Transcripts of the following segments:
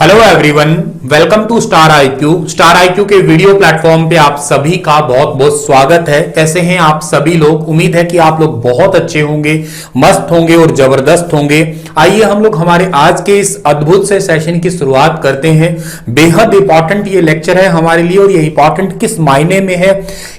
Hello everyone, welcome to star IQ. Star IQ के video platform पे आप सभी का बहुत बहुत स्वागत है। कैसे हैं आप सभी लोग? उम्मीद है कि आप लोग बहुत अच्छे होंगे, मस्त होंगे और जबरदस्त होंगे। आइए हम लोग हमारे आज के इस अद्भुत से सेशन की शुरुआत करते हैं। बेहद इंपॉर्टेंट ये लेक्चर है हमारे लिए, और ये इंपॉर्टेंट किस मायने में है,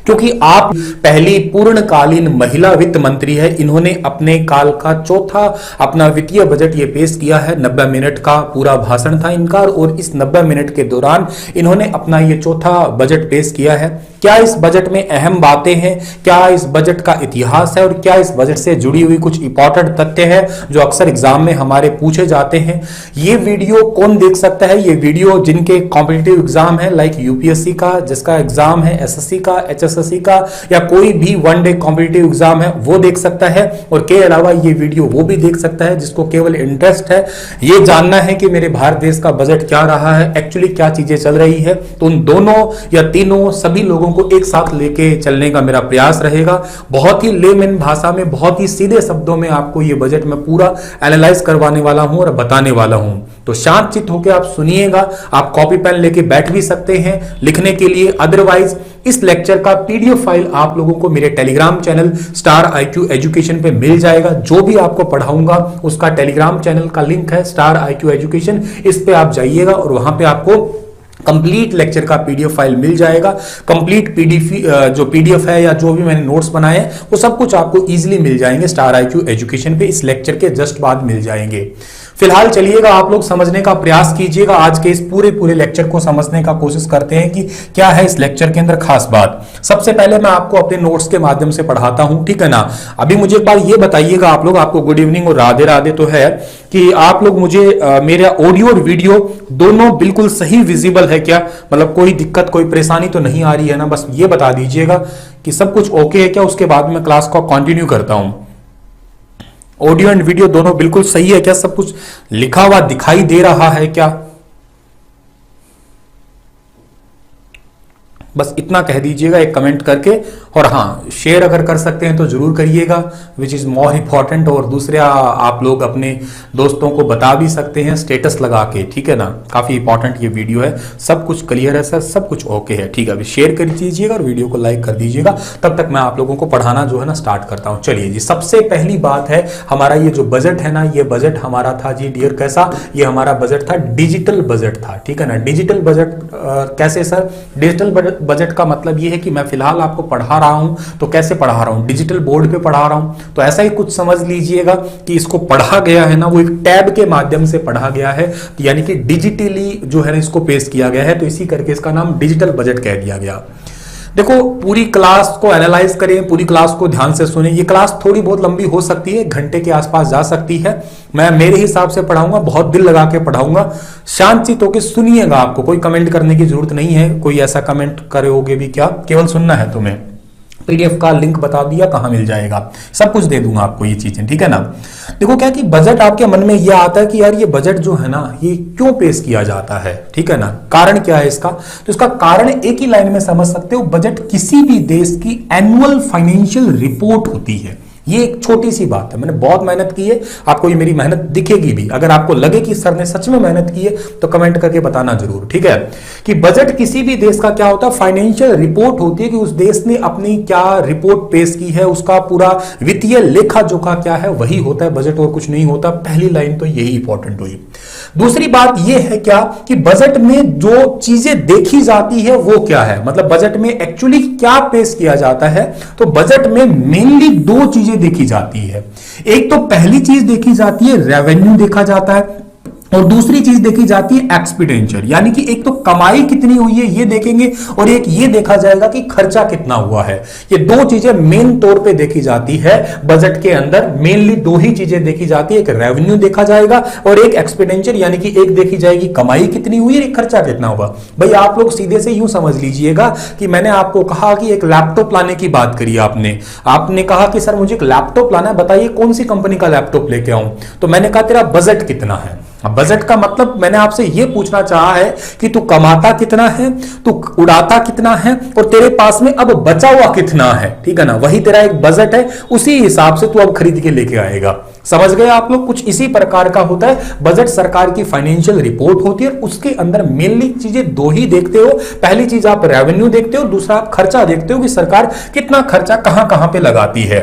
क्योंकि आप पहली पूर्णकालीन महिला वित्त मंत्री है। इन्होंने अपने काल का चौथा अपना वित्तीय बजट ये पेश किया है। 90 मिनट का पूरा भाषण था इनका, और इस 90 मिनट के दौरान इन्होंने अपना ये चौथा बजट पेश किया है। क्या इस बजट में अहम बातें हैं, क्या इस बजट का इतिहास है, और क्या इस बजट से जुड़ी हुई कुछ इंपॉर्टेंट तथ्य है जो अक्सर एग्जाम में हमारे पूछे जाते हैं। ये वीडियो कौन देख सकता है? ये वीडियो जिनके कॉम्पिटिटिव एग्जाम है, लाइक यूपीएससी का जिसका एग्जाम है, एसएससी का, एचएसएससी का, या कोई भी वन डे कॉम्पिटिटिव एग्जाम है, वो देख सकता है। और के अलावा ये वीडियो वो भी देख सकता है जिसको केवल इंटरेस्ट है ये जानना है कि मेरे भारत देश का बजट क्या रहा है, एक्चुअली क्या चीजें चल रही है। तो उन दोनों या तीनों सभी लोगों को एक साथ लेके चलने का मेरा प्रयास रहेगा। बहुत ही लेमैन भाषा में, बहुत ही सीधे शब्दों में आपको ये बजट में पूरा एनालाइज करवाने वाला हूं और बताने वाला हूं। तो शांत चित्त होकर आप सुनिएगा। आप कॉपी पेन लेके बैठ भी सकते हैं लिखने के लिए। अदरवाइज इस लेक्चर का पीडीएफ फाइल आप लोगों को मेरे Telegram channel star IQ education पे मिल जाएगा। जो भी आपको पढ़ाऊंगा उसका टेलीग्राम चैनल का लिंक है स्टार आईक्यू एजुकेशन, इस पे आप जाइएगा और वहां पे आपको कंप्लीट लेक्चर का पीडीएफ फाइल मिल जाएगा। कंप्लीट पीडीएफ है या जो भी मैंने नोट्स बनाए हैं वो सब कुछ आपको इजीली मिल जाएंगे स्टार आईक्यू एजुकेशन पे। इस लेक्चर के जस्ट बाद मिल जाएंगे। फिलहाल चलिएगा, आप लोग समझने का प्रयास कीजिएगा। आज के इस पूरे लेक्चर को समझने का कोशिश करते हैं कि क्या है इस लेक्चर के अंदर खास बात। सबसे पहले मैं आपको अपने नोट्स के माध्यम से पढ़ाता हूं, ठीक है ना। अभी मुझे एक बार ये बताइएगा आप लोग, आपको गुड इवनिंग और राधे राधे तो है, कि आप लोग मुझे मेरा ऑडियो और वीडियो दोनों बिल्कुल सही विजिबल है क्या? मतलब कोई दिक्कत, कोई परेशानी तो नहीं आ रही है ना? बस ये बता दीजिएगा कि सब कुछ ओके है क्या। उसके बाद मैं क्लास को कंटिन्यू करता हूं। ऑडियो एंड वीडियो दोनों बिल्कुल सही है क्या? सब कुछ लिखा हुआ दिखाई दे रहा है क्या? बस इतना कह दीजिएगा एक कमेंट करके। और हाँ, शेयर अगर कर सकते हैं तो जरूर करिएगा, विच इज मोर इंपॉर्टेंट। और दूसरा, आप लोग अपने दोस्तों को बता भी सकते हैं स्टेटस लगा के, ठीक है ना। काफी इंपॉर्टेंट ये वीडियो है। सब कुछ क्लियर है सर, सब कुछ ओके है, ठीक है। अभी शेयर कर दीजिएगा और वीडियो को लाइक कर दीजिएगा। तब तक मैं आप लोगों को पढ़ाना जो है ना स्टार्ट करता हूं। चलिए जी, सबसे पहली बात है हमारा ये जो बजट है ना, ये बजट हमारा था जी डियर, कैसा? ये हमारा बजट था, डिजिटल बजट था, ठीक है ना। डिजिटल बजट कैसे सर? डिजिटल बजट का मतलब ये है कि मैं फिलहाल आपको पढ़ा रहा हूं तो कैसे पढ़ा रहा हूं? डिजिटल बोर्ड पे पढ़ा रहा हूं। तो ऐसा ही कुछ समझ लीजिएगा कि इसको पढ़ा गया है ना, वो एक टैब के माध्यम से पढ़ा गया है, यानी कि डिजिटली जो है ना इसको पेश किया गया है। तो इसी करके इसका नाम डिजिटल बजट कह दिया गया। देखो, पूरी क्लास को एनालाइज करें, पूरी क्लास को ध्यान से सुने। ये क्लास थोड़ी बहुत लंबी हो सकती है, 1 घंटे के आसपास जा सकती है। मैं मेरे हिसाब से पढ़ाऊंगा, बहुत दिल लगा के पढ़ाऊंगा। शांति होकर सुनिएगा। आपको कोई कमेंट करने की जरूरत नहीं है। कोई ऐसा कमेंट करोगे भी क्या? केवल सुनना है तुम्हें। पीडीएफ का लिंक बता दिया, कहां मिल जाएगा, सब कुछ दे दूंगा आपको ये चीजें, ठीक है ना। देखो क्या कि बजट आपके मन में यह आता है कि यार ये बजट जो है ना ये क्यों पेश किया जाता है, ठीक है ना। कारण क्या है इसका? तो इसका कारण एक ही लाइन में समझ सकते हो। बजट किसी भी देश की एनुअल फाइनेंशियल रिपोर्ट होती है। ये एक छोटी सी बात है, मैंने बहुत मेहनत की है, आपको ये मेरी मेहनत दिखेगी भी। अगर आपको लगे कि सर ने सच में मेहनत की है तो कमेंट करके बताना जरूर, ठीक है। कि बजट किसी भी देश का क्या होता है? फाइनेंशियल रिपोर्ट होती है कि उस देश ने अपनी क्या रिपोर्ट पेश की है, उसका पूरा वित्तीय लेखा जोखा क्या है, वही होता है बजट, और कुछ नहीं होता। पहली लाइन तो यही इंपॉर्टेंट हुई। दूसरी बात यह है क्या कि बजट में जो चीजें देखी जाती है वो क्या है, मतलब बजट में एक्चुअली क्या पेश किया जाता है। तो बजट में मेनली 2 चीजें देखी जाती है। एक तो पहली चीज देखी जाती है रेवेन्यू देखा जाता है, और दूसरी चीज देखी जाती है एक्सपेंडिचर, यानी कि एक तो कमाई कितनी हुई है ये देखेंगे, और एक ये देखा जाएगा कि खर्चा कितना हुआ है। ये 2 चीजें मेन तौर पे देखी जाती है बजट के अंदर। मेनली 2 ही चीजें देखी जाती है, एक रेवेन्यू देखा जाएगा और एक एक्सपेंडिचर, यानी कि एक देखी जाएगी कमाई कितनी हुई है, एक खर्चा कितना हुआ। भाई आप लोग सीधे से यूं समझ लीजिएगा कि मैंने आपको कहा कि एक लैपटॉप लाने की बात करी आपने कहा कि सर मुझे एक लैपटॉप लाना है, बताइए कौन सी कंपनी का लैपटॉप लेके आऊं। तो मैंने कहा तेरा बजट कितना है। बजट का मतलब मैंने आपसे यह पूछना चाहा है कि तू कमाता कितना है, तू उड़ाता कितना है, और तेरे पास में अब बचा हुआ कितना है, ठीक है ना। वही तेरा एक बजट है, उसी हिसाब से तू अब खरीद के लेके आएगा। समझ गए आप लोग? कुछ इसी प्रकार का होता है बजट। सरकार की फाइनेंशियल रिपोर्ट होती है, उसके अंदर मेनली चीजें दो ही देखते हो। पहली चीज आप रेवेन्यू देखते हो, दूसरा आप खर्चा देखते हो कि सरकार कितना खर्चा कहां कहां पे लगाती है।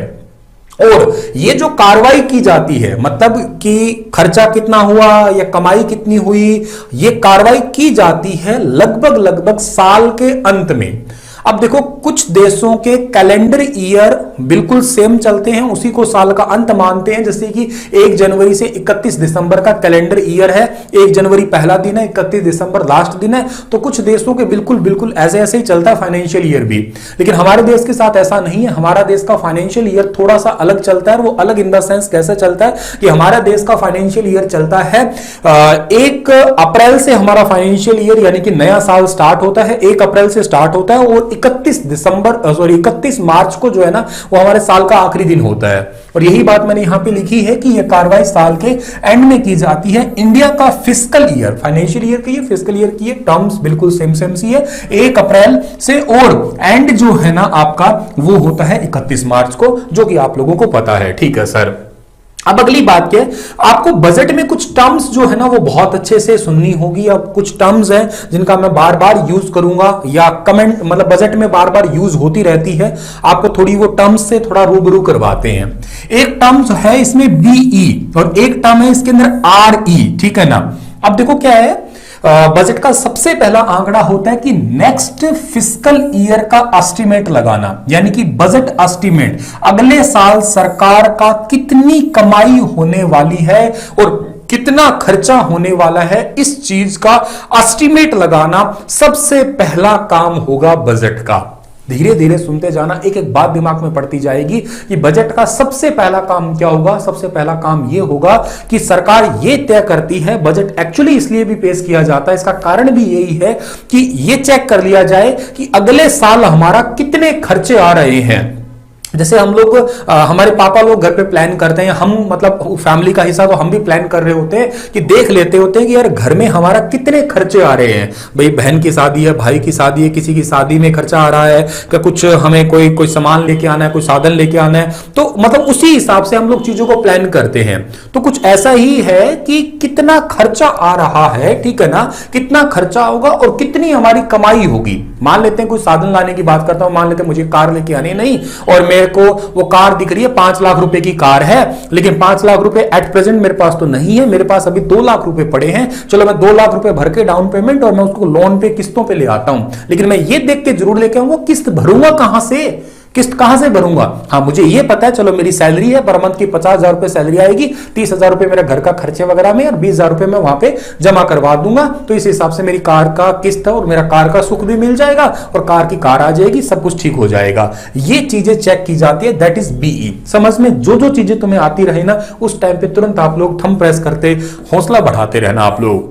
और ये जो कार्रवाई की जाती है, मतलब कि खर्चा कितना हुआ या कमाई कितनी हुई, ये कार्रवाई की जाती है लगभग लगभग साल के अंत में। अब देखो, कुछ देशों के कैलेंडर ईयर बिल्कुल सेम चलते हैं, उसी को साल का अंत मानते हैं। जैसे कि 1 जनवरी से 31 दिसंबर का कैलेंडर ईयर है, 1 जनवरी पहला दिन है, 31 दिसंबर लास्ट दिन है। तो कुछ देशों के बिल्कुल बिल्कुल ऐसे ऐसे ही चलता है फाइनेंशियल ईयर भी। लेकिन हमारे देश के साथ ऐसा नहीं है। हमारा देश का फाइनेंशियल ईयर थोड़ा सा अलग चलता है। वो अलग इन द सेंस कैसे चलता है कि हमारा देश का फाइनेंशियल ईयर चलता है 1 अप्रैल से हमारा फाइनेंशियल ईयर यानी कि नया साल स्टार्ट होता है, 1 अप्रैल से स्टार्ट होता है और 31 मार्च को जो है ना वो हमारे साल का आखिरी दिन होता है। और यही बात मैंने यहां पे लिखी है कि यह कार्रवाई साल के एंड में की जाती है। इंडिया का फिस्कल ईयर, फाइनेंशियल ईयर की, फिस्कल ईयर की टर्म्स बिल्कुल सेम सेम सी है, 1 अप्रैल से, और एंड जो है ना आपका वो होता है 31 मार्च को, जो कि आप लोगों को पता है। ठीक है सर। अब अगली बात क्या है, आपको बजट में कुछ टर्म्स जो है ना वो बहुत अच्छे से सुननी होगी। अब कुछ टर्म्स हैं जिनका मैं बार बार यूज करूंगा या कमेंट मतलब बजट में बार बार यूज होती रहती है, आपको थोड़ी वो टर्म्स से थोड़ा रूबरू करवाते हैं। एक टर्म्स है इसमें बीई और एक टर्म है इसके अंदर आरई, ठीक है ना। अब देखो क्या है, बजट का सबसे पहला आंकड़ा होता है कि नेक्स्ट फिस्कल ईयर का एस्टीमेट लगाना, यानी कि बजट एस्टीमेट, अगले साल सरकार का कितनी कमाई होने वाली है और कितना खर्चा होने वाला है, इस चीज का एस्टीमेट लगाना सबसे पहला काम होगा बजट का। धीरे धीरे सुनते जाना, एक एक बात दिमाग में पड़ती जाएगी कि बजट का सबसे पहला काम क्या होगा। सबसे पहला काम यह होगा कि सरकार यह तय करती है, बजट एक्चुअली इसलिए भी पेश किया जाता है, इसका कारण भी यही है कि यह चेक कर लिया जाए कि अगले साल हमारा कितने खर्चे आ रहे हैं। जैसे हम लोग हमारे पापा लोग घर पे प्लान करते हैं, हम मतलब फैमिली का हिस्सा तो हम भी प्लान कर रहे होते हैं कि देख लेते होते हैं कि यार घर में हमारा कितने खर्चे आ रहे हैं। भाई बहन की शादी है, भाई की शादी है, किसी की शादी में खर्चा आ रहा है, क्या कुछ हमें कोई सामान लेके आना है, कोई साधन लेके आना है, तो मतलब उसी हिसाब से हम लोग चीजों को प्लान करते हैं। तो कुछ ऐसा ही है कि कितना खर्चा आ रहा है, ठीक है ना, कितना खर्चा होगा और कितनी हमारी कमाई होगी। मान लेते हैं कोई साधन लाने की बात करता हूं, मान लेते हैं मुझे कार लेके आनी नहीं और मेरे को वो कार दिख रही है 5 लाख रुपए की कार है, लेकिन 5 लाख रुपए एट प्रेजेंट मेरे पास तो नहीं है, मेरे पास अभी 2 लाख रुपए पड़े हैं। चलो मैं 2 लाख रुपए भर के डाउन पेमेंट और मैं उसको लोन पे किस्तों पे ले आता हूं, लेकिन मैं ये देख के जरूर लेके आऊंगा किस्त भरूंगा कहां से, किस्त कहां से भरूंगा। हाँ मुझे ये पता है, चलो मेरी सैलरी है पर मंथ की 50,000 रुपए सैलरी आएगी, 30,000 रुपए मेरे घर का खर्चे वगैरह में और 20,000 रुपए मैं वहां पे जमा करवा दूंगा। तो इस हिसाब से मेरी कार का किस्त और मेरा कार का सुख भी मिल जाएगा और कार की कार आ जाएगी, सब कुछ ठीक हो जाएगा। ये चीजें चेक की जाती है, दैट इज बीई। समझ में जो चीजें तुम्हें आती रही ना, उस टाइम पे तुरंत आप लोग थंब प्रेस करते हौसला बढ़ाते रहना आप लोग।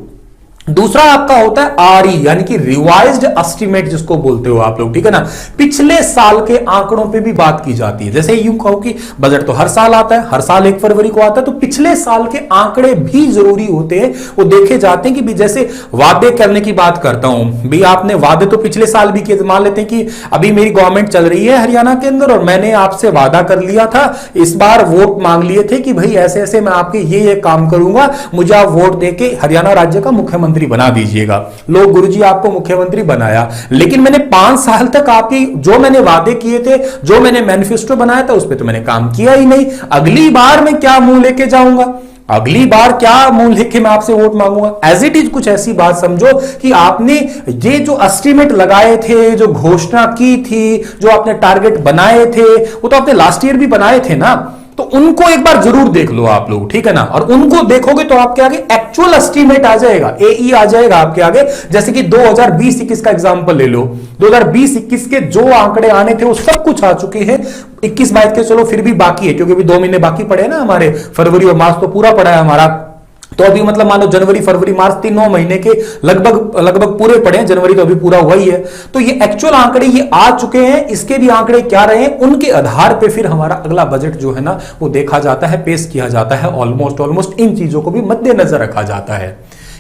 दूसरा आपका होता है आरई, यानी कि रिवाइज्ड एस्टीमेट जिसको बोलते हो आप लोग, ठीक है ना। पिछले साल के आंकड़ों पे भी बात की जाती है। जैसे यूं कहो कि बजट तो हर साल आता है, हर साल 1 फरवरी को आता है, तो पिछले साल के आंकड़े भी जरूरी होते हैं, वो देखे जाते हैं कि भी जैसे वादे करने की बात करता हूं, भी आपने वादे तो पिछले साल भी किए। मान लेते हैं कि अभी मेरी गवर्नमेंट चल रही है हरियाणा के अंदर और मैंने आपसे वादा कर लिया था, इस बार वोट मांग लिए थे कि भाई ऐसे ऐसे मैं आपके ये काम करूंगा, मुझे आप वोट देके हरियाणा राज्य का मुख्यमंत्री बना दीजिएगा। लोग गुरुजी आपको मुख्यमंत्री बनाया, लेकिन मैंने 5 साल तक आपकी जो मैंने वादे किए थे, जो मैंने मैनिफेस्टो बनाया था, उस पर तो मैंने काम किया ही नहीं। अगली बार मैं क्या मुंह लेके जाऊंगा, अगली बार क्या मुंह लेके मैं आपसे वोट मांगूंगा। एज इट इज कुछ ऐसी बात समझो कि आपने ये जो एस्टीमेट लगाए थे, जो घोषणा की थी, जो आपने टारगेट बनाए थे, वो तो आपने लास्ट ईयर भी बनाए थे ना, तो उनको एक बार जरूर देख लो आप लोग, ठीक है ना। और उनको देखोगे तो आपके आगे एक्चुअल एस्टीमेट आ जाएगा, एई आ जाएगा आपके आगे। जैसे कि 2020-21 का एग्जांपल ले लो, 2020-21 के जो आंकड़े आने थे वो सब कुछ आ चुके हैं। 21-22 के चलो फिर भी बाकी है, क्योंकि अभी 2 महीने बाकी पड़े हैं ना हमारे, फरवरी और मार्च तो पूरा पड़ा है हमारा। तो अभी मतलब मान लो जनवरी फरवरी मार्च 3-9 महीने के लगभग पूरे पड़े हैं, जनवरी तो अभी पूरा हुआ ही है। तो ये एक्चुअल आंकड़े ये आ चुके हैं, इसके भी आंकड़े क्या रहे हैं, उनके आधार पे फिर हमारा अगला बजट जो है ना वो देखा जाता है, पेश किया जाता है। ऑलमोस्ट इन चीजों को भी मद्देनजर रखा जाता है।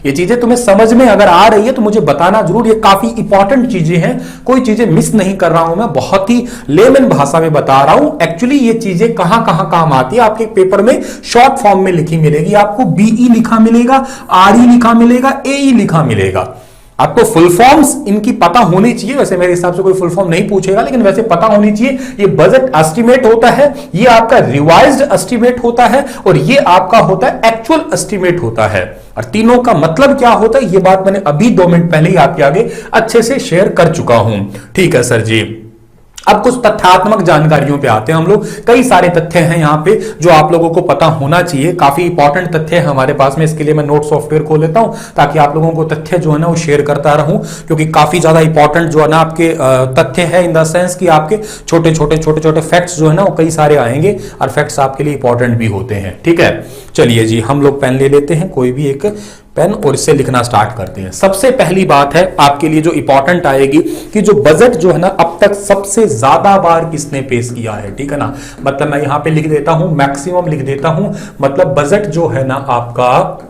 ये चीजें तुम्हें समझ में अगर आ रही है तो मुझे बताना जरूर, ये काफी इंपॉर्टेंट चीजें हैं, कोई चीजें मिस नहीं कर रहा हूं मैं, बहुत ही लेमन भाषा में बता रहा हूं। एक्चुअली ये चीजें कहां कहां काम आती है, आपके पेपर में शॉर्ट फॉर्म में लिखी मिलेगी, आपको बीई लिखा मिलेगा, आरई लिखा मिलेगा, एई लिखा मिलेगा। आपको फुल फॉर्म्स इनकी पता होनी चाहिए, वैसे मेरे हिसाब से कोई फुल फॉर्म नहीं पूछेगा, लेकिन वैसे पता होनी चाहिए। ये बजट एस्टिमेट होता है, ये आपका रिवाइज्ड एस्टिमेट होता है, और ये आपका होता है एक्चुअल एस्टिमेट होता है। और तीनों का मतलब क्या होता है, ये बात मैंने अभी 2 मिनट पहले ही आपके आगे अच्छे से शेयर कर चुका हूं। ठीक है सर जी। अब कुछ तथ्यात्मक जानकारियों पे आते हैं हम लोग। कई सारे तथ्य हैं यहां पे जो आप लोगों को पता होना चाहिए, काफी इंपॉर्टेंट तथ्य है हमारे पास में। इसके लिए मैं नोट सॉफ्टवेयर खोल लेता हूं ताकि आप लोगों को तथ्य जो है ना वो शेयर करता रहूं, क्योंकि काफी ज्यादा इंपॉर्टेंट जो है ना आपके तथ्य है, इन द सेंस कि आपके छोटे छोटे फैक्ट्स जो है ना वो कई सारे आएंगे, और फैक्ट्स आपके लिए इंपॉर्टेंट भी होते हैं। ठीक है, चलिए जी, हम लोग पेन ले लेते हैं, कोई भी एक पेन, और इससे लिखना स्टार्ट करते हैं। सबसे पहली बात है आपके लिए जो इंपॉर्टेंट आएगी कि जो बजट जो है ना अब तक सबसे ज्यादा बार किसने पेश किया है। ठीक है ना, मतलब मैं यहां पे लिख देता हूं, मैक्सिमम लिख देता हूं, मतलब बजट जो है ना आपका,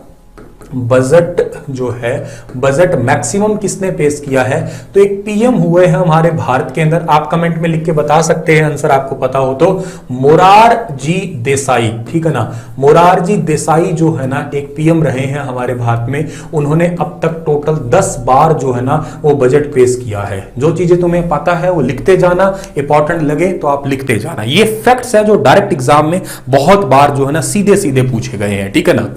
बजट जो है, बजट मैक्सिमम किसने पेश किया है, तो एक पीएम हुए हैं हमारे भारत के अंदर। आप कमेंट में लिख के बता सकते हैं आंसर आपको पता हो तो, मोरारजी देसाई। ठीक है ना, मोरारजी देसाई जो है ना एक पीएम रहे हैं हमारे भारत में। उन्होंने अब तक टोटल 10 बार जो है ना वो बजट पेश किया है। जो चीजें तुम्हें पता है वो लिखते जाना, इंपॉर्टेंट लगे तो आप लिखते जाना। ये फैक्ट्स है जो डायरेक्ट एग्जाम में बहुत बार जो है ना सीधे सीधे पूछे गए हैं। ठीक है ना,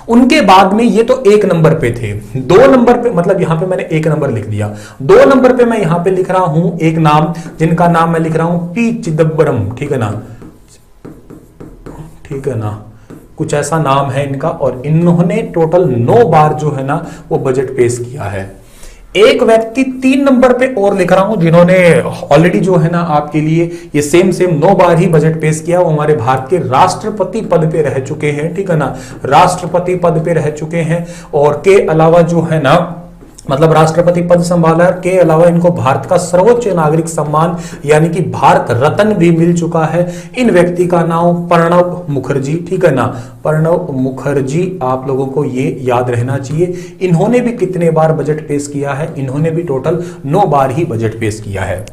उनके बाद में ये तो 1 नंबर पे थे। 2 नंबर पे, मतलब यहां पे मैंने 1 नंबर लिख दिया, 2 नंबर पे मैं यहां पे लिख रहा हूं एक नाम, जिनका नाम मैं लिख रहा हूं पी चिदम्बरम। ठीक है ना, ठीक है ना, कुछ ऐसा नाम है इनका, और इन्होंने टोटल 9 बार जो है ना वो बजट पेश किया है। एक व्यक्ति 3 नंबर पे और लिख रहा हूं जिन्होंने ऑलरेडी जो है ना आपके लिए ये सेम 9 बार ही बजट पेश किया, वो हमारे भारत के राष्ट्रपति पद पे रह चुके हैं। ठीक है ना, राष्ट्रपति पद पे रह चुके हैं, और के अलावा जो है ना, मतलब राष्ट्रपति पद संभाला के अलावा इनको भारत का सर्वोच्च नागरिक सम्मान यानी कि भारत रत्न भी मिल चुका है। इन व्यक्ति का नाम प्रणब मुखर्जी। ठीक है ना, प्रणब मुखर्जी, आप लोगों को ये याद रहना चाहिए। इन्होंने भी कितने बार बजट पेश किया है, इन्होंने भी टोटल 9 बार ही बजट पेश किया है।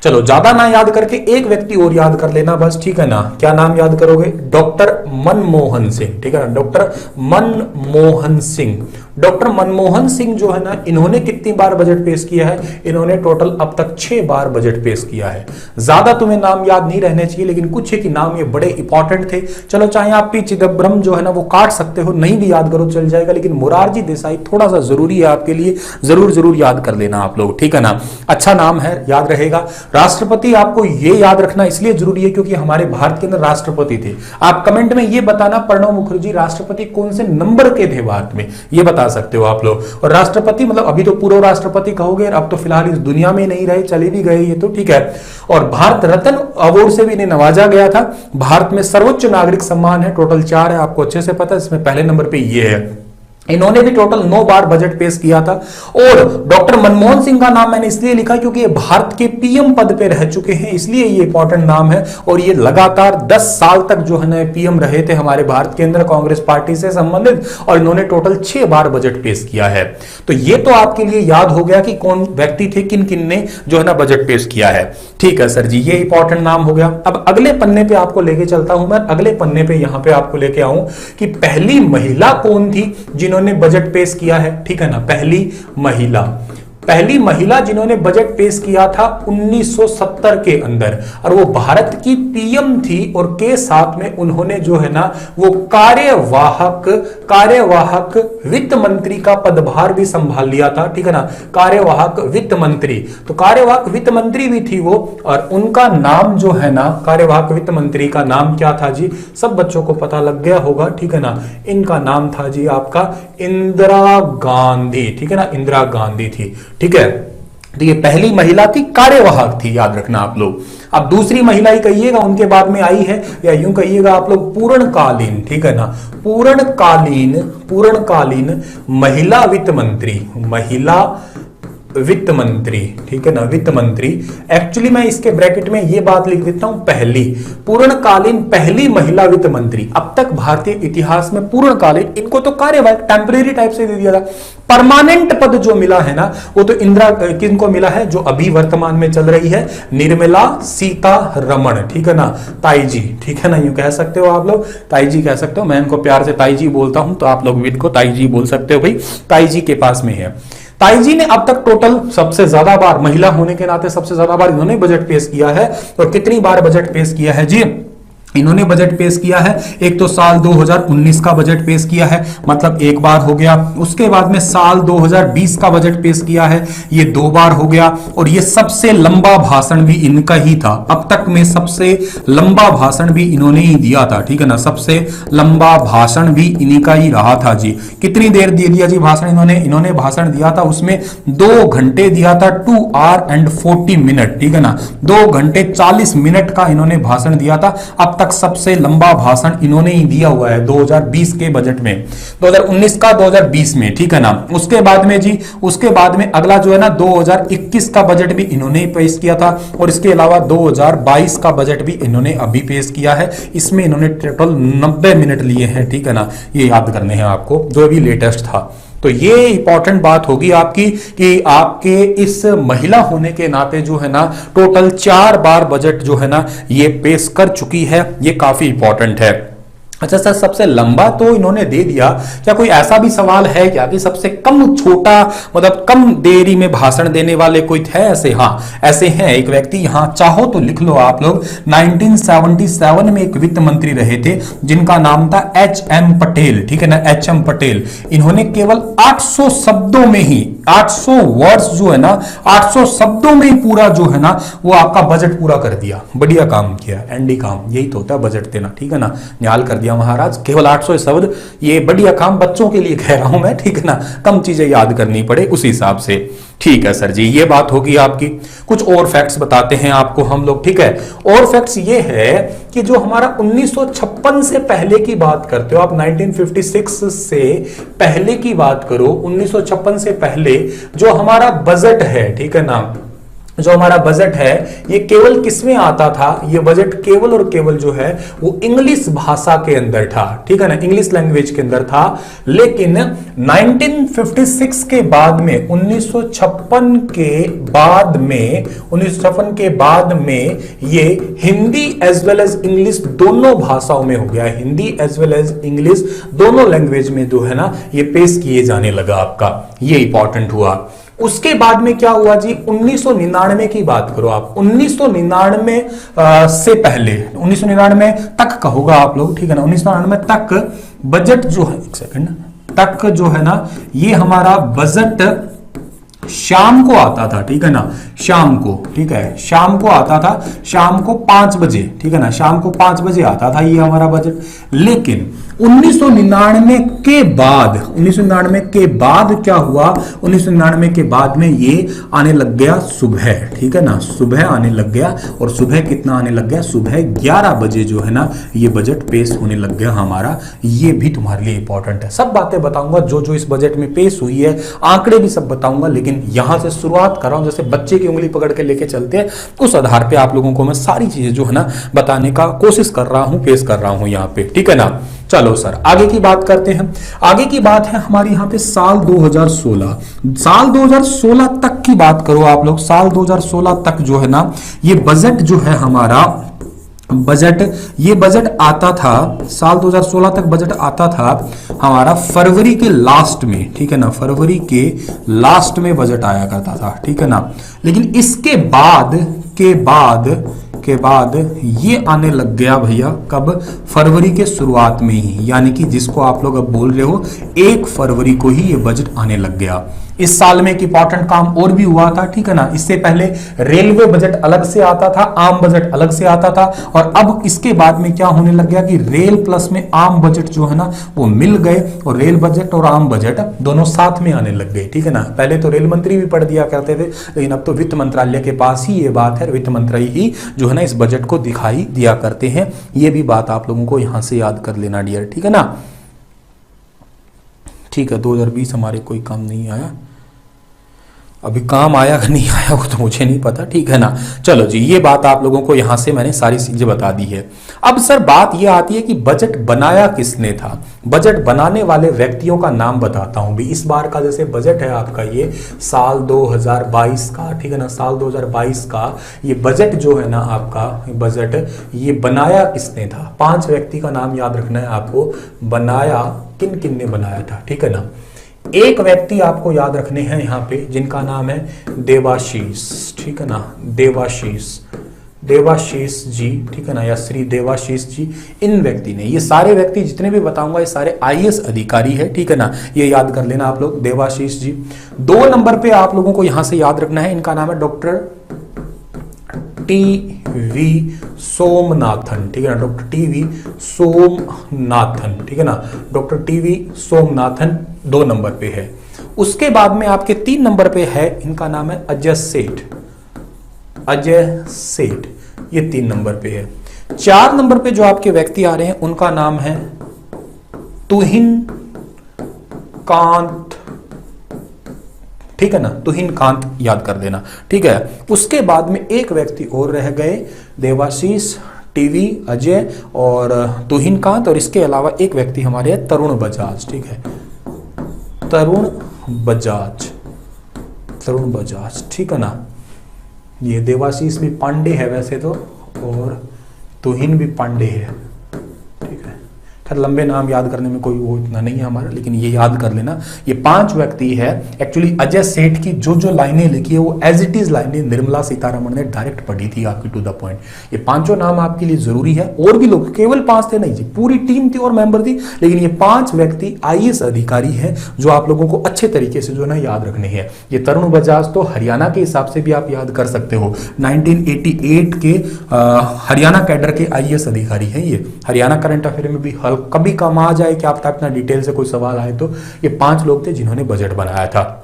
चलो, ज्यादा ना याद करके एक व्यक्ति और याद कर लेना बस। ठीक है ना, क्या नाम याद करोगे, डॉक्टर मनमोहन सिंह। ठीक है ना, डॉक्टर मनमोहन सिंह। डॉक्टर मनमोहन सिंह जो है ना, इन्होंने कितनी बार बजट पेश किया है, इन्होंने टोटल अब तक 6 बार बजट पेश किया है। ज्यादा तुम्हें नाम याद नहीं रहने चाहिए, लेकिन कुछ है कि नाम ये बड़े इंपॉर्टेंट थे। चलो, चाहे आप पी चिदम्बरम जो है ना वो काट सकते हो, नहीं भी याद करो चल जाएगा, लेकिन मोरारजी देसाई थोड़ा सा जरूरी है आपके लिए, जरूर याद कर लेना आप लोग। ठीक है ना, अच्छा नाम है, याद रहेगा। राष्ट्रपति आपको ये याद रखना इसलिए जरूरी है क्योंकि हमारे भारत के अंदर राष्ट्रपति थे। आप कमेंट में ये बताना प्रणब मुखर्जी राष्ट्रपति कौन से नंबर के थे भारत में, ये बता सकते हो आप लोग। और राष्ट्रपति मतलब अभी तो पूर्व राष्ट्रपति कहोगे, अब तो फिलहाल इस दुनिया में नहीं रहे, चले भी गए ये तो। ठीक है, और भारत रत्न अवार्ड से भी इन्हें नवाजा गया था। भारत में सर्वोच्च नागरिक सम्मान है, टोटल 4 है, आपको अच्छे से पता है। इसमें पहले नंबर पे ये है। इन्होंने भी टोटल 9 बार बजट पेश किया था। और डॉक्टर मनमोहन सिंह का नाम मैंने इसलिए लिखा क्योंकि ये भारत के पीएम पद पे रह चुके हैं, इसलिए ये इंपॉर्टेंट नाम है। और ये लगातार 10 साल तक जो है ना पीएम रहे थे हमारे भारत के अंदर, कांग्रेस पार्टी से संबंधित, और इन्होंने टोटल 6 बार बजट पेश किया है। तो ये तो आपके लिए याद हो गया कि कौन व्यक्ति थे, किन किन ने जो है ना बजट पेश किया है। ठीक है सर जी, ये इंपॉर्टेंट नाम हो गया। अब अगले पन्ने पे आपको लेके चलता हूं मैं, अगले पन्ने पे यहां पे आपको लेके आऊं कि पहली महिला कौन थी जिन्होंने बजट पेश किया है। ठीक है ना, पहली महिला जिन्होंने बजट पेश किया था 1970 के अंदर, और वो भारत की पीएम थी। और के साथ में उन्होंने जो है ना वो कार्यवाहक वित्त मंत्री का पदभार भी संभाल लिया था। ठीक है ना, कार्यवाहक वित्त मंत्री, तो कार्यवाहक वित्त मंत्री भी थी वो। और उनका नाम जो है ना, कार्यवाहक वित्त मंत्री का नाम क्या था जी, सब बच्चों को पता लग गया होगा। ठीक है ना, इनका नाम था जी आपका इंदिरा गांधी। ठीक है ना, इंदिरा गांधी थी। ठीक है, तो ये पहली महिला थी, कार्यवाहक थी, याद रखना आप लोग। अब दूसरी महिला ही कहिएगा उनके बाद में आई है, या यूं कहिएगा आप लोग पूर्णकालीन। ठीक है ना, पूर्णकालीन महिला वित्त मंत्री, महिला वित्त मंत्री, ठीक है ना, वित्त मंत्री। एक्चुअली मैं इसके ब्रैकेट में ये बात लिख देता हूं, पहली, पूर्णकालीन पहली महिला वित्त मंत्री। अब तक भारतीय इतिहास में पूर्णकालीन, इनको तो कार्यवाहक टेम्परेरी टाइप से दे दिया था। परमानेंट पद जो मिला है ना, वो तो इंदिरा, किनको मिला है, जो अभी वर्तमान में चल रही है, निर्मला सीतारमण, ठीक है ना, ताई जी, ठीक है ना, यूं कह सकते हो आप लोग, ताई जी कह सकते हो। मैं इनको प्यार से ताई जी बोलता हूं, तो आप लोग भी इनको ताई जी बोल सकते हो, भाई ताई जी के पास में है। ताई जी ने अब तक टोटल सबसे ज्यादा बार, महिला होने के नाते सबसे ज्यादा बार इन्होंने बजट पेश किया है। और कितनी बार बजट पेश किया है जी, इन्होंने बजट पेश किया है, एक तो साल 2019 का बजट पेश किया है, मतलब एक बार हो गया। उसके बाद में साल 2020 का बजट पेश किया है, ये 2 बार हो गया। और ये सबसे लंबा भाषण भी इनका ही था, अब तक में सबसे लंबा भाषण भी इन्होंने ही दिया था, ठीक है ना, सबसे लंबा भाषण भी इन्हीं का ही रहा था जी। कितनी देर दे दिया जी भाषण इन्होंने भाषण दिया था, उसमें 2 घंटे दिया था, 2 आवर एंड 40 मिनट, ठीक है ना, 2 घंटे 40 मिनट का इन्होंने भाषण दिया था। अब सबसे लंबा भाषण इन्होंने ही दिया हुआ है 2020 के बजट में, 2019 का 2020 में, ठीक है ना। उसके बाद में जी, उसके बाद में अगला जो है ना 2021 का बजट भी इन्होंने ही पेश किया था। और इसके अलावा 2022 का बजट भी इन्होंने अभी पेश किया है। इसमें इन्होंने टोटल 90 मिनट लिए हैं, ठीक है ना, ये याद करने हैं आपको, जो अभी लेटेस्ट था। तो ये इंपॉर्टेंट बात होगी आपकी कि आपके इस महिला होने के नाते जो है ना टोटल 4 बार बजट जो है ना ये पेश कर चुकी है, ये काफी इंपॉर्टेंट है। अच्छा सर, सबसे लंबा तो इन्होंने दे दिया, क्या कोई ऐसा भी सवाल है क्या कि सबसे कम छोटा, मतलब कम देरी में भाषण देने वाले कोई थे ऐसे? हाँ, ऐसे हैं एक व्यक्ति, यहां चाहो तो लिख लो आप लोग। 1977 में एक वित्त मंत्री रहे थे जिनका नाम था HM पटेल, ठीक है ना, HM पटेल। इन्होंने केवल 800 शब्दों में ही, 800 वर्ड्स जो है ना, 800 शब्दों में ही पूरा जो है ना वो आपका बजट पूरा कर दिया। बढ़िया काम किया, एंडी काम, यही तो होता है बजट देना, ठीक है ना, निहाल कर दिया महाराज। केवल 800 शब्द, ये बढ़िया काम, बच्चों के लिए कह रहा हूं मैं, ठीक है ना, कम चीजें याद करनी पड़े उस हिसाब से। ठीक है सर जी, ये बात होगी आपकी। कुछ और फैक्ट्स बताते हैं आपको हम लोग, ठीक है। और फैक्ट्स ये है कि जो हमारा 1956 से पहले की बात करते हो आप, 1956 से पहले की बात करो, 1956 से पहले जो हमारा बजट है, ठीक है ना, जो हमारा बजट है ये केवल किसमें आता था, ये बजट केवल और केवल जो है वो इंग्लिश भाषा के अंदर था, ठीक है ना, इंग्लिश लैंग्वेज के अंदर था। लेकिन 1956 के बाद में, 1956 के बाद में ये Hindi as well as English दोनों भाषाओं में हो गया, Hindi as well as English दोनों लैंग्वेज में जो है ना ये पेश किए जाने लगा आपका, ये इंपॉर्टेंट हुआ। उसके बाद में क्या हुआ जी, 1999 की बात करो आप, 1999 से पहले, 1999 तक का होगा आप लोग, ठीक है ना, 1999 तक बजट जो है, एक सेकंड, तक जो है ना ये हमारा बजट शाम को आता था, ठीक है ना, शाम को, ठीक है, शाम को आता था, शाम को 5 बजे, ठीक है ना, शाम को 5 बजे आता था ये हमारा बजट। लेकिन 1999 के बाद, 1999 के बाद क्या हुआ, 1999 के बाद में ये आने लग गया सुबह, ठीक है ना, सुबह आने लग गया। और सुबह कितना आने लग गया, सुबह 11 बजे जो है ना ये बजट पेश होने लग गया हमारा। ये भी तुम्हारे लिए इंपॉर्टेंट है, सब बातें बताऊंगा जो जो इस बजट में पेश हुई है, आंकड़े भी सब बताऊंगा, लेकिन यहां से शुरुआत कर रहा हूं, जैसे बच्चे की उंगली पकड़ के लेके चलते हैं, उस आधार पे आप लोगों को मैं सारी चीजें जो है ना बताने का कोशिश कर रहा हूं, पेश कर रहा हूं यहाँ पे, ठीक है ना। चलो सर, आगे की बात करते हैं। आगे की बात है हमारी यहाँ पे साल 2016, साल 2016 तक की बात करो आप लोग। साल 2016 तक जो है ना ये बजट जो है हमारा, बजट, ये बजट आता था, साल 2016 तक बजट आता था हमारा फरवरी के लास्ट में, ठीक है ना, फरवरी के लास्ट में बजट आया करता था, ठीक है ना। लेकिन इसके बाद ये आने लग गया भैया कब, फरवरी के शुरुआत में ही, यानी कि जिसको आप लोग अब बोल रहे हो 1 फरवरी को ही ये बजट आने लग गया। इस साल में एक इंपॉर्टेंट काम और भी हुआ था, ठीक है ना, इससे पहले रेलवे बजट अलग से आता था, आम बजट अलग से आता था, और अब इसके बाद में क्या होने लग गया कि रेल प्लस में आम बजट जो है ना वो मिल गए, और रेल बजट और आम बजट दोनों साथ में आने लग गए, ठीक है ना। पहले तो रेल मंत्री भी पढ़ दिया करते थे, लेकिन अब तो वित्त मंत्रालय के पास ही ये बात है, वित्त मंत्री ही जो है ना इस बजट को दिखाई दिया करते हैं। ये भी बात आप लोगों को यहां से याद कर लेना डियर, ठीक है ना। ठीक है, 2020 हमारे कोई काम नहीं आया। अभी काम आया कि नहीं आया वो तो मुझे नहीं पता, ठीक है ना। चलो जी, ये बात आप लोगों को यहां से मैंने सारी चीजें बता दी है। अब सर बात ये आती है कि बजट बनाया किसने था। बजट बनाने वाले व्यक्तियों का नाम बताता हूं भी। इस बार का जैसे बजट है आपका ये साल 2022 का, ठीक है ना, साल 2022 का ये बजट जो है ना आपका बजट, ये बनाया किसने था। 5 व्यक्ति का नाम याद रखना है आपको, बनाया किन किन ने बनाया था, ठीक है ना। एक व्यक्ति आपको याद रखने हैं यहां पे जिनका नाम है देवाशीष, ठीक है ना, देवाशीष जी, ठीक है ना, या श्री देवाशीष जी। इन व्यक्ति ने, ये सारे व्यक्ति जितने भी बताऊंगा ये सारे आईएएस अधिकारी है, ठीक है ना, ये याद कर लेना आप लोग, देवाशीष जी। 2 नंबर पे आप लोगों को यहां से याद रखना है, इनका नाम है डॉक्टर टी.वी. सोमनाथन, ठीक है ना, डॉक्टर टी.वी. सोमनाथन, ठीक है ना, डॉक्टर टी.वी. सोमनाथन 2 नंबर पे है। उसके बाद में आपके 3 नंबर पे है, इनका नाम है अजय सेठ, ये 3 नंबर पे है। 4 नंबर पे जो आपके व्यक्ति आ रहे हैं उनका नाम है तुहिन कांत, ठीक है ना, तुहिन कांत याद कर देना, ठीक है। उसके बाद में एक व्यक्ति और रह गए, देवाशीष, टीवी, अजय और तुहिन कांत, और इसके अलावा एक व्यक्ति हमारे है तरुण बजाज, ठीक है, तरुण बजाज, ठीक है ना। ये देवाशीष भी पांडे है वैसे तो, और तुहिन भी पांडे है, ठीक है। खैर लंबे नाम याद करने में कोई वो इतना नहीं है हमारा, लेकिन ये याद कर लेना, ये 5 व्यक्ति है। एक्चुअली अजय सेठ की जो जो लाइनें लिखी है वो एज इट इज लाइनें निर्मला सीतारमण ने डायरेक्ट पढ़ी थी आपकी, टू द पॉइंट। ये 5 नाम आपके लिए जरूरी है। और भी लोग, केवल 5 थे नहीं जी, पूरी टीम थी और मेंबर थी, लेकिन ये 5 व्यक्ति आईएएस अधिकारी हैं जो आप लोगों को अच्छे तरीके से जो ना याद रखने हैं। ये तरुण बजाज तो हरियाणा के हिसाब से भी आप याद कर सकते हो, 1988 के हरियाणा कैडर के आईएएस अधिकारी हैं ये। हरियाणा करंट अफेयर में भी कभी कम आ जाए कि आपका अपना डिटेल से कोई सवाल आए तो ये 5 लोग थे जिन्होंने बजट बनाया था,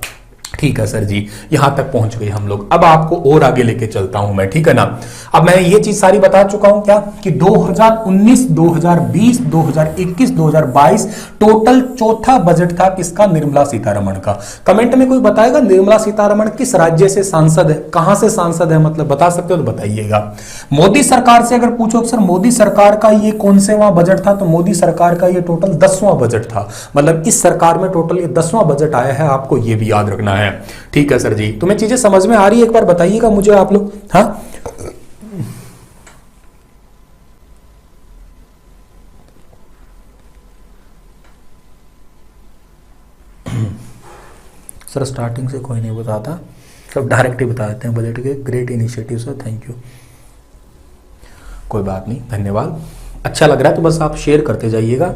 ठीक है सर जी। यहां तक पहुंच गए हम लोग। अब आपको और आगे लेके चलता हूं मैं, ठीक है ना। अब मैं ये चीज सारी बता चुका हूं क्या कि 2019, 2020, 2021, 2022 टोटल चौथा बजट था किसका, निर्मला सीतारमण का। कमेंट में कोई बताएगा निर्मला सीतारमण किस राज्य से सांसद है, कहां से सांसद है, मतलब बता सकते हो तो बताइएगा। मोदी सरकार से अगर पूछो सर मोदी सरकार का ये कौन सेवां बजट था, तो मोदी सरकार का ये टोटल 10वां बजट था। मतलब इस सरकार में टोटल ये 10वां बजट आया है, आपको ये भी याद रखना है, ठीक है सर जी। तुम्हें चीजें समझ में आ रही है, एक बार बताइएगा मुझे आप लोग। हाँ सर स्टार्टिंग से कोई नहीं बताता, सब डायरेक्ट ही बता देते हैं बजट के। Great initiative sir, thank you. कोई बात नहीं, धन्यवाद। अच्छा लग रहा है तो बस आप शेयर करते जाइएगा।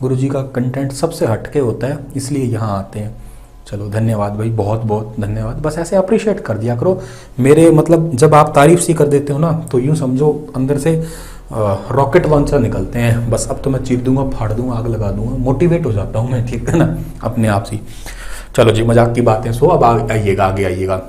गुरुजी का कंटेंट सबसे हटके होता है इसलिए यहाँ आते हैं। चलो धन्यवाद भाई, बहुत बहुत धन्यवाद। बस ऐसे अप्रिशिएट कर दिया करो मेरे, मतलब जब आप तारीफ सी कर देते हो ना तो यूँ समझो अंदर से रॉकेट लॉन्चर निकलते हैं। बस अब तो मैं चीर दूंगा, फाड़ दूंगा, आग लगा दूंगा, मोटिवेट हो जाता हूँ मैं, ठीक है ना, अपने आप से। चलो जी, मजाक की बातें सो, अब आइएगा, आगे आइएगा।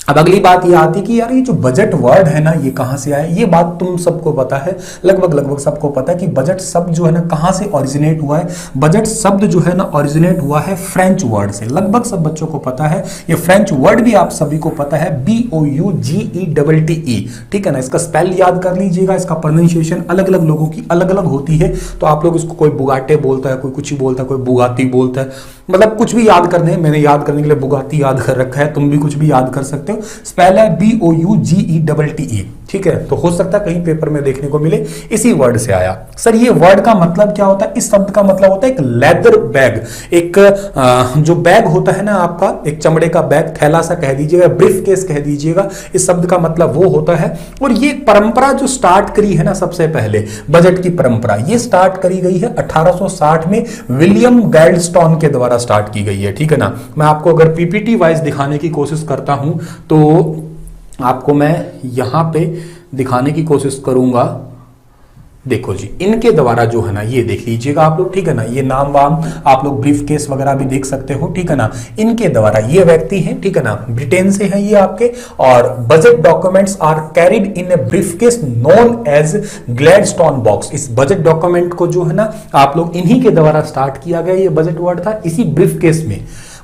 अब अगली बात ये आती कि यार ये जो बजट वर्ड है ना ये कहाँ से आया। ये बात तुम सबको पता है, लगभग सबको पता है कि बजट शब्द जो है ना कहाँ से ओरिजिनेट हुआ है। बजट शब्द जो है ना ओरिजिनेट हुआ है फ्रेंच वर्ड से, लगभग सब बच्चों को पता है। ये फ्रेंच वर्ड भी आप सभी को पता है, BOUGETTE, ठीक है ना। इसका स्पेल याद कर लीजिएगा, इसका प्रोनाउंसिएशन अलग अलग लोगों की अलग अलग होती है। तो आप लोग इसको, कोई बुगाटे बोलता है, कोई कुछ ही बोलता है, कोई बुगाती बोलता है, मतलब कुछ भी याद करने, मैंने याद करने के लिए बुगाती याद कर रखा है, तुम भी कुछ भी याद कर सकते हो। स्पेल है BOUGETTE, ठीक है। तो हो सकता है कहीं पेपर में देखने को मिले, इसी वर्ड से आया। सर ये वर्ड का मतलब क्या होता है? इस शब्द का मतलब होता है एक लेदर बैग, एक जो बैग होता है ना आपका, एक चमड़े का बैग, थैला सा कह दीजिएगा, ब्रीफ केस कह दीजिएगा, इस शब्द का मतलब वो होता है। और ये परंपरा जो स्टार्ट करी है ना सबसे पहले बजट की परंपरा, ये स्टार्ट करी गई है 1860 में विलियम गैल्डस्टोन के द्वारा स्टार्ट की गई है, ठीक है ना। मैं आपको अगर पीपीटी वाइज दिखाने की कोशिश करता हूं तो आपको मैं यहां पे दिखाने की कोशिश करूंगा। देखो जी, इनके द्वारा जो है ना, ये देख लीजिएगा आप लोग, ठीक है ना। ये नाम वाम आप लोग ब्रीफ केस वगैरह भी देख सकते हो, ठीक है ना। इनके द्वारा, ये व्यक्ति हैं, ठीक है ना, ब्रिटेन से हैं ये आपके। और budget documents are carried in a briefcase known as Gladstone box. इस बजट डॉक्यूमेंट को जो है ना आप लोग, इन्हीं के द्वारा स्टार्ट किया गया ये बजट वर्ड था, इसी ब्रीफ केस में।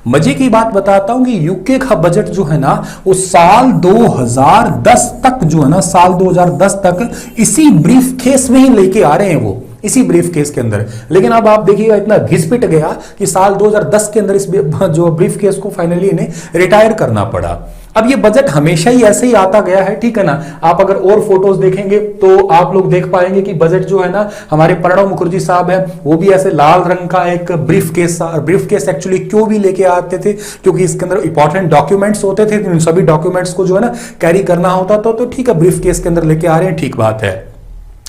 मजे की बात बताता हूं कि यूके का बजट जो है ना वो साल 2010 तक जो है ना, साल 2010 तक इसी ब्रीफ केस में ही लेके आ रहे हैं वो, इसी ब्रीफ केस के अंदर। लेकिन अब आप देखिएगा इतना घिसपिट गया कि साल 2010 के अंदर इस जो ब्रीफ केस को फाइनली इन्हें रिटायर करना पड़ा। अब ये बजट हमेशा ही ऐसे ही आता गया है, ठीक है ना। आप अगर और फोटोज देखेंगे तो आप लोग देख पाएंगे कि बजट जो है ना हमारे प्रणब मुखर्जी साहब है वो भी ऐसे लाल रंग का एक ब्रीफ केस एक्चुअली क्यों भी लेके आते थे, क्योंकि इसके अंदर इंपॉर्टेंट डॉक्यूमेंट्स होते थे, इन सभी डॉक्यूमेंट्स को जो है ना कैरी करना होता था। तो ठीक है, ब्रीफ केस के अंदर लेके आ रहे हैं, ठीक बात है।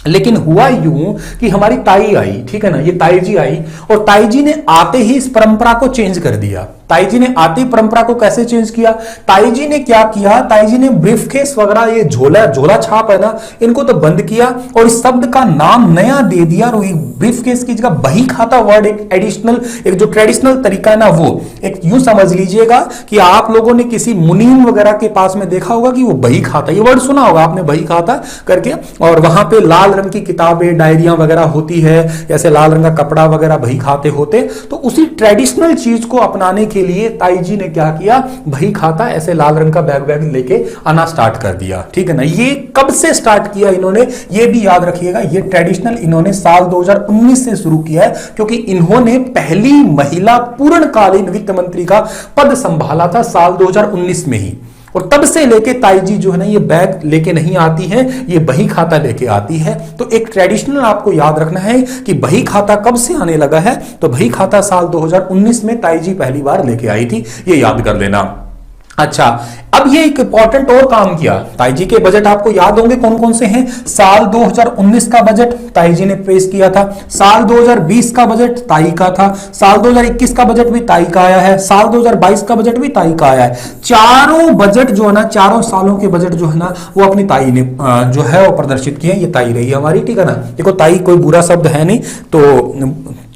लेकिन हुआ यूं कि हमारी ताई आई, ठीक है ना, ये ताई जी आई और ताई जी ने आते ही इस परंपरा को चेंज कर दिया। ताई जी ने आते ही परंपरा को कैसे चेंज किया? ताई जी ने क्या किया, ताई जी ने ब्रीफकेस वगैरह ये झोला छाप है ना, इनको तो बंद किया और इस शब्द का नाम नया दे दिया। और ब्रीफकेस की जगह बही खाता वर्ड एक एडिशनल, एक जो ट्रेडिशनल तरीका है ना, वो एक यूं समझ लीजिएगा कि आप लोगों ने किसी मुनीम वगैरह के पास में देखा होगा कि वो बही खाता, ये वर्ड सुना होगा आपने, बही खाता करके, और वहां पे लाल रंग की किताबें डायरियां वगैरह होती है, ऐसे लाल रंग का कपड़ा वगैरह बही खाते होते। तो उसी ट्रेडिशनल चीज को अपनाने के लिए ताई जी ने क्या किया, बही खाता ऐसे लाल रंग का बैग लेके आना स्टार्ट कर दिया, ठीक है ना। ये कब से स्टार्ट किया इन्होंने, ये भी याद रखिएगा, ये ट्रेडिशनल इन्होंने साल 2019 से शुरू किया है, क्योंकि इन्होंने पहली महिला पूर्णकालीन वित्त मंत्री का पद संभाला था साल 2019 में ही। और तब से लेके ताई जी जो है ना ये बैग लेके नहीं आती है, ये बही खाता लेके आती है। तो एक ट्रेडिशनल आपको याद रखना है कि बही खाता कब से आने लगा है, तो बही खाता साल 2019 में ताई जी पहली बार लेके आई थी, ये याद कर लेना। अच्छा, अब ये एक इंपॉर्टेंट और काम किया। ताई जी के बजट आपको याद होंगे कौन कौन से हैं। साल 2019 का बजट ताई जी ने पेश किया था, साल 2020 का बजट ताई का था, साल 2021 का बजट भी ताई का आया है, साल 2022 का बजट भी ताई का आया है। चारों बजट जो है ना, चारों सालों के बजट जो है ना, वो अपनी ताई ने जो है वो प्रदर्शित किए। ये ताई रही हमारी, ठीक है ना। देखो ताई कोई बुरा शब्द है नहीं, तो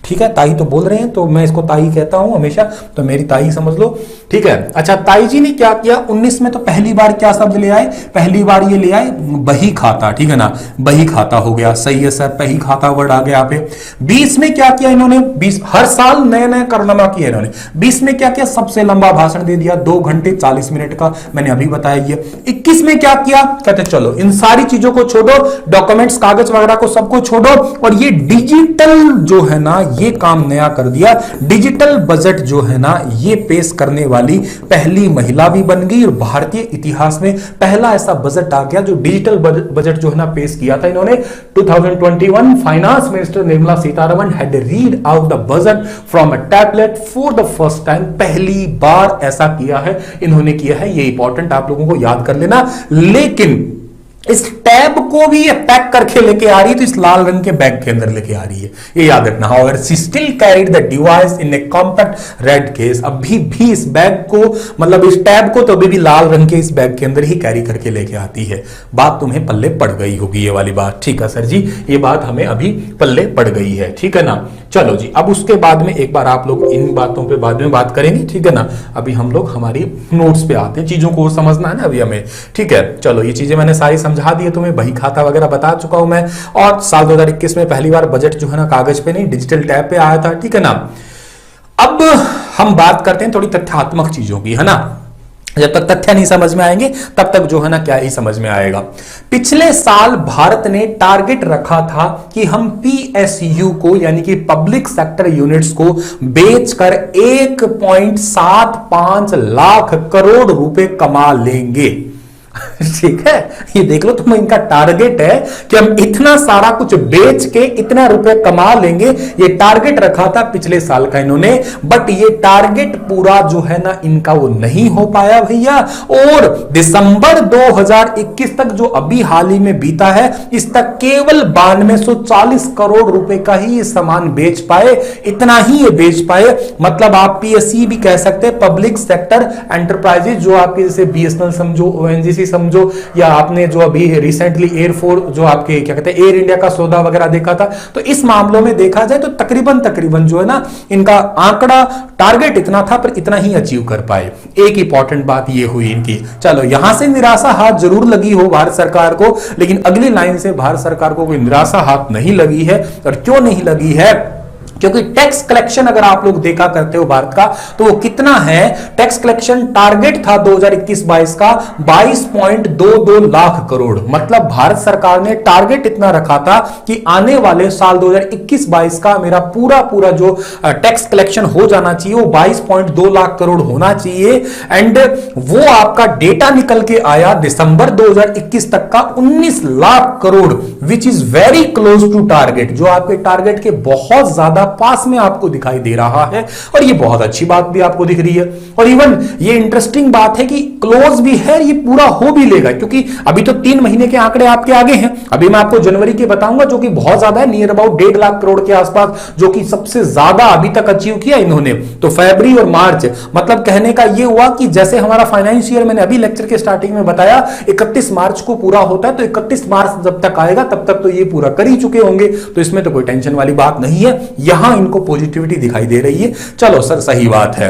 ठीक है, ताई तो बोल रहे हैं तो मैं इसको ताई कहता हूं हमेशा, तो मेरी ताई समझ लो, ठीक है। अच्छा, ताई जी ने क्या किया 19 में, तो पहली बार क्या शब्द ले आए, पहली बार ये ले आए बही खाता, ठीक है ना, बही खाता हो गया, सही है सर, बही खाता वर्ड आ गया यहाँ पे। 20 में क्या किया इन्होंने, 20 हर साल नए नए कारनामा किए इन्होंने। 20 में क्या किया, सबसे लंबा भाषण दे दिया, 2 घंटे 40 मिनट का, मैंने अभी बताया ये। 21 में क्या किया, कहते चलो इन सारी चीजों को छोड़ो, डॉक्यूमेंट्स कागज वगैरह को सबको छोड़ो, और ये डिजिटल जो है ना ये काम नया कर दिया। डिजिटल बजट जो है ना ये पेश करने वाली पहली महिला भी बन गई, और भारतीय इतिहास में पहला ऐसा बजट आ गया जो डिजिटल बजट जो है ना पेश किया था इन्होंने। 2021 finance minister Nirmala Sitharaman had read out the budget from a tablet for the first time. पहली बार ऐसा किया है इन्होंने, किया है, ये इंपॉर्टेंट आप लोगों को याद कर लेना। लेकिन इस टैब को भी ये पैक करके लेके आ रही है, तो इस लाल रंग के बैग के अंदर लेके आ रही है, ये याद रखना। However she still carried the device in A compact red case. अभी भी इस बैग को, मतलब इस टैब को तो अभी भी लाल रंग के इस बैग के अंदर ही कैरी करके लेके आती है। बात तुम्हें पल्ले पड़ गई होगी ये वाली बात, ठीक है सर जी, ये बात हमें अभी पल्ले पड़ गई है, ठीक है ना। चलो जी, अब उसके बाद में एक बार आप लोग इन बातों पे बाद में बात करेंगे, ठीक है ना। अभी हम लोग हमारी नोट्स पे आते हैं, चीजों को समझना है ना अभी हमें, ठीक है। चलो, ये चीजें मैंने सारी समझा दी है तुम्हें, बही खाता वगैरह बता चुका हूं मैं। और साल 2021 में पहली बार बजट जो है ना कागज पे नहीं डिजिटल टैब पे आया था, ठीक है ना। अब हम बात करते हैं थोड़ी तथ्यात्मक चीजों की, है ना। जब तक तथ्य नहीं समझ में आएंगे तब तक जो है ना क्या ही समझ में आएगा। पिछले साल भारत ने टारगेट रखा था कि हम पीएसयू को, यानी कि पब्लिक सेक्टर यूनिट्स को बेचकर 1.75 लाख करोड़ रुपए कमा लेंगे। ठीक है, ये देख लो तुम, इनका टारगेट है कि हम इतना सारा कुछ बेच के इतना रुपए कमा लेंगे। ये टारगेट रखा था पिछले साल का इन्होंने, बट ये टारगेट पूरा जो है ना इनका वो नहीं हो पाया भैया। और दिसंबर 2021 तक जो अभी हाल ही में बीता है, इस तक केवल 9240 करोड़ रुपए का ही ये सामान बेच पाए, इतना ही ये बेच पाए। मतलब आप पीएसई भी कह सकते हैं, पब्लिक सेक्टर एंटरप्राइजेज, जो आपके जैसे बीएसएनएल समझो, ओएनजीसी समझो, या आपने जो अभी रिसेंटली एयरफोर्स जो आपके क्या कहते हैं एयर इंडिया का सौदा वगैरह देखा था। तो इस मामलों में देखा जाए तो तकरीबन जो है ना इनका आंकड़ा टारगेट इतना था, पर इतना ही अचीव कर पाए। एक इंपॉर्टेंट बात ये हुई इनकी। चलो, यहां से निराशा हाथ जरूर लगी हो भारत सरकार को, लेकिन अगली लाइन से भारत सरकार को कोई निराशा हाथ नहीं लगी है। और क्यों नहीं लगी है, क्योंकि टैक्स कलेक्शन अगर आप लोग देखा करते हो भारत का, तो वो कितना है, टैक्स कलेक्शन टारगेट था 2021-22 का 22.22 लाख करोड़। मतलब भारत सरकार ने टारगेट इतना रखा था कि आने वाले साल 2021-22 का मेरा पूरा पूरा जो टैक्स कलेक्शन हो जाना चाहिए वो 22.2 लाख करोड़ होना चाहिए। एंड वो आपका डेटा निकल के आया दिसंबर 2021 तक का 19 lakh crore, which is very close to target, जो आपके टारगेट के बहुत ज्यादा पास में आपको दिखाई दे रहा है। और ये बहुत अच्छी बात भी आपको दिख रही है। और इवन ये इंटरेस्टिंग बात है कि क्लोज भी है, ये पूरा हो भी लेगा, क्योंकि अभी तो 3 महीने के आंकड़े आपके आगे हैं। अभी मैं आपको जनवरी के बताऊंगा जो कि बहुत ज्यादा है, नियर अबाउट 1.5 लाख करोड़ के आसपास, जो कि सबसे ज्यादा अभी तक अचीव किया इन्होंने। तो फरवरी और मार्च, मतलब कहने का ये हुआ कि जैसे हमारा फाइनेंस ईयर, मैंने अभी लेक्चर के स्टार्टिंग में बताया 31 मार्च को पूरा होता है, तो 31 मार्च जब तक आएगा तब तक तो ये पूरा कर ही चुके होंगे, तो इसमें तो कोई टेंशन वाली बात नहीं है। यहां इनको पॉजिटिविटी दिखाई दे रही है। चलो सर, सही बात है।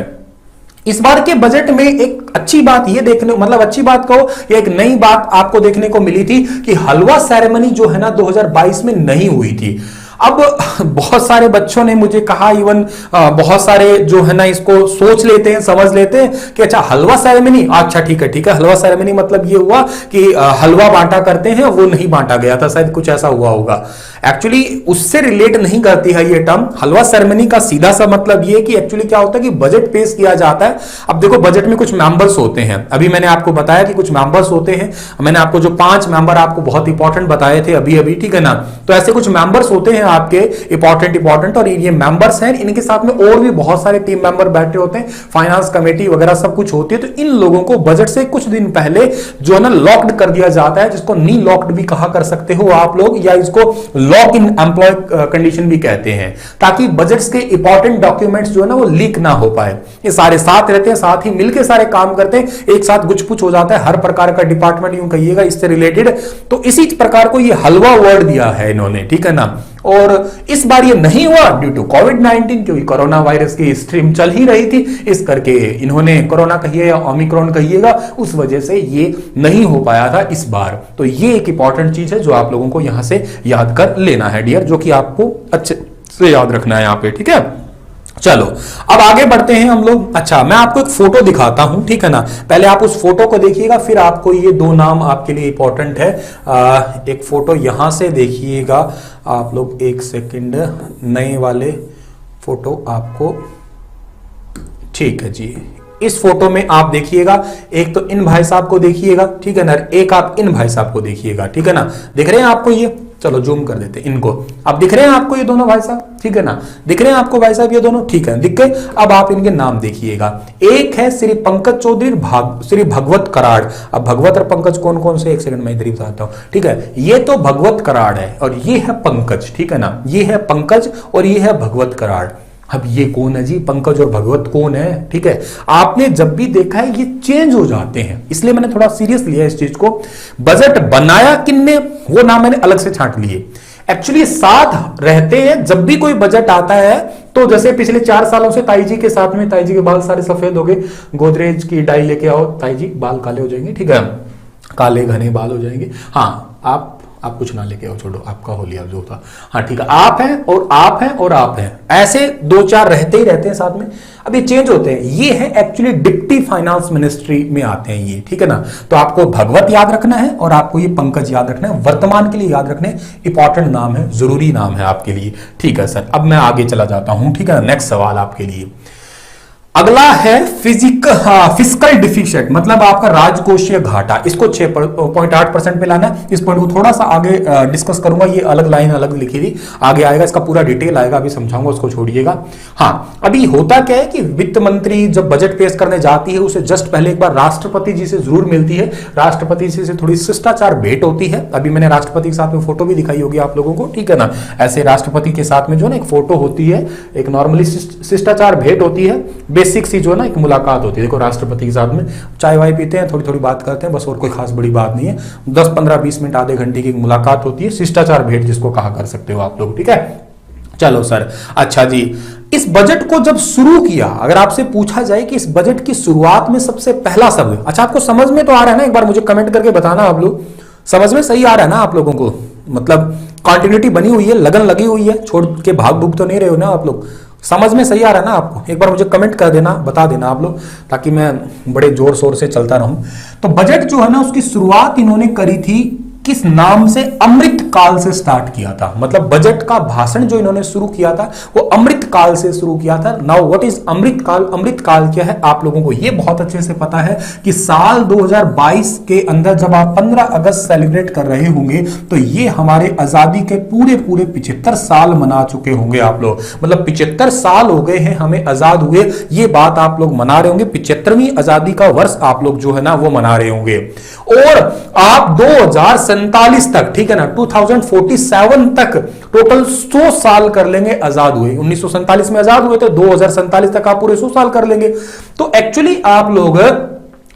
इस बार के बजट में एक अच्छी बात ये देखने, मतलब अच्छी बात कहो, एक नई बात आपको देखने को मिली थी कि हलवा सेरेमनी जो है ना 2022 में नहीं हुई थी। अब बहुत सारे बच्चों ने मुझे कहा, इवन बहुत सारे जो है ना इसको सोच लेते हैं, समझ लेते हैं कि अच्छा हलवा सेरेमनी, अच्छा ठीक है, हलवा सेरेमनी मतलब ये हुआ कि हलवा बांटा करते हैं, वो नहीं बांटा गया था, शायद कुछ ऐसा हुआ होगा। एक्चुअली उससे रिलेट नहीं करती है ये टर्म। हलवा सेरेमनी का सीधा सा मतलब ये कि एक्चुअली क्या होता है कि बजट पेश किया जाता है। अब देखो बजट में कुछ मेंबर्स होते हैं, अभी मैंने आपको बताया कि कुछ मेंबर्स होते हैं, मैंने आपको जो 5 मेंबर आपको बहुत इंपॉर्टेंट बताए थे अभी, ठीक है ना। तो ऐसे कुछ मेंबर्स होते हैं आपके इंपॉर्टेंट, और ये मेंबर्स हैं, इनके साथ में और भी बहुत सारे टीम मेंबर बैठे होते हैं, फाइनेंस कमेटी वगैरह सब कुछ होती है। तो इन लोगों को बजट से कुछ दिन पहले जो है ना लॉक्ड कर दिया जाता है, जिसको नी लॉक्ड भी कहा कर सकते हो आप लोग, या इसको लॉक इन एम्प्लॉय कंडीशन भी कहते हैं, ताकि बजट्स के इंपॉर्टेंट डॉक्यूमेंट्स जो है ना वो लीक ना हो पाए। ये सारे साथ रहते हैं, साथ ही मिलकर सारे काम करते हैं, एक साथ गुछ पुछ हो जाता है हर प्रकार का डिपार्टमेंट, यूं कहिएगा इससे रिलेटेड। तो इसी प्रकार को ये हलवा वर्ड दिया है इन्होंने, ठीक है ना। और इस बार ये नहीं हुआ ड्यू टू कोविड-19, क्योंकि कोरोना वायरस की स्ट्रीम चल ही रही थी, इस करके इन्होंने कोरोना कहिए या ओमिक्रॉन कहिएगा, उस वजह से ये नहीं हो पाया था इस बार। तो ये एक इंपॉर्टेंट चीज है जो आप लोगों को यहां से याद कर लेना है डियर, जो कि आपको अच्छे से याद रखना है यहाँ पे, ठीक है। चलो अब आगे बढ़ते हैं हम लोग। अच्छा, मैं आपको एक फोटो दिखाता हूं, ठीक है ना। पहले आप उस फोटो को देखिएगा, फिर आपको ये 2 नाम आपके लिए इंपॉर्टेंट है। एक फोटो यहां से देखिएगा आप लोग, 1 सेकंड, नए वाले फोटो आपको, ठीक है जी। इस फोटो में आप देखिएगा, एक तो इन भाई साहब को देखिएगा, ठीक है ना, एक आप इन भाई साहब को देखिएगा, ठीक है ना। दिख रहे हैं आपको ये, चलो जूम कर देते हैं इनको। अब दिख रहे हैं आपको ये दोनों भाई साहब, ठीक है ना, दिख रहे हैं आपको भाई साहब ये दोनों, ठीक है, दिख गए। अब आप इनके नाम देखिएगा, एक है श्री पंकज चौधरी, श्री भगवत कराड़। अब भगवत और पंकज कौन कौन से, एक सेकंड मैं इधर ही बताता हूं, ठीक है। ये तो भगवत कराड़ है और ये है पंकज, ठीक है ना, ये है पंकज और ये है भगवत कराड़। अब ये कौन है जी, पंकज और भगवत कौन है, ठीक है। आपने जब भी देखा है ये चेंज हो जाते हैं, इसलिए मैंने थोड़ा सीरियस लिया इस चीज को। बजट बनाया किनने, वो नाम मैंने अलग से छांट लिए। एक्चुअली साथ रहते हैं, जब भी कोई बजट आता है तो जैसे पिछले 4 सालों से ताई जी के साथ में, ताई जी के बाल सारे सफेद हो गए, गोदरेज की डाई लेके आओ ताई जी, बाल काले हो जाएंगे, ठीक है, काले घने बाल हो जाएंगे। हाँ, आप कुछ ना लेके आओ, छोड़ो, आपका हो लिया जो था। हाँ ठीक है, आप हैं और आप हैं और आप हैं, ऐसे 2-4 रहते ही रहते हैं साथ में। अब ये चेंज होते हैं, ये है एक्चुअली डिप्टी फाइनेंस मिनिस्ट्री में आते हैं ये, ठीक है ना। तो आपको भगवत याद रखना है और आपको ये पंकज याद रखना है, वर्तमान के लिए याद रखने, इंपॉर्टेंट नाम है, जरूरी नाम है आपके लिए, ठीक है सर। अब मैं आगे चला जाता हूं, ठीक है। नेक्स्ट सवाल आपके लिए अगला है फिस्कल डिफिशिएंट, मतलब आपका राजकोषीय घाटा। इसको 6.8% पे लाना है। इस पॉइंट को थोड़ा सा आगे डिस्कस करूंगा, ये अलग लाइन अलग लिखी थी, आगे आएगा, इसका पूरा डिटेल आएगा, अभी समझाऊंगा, उसको छोड़िएगा। हाँ, अभी होता क्या है कि वित्त मंत्री जब बजट पेश करने जाती है, उसे जस्ट पहले एक बार राष्ट्रपति जी से जरूर मिलती है, राष्ट्रपति जी से थोड़ी शिष्टाचार भेंट होती है। अभी मैंने राष्ट्रपति के साथ में फोटो भी दिखाई होगी आप लोगों को, ठीक है ना। ऐसे राष्ट्रपति के साथ में जो ना एक फोटो होती है, एक नॉर्मली शिष्टाचार भेंट होती है, बेसिक सी जो है ना एक मुलाकात होती है। देखो राष्ट्रपति के साथ में चाय वाय पीते हैं, थोड़ी थोड़ी बात करते हैं, बस और कोई खास बड़ी बात नहीं है। 10, 15, 20 मिनट, आधे घंटे की मुलाकात होती है, शिष्टाचार भेंट जिसको कहा कर सकते हो आप लोग, ठीक है। चलो सर, अच्छा जी, इस बजट को जब शुरू किया, अगर आपसे पूछा जाए कि इस बजट की शुरुआत में सबसे पहला शब्द, अच्छा आपको समझ में तो आ रहा है ना, एक बार मुझे कमेंट करके बताना आप लोग, समझ में सही आ रहा है ना आप लोगों को, मतलब कंटिन्यूटी बनी हुई है, लगन लगी हुई है, छोड़ के भाग भूग तो नहीं रहे हो ना आप लोग। समझ में सही आ रहा है ना आपको? एक बार मुझे कमेंट कर देना, बता देना आप लोग, ताकि मैं बड़े जोर शोर से चलता रहूं। तो बजट जो है ना, उसकी शुरुआत इन्होंने करी थी किस नाम से? अमृत काल से स्टार्ट किया था। मतलब बजट का भाषण जो इन्होंने शुरू किया था वो अमृत काल से शुरू किया था। नाउ व्हाट इज अमृत काल? अमृत काल क्या है आप लोगों को ये बहुत अच्छे से पता है कि साल 2022 के अंदर जब आप 15 अगस्त सेलिब्रेट कर रहे होंगे तो ये हमारे आजादी के पूरे पूरे 75 साल मना चुके होंगे आप लोग। मतलब 75 साल हो गए हैं हमें आजाद हुए, ये बात आप लोग मना रहे होंगे। 75वीं आजादी का वर्ष आप लोग जो है ना वो मना रहे होंगे। और आप 2047 तक, ठीक है ना, 2047 तक टोटल 100 साल कर लेंगे आजाद हुए। 1947 में आजाद हुए थे, 2047 तक आप पूरे 100 साल कर लेंगे। तो एक्चुअली आप लोग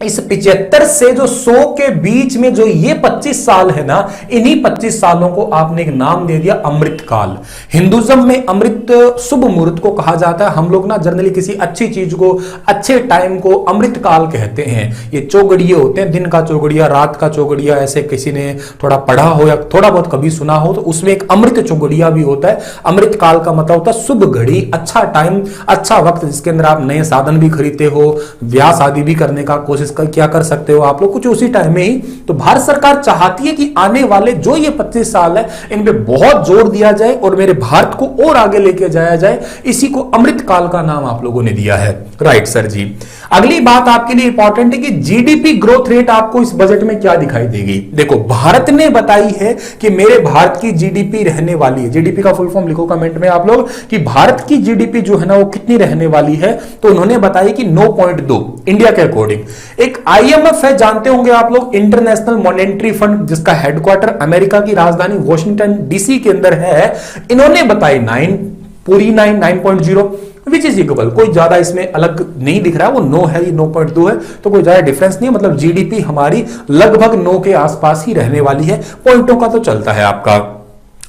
इस 75 से जो 100 के बीच में जो ये 25 साल है ना, इन्हीं 25 सालों को आपने एक नाम दे दिया अमृत काल। हिंदुज्म में अमृत शुभ मुहूर्त को कहा जाता है। हम लोग ना जनरली किसी अच्छी चीज को, अच्छे टाइम को अमृत काल कहते हैं। ये चौगड़िए होते हैं, दिन का चौगड़िया, रात का चौगड़िया, ऐसे किसी ने थोड़ा पढ़ा हो या थोड़ा बहुत कभी सुना हो तो उसमें एक अमृत चौगड़िया भी होता है। अमृत काल का मतलब होता है शुभ घड़ी, अच्छा टाइम, अच्छा वक्त, जिसके अंदर आप नए साधन भी खरीदते हो, ब्याह शादी भी करने का कोशिश क्या कर सकते हो आप लोग कुछ उसी टाइम में ही। तो भारत सरकार चाहती है कि आने वाले जो ये 25 साल है इन पे बहुत जोर दिया जाए और मेरे भारत को और आगे लेके जाया जाए। इसी को अमृत काल का नाम आप लोगों ने दिया है। राइट सर जी। अगली बात आपके लिए इंपॉर्टेंट है कि जीडीपी ग्रोथ रेट आपको इस बजट में क्या दिखाई देगी। देखो भारत ने बताई है कि मेरे भारत की जीडीपी रहने वाली है। जीडीपी का फुल फॉर्म लिखो कमेंट में आप लोग कि भारत की जीडीपी जो है ना वो कितनी रहने वाली है। तो उन्होंने बताई कि 9.2 इंडिया के अकॉर्डिंग। एक आईएमएफ है, जानते होंगे आप लोग, इंटरनेशनल मॉनेटरी फंड, जिसका हेडक्वार्टर अमेरिका की राजधानी वॉशिंगटन डीसी के अंदर है। इन्होंने बताई 9.0 विच इज इक्वल, कोई ज्यादा इसमें अलग नहीं दिख रहा है, वो 9 है, ये 9.2 है, तो कोई ज्यादा डिफरेंस नहीं है। मतलब जीडीपी हमारी लगभग 9 के आसपास ही रहने वाली है। पॉइंटों का तो चलता है आपका।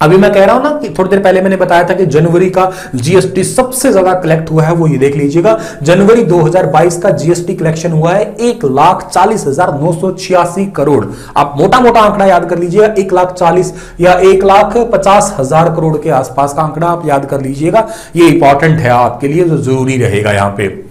अभी मैं कह रहा हूं ना कि थोड़ी देर पहले मैंने बताया था कि जनवरी का जीएसटी सबसे ज्यादा कलेक्ट हुआ है, वो ये देख लीजिएगा। जनवरी 2022 का जीएसटी कलेक्शन हुआ है 1,40,986 करोड़। आप मोटा मोटा आंकड़ा याद कर लीजिएगा, 1,40,000 या 1,50,000 करोड़ के आसपास का आंकड़ा आप याद कर लीजिएगा। ये इंपॉर्टेंट है आपके लिए, जो जरूरी रहेगा यहां पे।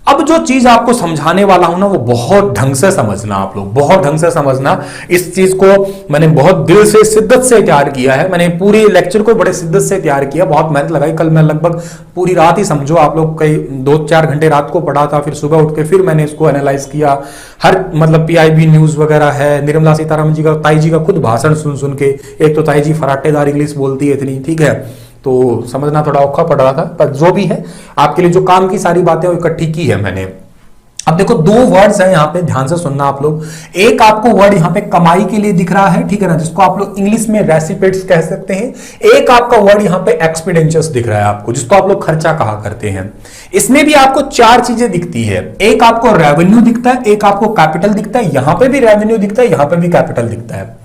अब जो चीज आपको समझाने वाला हूं ना वो बहुत ढंग से समझना, आप लोग बहुत ढंग से समझना। इस चीज को मैंने बहुत दिल से, शिद्दत से तैयार किया है। मैंने पूरी लेक्चर को बड़े शिद्दत से तैयार किया, बहुत मेहनत लगाई। कल मैं लगभग पूरी रात ही, समझो आप लोग, कई 2-4 घंटे रात को पढ़ा था, फिर सुबह उठ के फिर मैंने इसको एनालाइज किया। हर मतलब पीआईबी न्यूज वगैरह है, निर्मला सीतारमण जी का, ताई जी का खुद भाषण सुन सुन के। एक तो ताई जी फराटेदार इंग्लिश बोलती है इतनी, ठीक है, तो समझना थोड़ा औखा पड़ रहा था, पर जो भी है आपके लिए जो काम की सारी बातें वो इकट्ठी की है मैंने। अब देखो 2 वर्ड्स हैं यहाँ पे, ध्यान से सुनना आप लोग। एक आपको वर्ड यहाँ पे कमाई के लिए दिख रहा है, ठीक है ना, जिसको आप लोग इंग्लिश में रेसिपेट्स कह सकते हैं। एक आपका वर्ड यहाँ पे एक्सपेंडिचर्स दिख रहा है आपको, जिसको आप लोग खर्चा कहा करते हैं। इसमें भी आपको 4 चीजें दिखती है। एक आपको रेवेन्यू दिखता है, एक आपको कैपिटल दिखता है, यहां पे भी रेवेन्यू दिखता है, यहां पे भी कैपिटल दिखता है।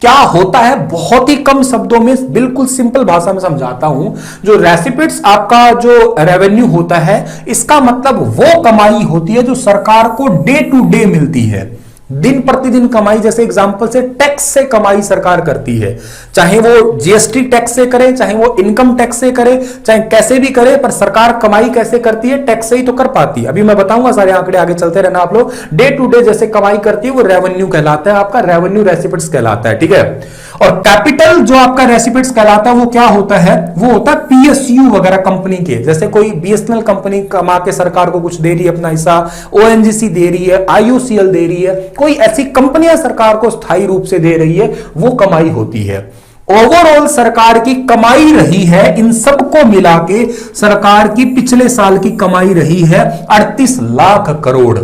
क्या होता है, बहुत ही कम शब्दों में, बिल्कुल सिंपल भाषा में समझाता हूं। जो रेसिपिट्स आपका जो रेवेन्यू होता है, इसका मतलब वो कमाई होती है जो सरकार को डे टू डे मिलती है, दिन प्रतिदिन कमाई। जैसे एग्जांपल से टैक्स से कमाई सरकार करती है, चाहे वो जीएसटी टैक्स से करे, चाहे वो इनकम टैक्स से करे, चाहे कैसे भी करे, पर सरकार कमाई कैसे करती है, टैक्स से ही तो कर पाती है। अभी मैं बताऊंगा, सारे आंकड़े आगे चलते रहना आप लोग। डे टू डे जैसे कमाई करती है वो रेवेन्यू कहलाता है, आपका रेवेन्यू रेसिपिट्स कहलाता है, ठीक है। और कैपिटल जो आपका रेसिपिट्स कहलाता है वो क्या होता है, वो होता है पीएसयू वगैरह कंपनी के। जैसे कोई बीएसएनएल कंपनी कमा के सरकार को कुछ दे रही है अपना हिस्सा, ओएनजीसी दे रही है, आईओसीएल दे रही है, कोई ऐसी कंपनियां सरकार को स्थायी रूप से दे रही है, वो कमाई होती है। ओवरऑल सरकार की कमाई रही है, इन सबको मिला के सरकार की पिछले साल की कमाई रही है 38 लाख करोड़।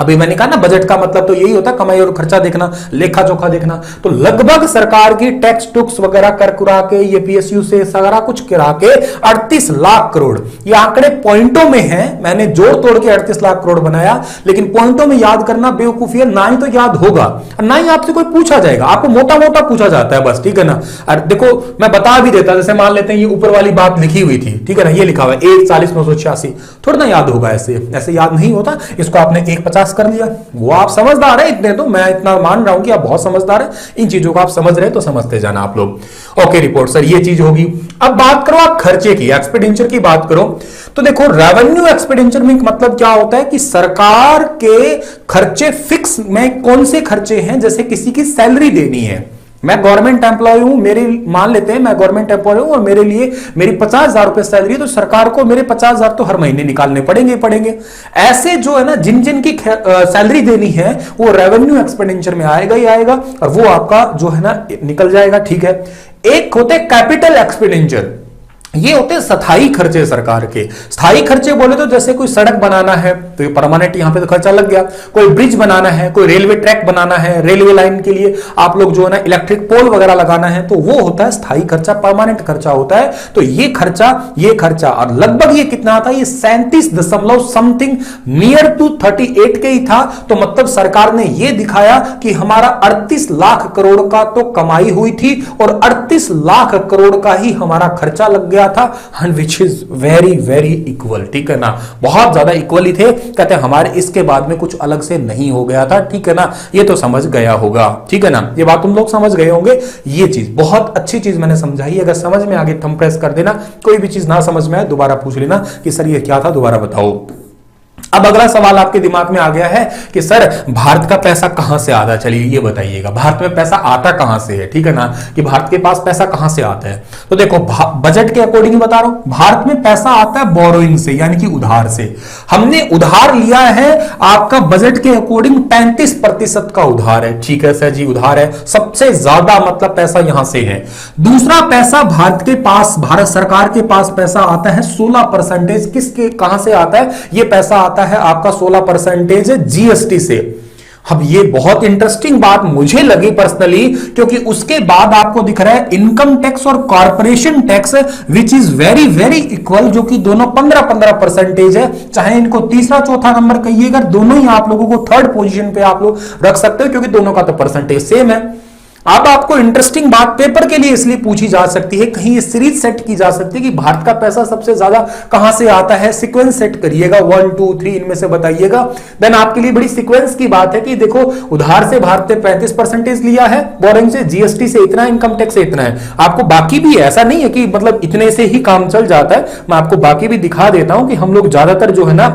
अभी मैंने कहा ना, बजट का मतलब तो यही होता है, कमाई और खर्चा देखना, लेखा जोखा देखना। तो लगभग सरकार की टैक्स टुक्स वगैरह कर कुरा के, ये पीएसयू से सारा कुछ करा के 38 लाख करोड़। ये आंकड़े पॉइंटों में हैं, मैंने जोड़ तोड़ के 38 लाख करोड़ बनाया, लेकिन पॉइंटों में याद करना बेवकूफी है, ना ही तो याद होगा ना ही आपसे कोई पूछा जाएगा। आपको मोटा मोटा पूछा जाता है बस, ठीक है ना। और देखो मैं बता भी देता, जैसे मान लेते हैं ये ऊपर वाली बात लिखी हुई थी, ठीक है ना, ये लिखा हुआ है 1,40,986, थोड़ा ना याद होगा, ऐसे ऐसे याद नहीं होता। इसको आपने 1,50 पास कर लिया। वो आप समझदार है इतने, तो मैं इतना मान रहा हूं कि आप बहुत समझदार है, इन चीजों को आप समझ रहे हैं तो समझते जाना आप लोग। ओके रिपोर्ट सर, ये चीज होगी। अब बात करो आप खर्चे की, एक्सपेंडिचर की बात करो, तो देखो रेवेन्यू एक्सपेंडिचर में मतलब क्या होता है कि सरकार के खर्चे फिक्स में कौन से खर्चे हैं, जैसे किसी की सैलरी देनी है, मैं गवर्नमेंट एम्प्लॉय हूं, मेरे मान लेते हैं मैं गवर्नमेंट एम्प्लॉय हूं और मेरे लिए मेरी 50,000 रुपए सैलरी है, तो सरकार को मेरे 50,000 तो हर महीने निकालने पड़ेंगे पड़ेंगे। ऐसे जो है ना जिन जिन की सैलरी देनी है वो रेवेन्यू एक्सपेंडिचर में आएगा ही आएगा और वो आपका जो है ना निकल जाएगा, ठीक है। एक होते कैपिटल एक्सपेंडिचर, ये होते हैं स्थायी खर्चे सरकार के। स्थायी खर्चे बोले तो जैसे कोई सड़क बनाना है तो ये परमानेंट यहां पे तो खर्चा लग गया, कोई ब्रिज बनाना है, कोई रेलवे ट्रैक बनाना है, रेलवे लाइन के लिए आप लोग जो है ना इलेक्ट्रिक पोल वगैरह लगाना है, तो वो होता है स्थायी खर्चा, परमानेंट खर्चा होता है। तो ये खर्चा और लगभग ये कितना आता है, ये 37 दशमलव समथिंग नियर टू 38 के ही था। तो मतलब सरकार ने ये दिखाया कि हमारा 38 लाख करोड़ का तो कमाई हुई थी और 38 लाख करोड़ का ही हमारा खर्चा लग गया था, विच इज वेरी वेरी इक्वल, ठीक है ना, बहुत ज्यादा इक्वली थे। कहते हैं हमारे इसके बाद में कुछ अलग से नहीं हो गया था, ठीक है ना, ये तो समझ गया होगा, ठीक है ना, ये बात तुम लोग समझ गए होंगे। ये चीज बहुत अच्छी चीज मैंने समझाई, अगर समझ में आगे थंब प्रेस कर देना, कोई भी चीज ना समझ में आए दोबारा पूछ लेना कि सर ये क्या था, दोबारा बताओ। अब अगला सवाल आपके दिमाग में आ गया है कि सर भारत का पैसा कहां से आता है, चलिए ये बताइएगा, भारत में पैसा आता कहां से है, ठीक है ना, कि भारत के पास पैसा कहां से आता है। तो देखो बजट के अकॉर्डिंग बता रहा हूं, भारत में पैसा आता है बोरोइंग से, यानी कि उधार से। हमने उधार लिया है, आपका बजट के अकॉर्डिंग 35% का उधार है, ठीक है सर जी, उधार है, सबसे ज्यादा मतलब पैसा यहां से है। दूसरा पैसा भारत के पास, भारत सरकार के पास पैसा आता है 16%, किसके कहां से आता है, ये पैसा आता है आपका 16% जीएसटी से। अब ये बहुत इंटरेस्टिंग बात मुझे लगी पर्सनली, क्योंकि उसके बाद आपको दिख रहा है इनकम टैक्स और corporation tax which is very very equal, जो कि दोनों 15-15% है। चाहे इनको तीसरा चौथा नंबर कहिएगा, दोनों ही आप लोगों को थर्ड पोजीशन पे आप लोग रख सकते हो, क्योंकि दोनों का तो परसेंटेज सेम है। अब आपको इंटरेस्टिंग बात पेपर के लिए इसलिए पूछी जा सकती है, कहीं ये सीरीज सेट की जा सकती है कि भारत का पैसा सबसे ज्यादा कहां से आता है, सीक्वेंस सेट करिएगा 1 2 3 इनमें से बताइएगा। देन आपके लिए बड़ी सीक्वेंस की बात है कि देखो उधार से भारत ने 35% लिया है, बोरिंग से, जीएसटी से इतना, इनकम टैक्स से इतना है। आपको बाकी भी ऐसा नहीं है कि मतलब इतने से ही काम चल जाता है, मैं आपको बाकी भी दिखा देता हूं कि हम लोग ज्यादातर जो है ना,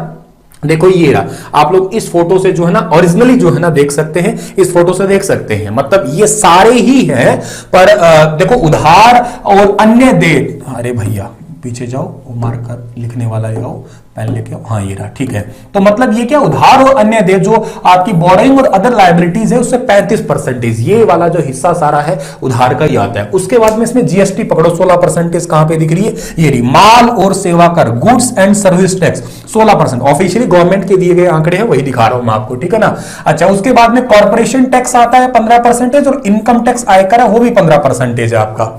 देखो ये रहा, आप लोग इस फोटो से जो है ना ओरिजिनली जो है ना देख सकते हैं, इस फोटो से देख सकते हैं, मतलब ये सारे ही हैं। पर देखो उधार और अन्य देय, अरे भैया पीछे जाओ, मार्कर लिखने वाला ले आओ, पेन लेके आओ, हाँ ये रहा, ठीक है। तो मतलब ये क्या, उधार और अन्य देय जो आपकी बोरिंग और अदर लायबिलिटीज है उससे 35%, ये वाला जो हिस्सा सारा है उधार का ही आता है। उसके बाद में इसमें जीएसटी पकड़ो, 16% कहां पे दिख रही है, ये रही, माल और सेवा कर, goods and service tax 16%, officially government के दिए गए आंकड़े हैं, वही दिखा रहा हूं मैं आपको, ठीक है ना। अच्छा, उसके बाद में कॉर्पोरेशन टैक्स आता है 15% और इनकम टैक्स आयकर है वो भी 15% है आपका।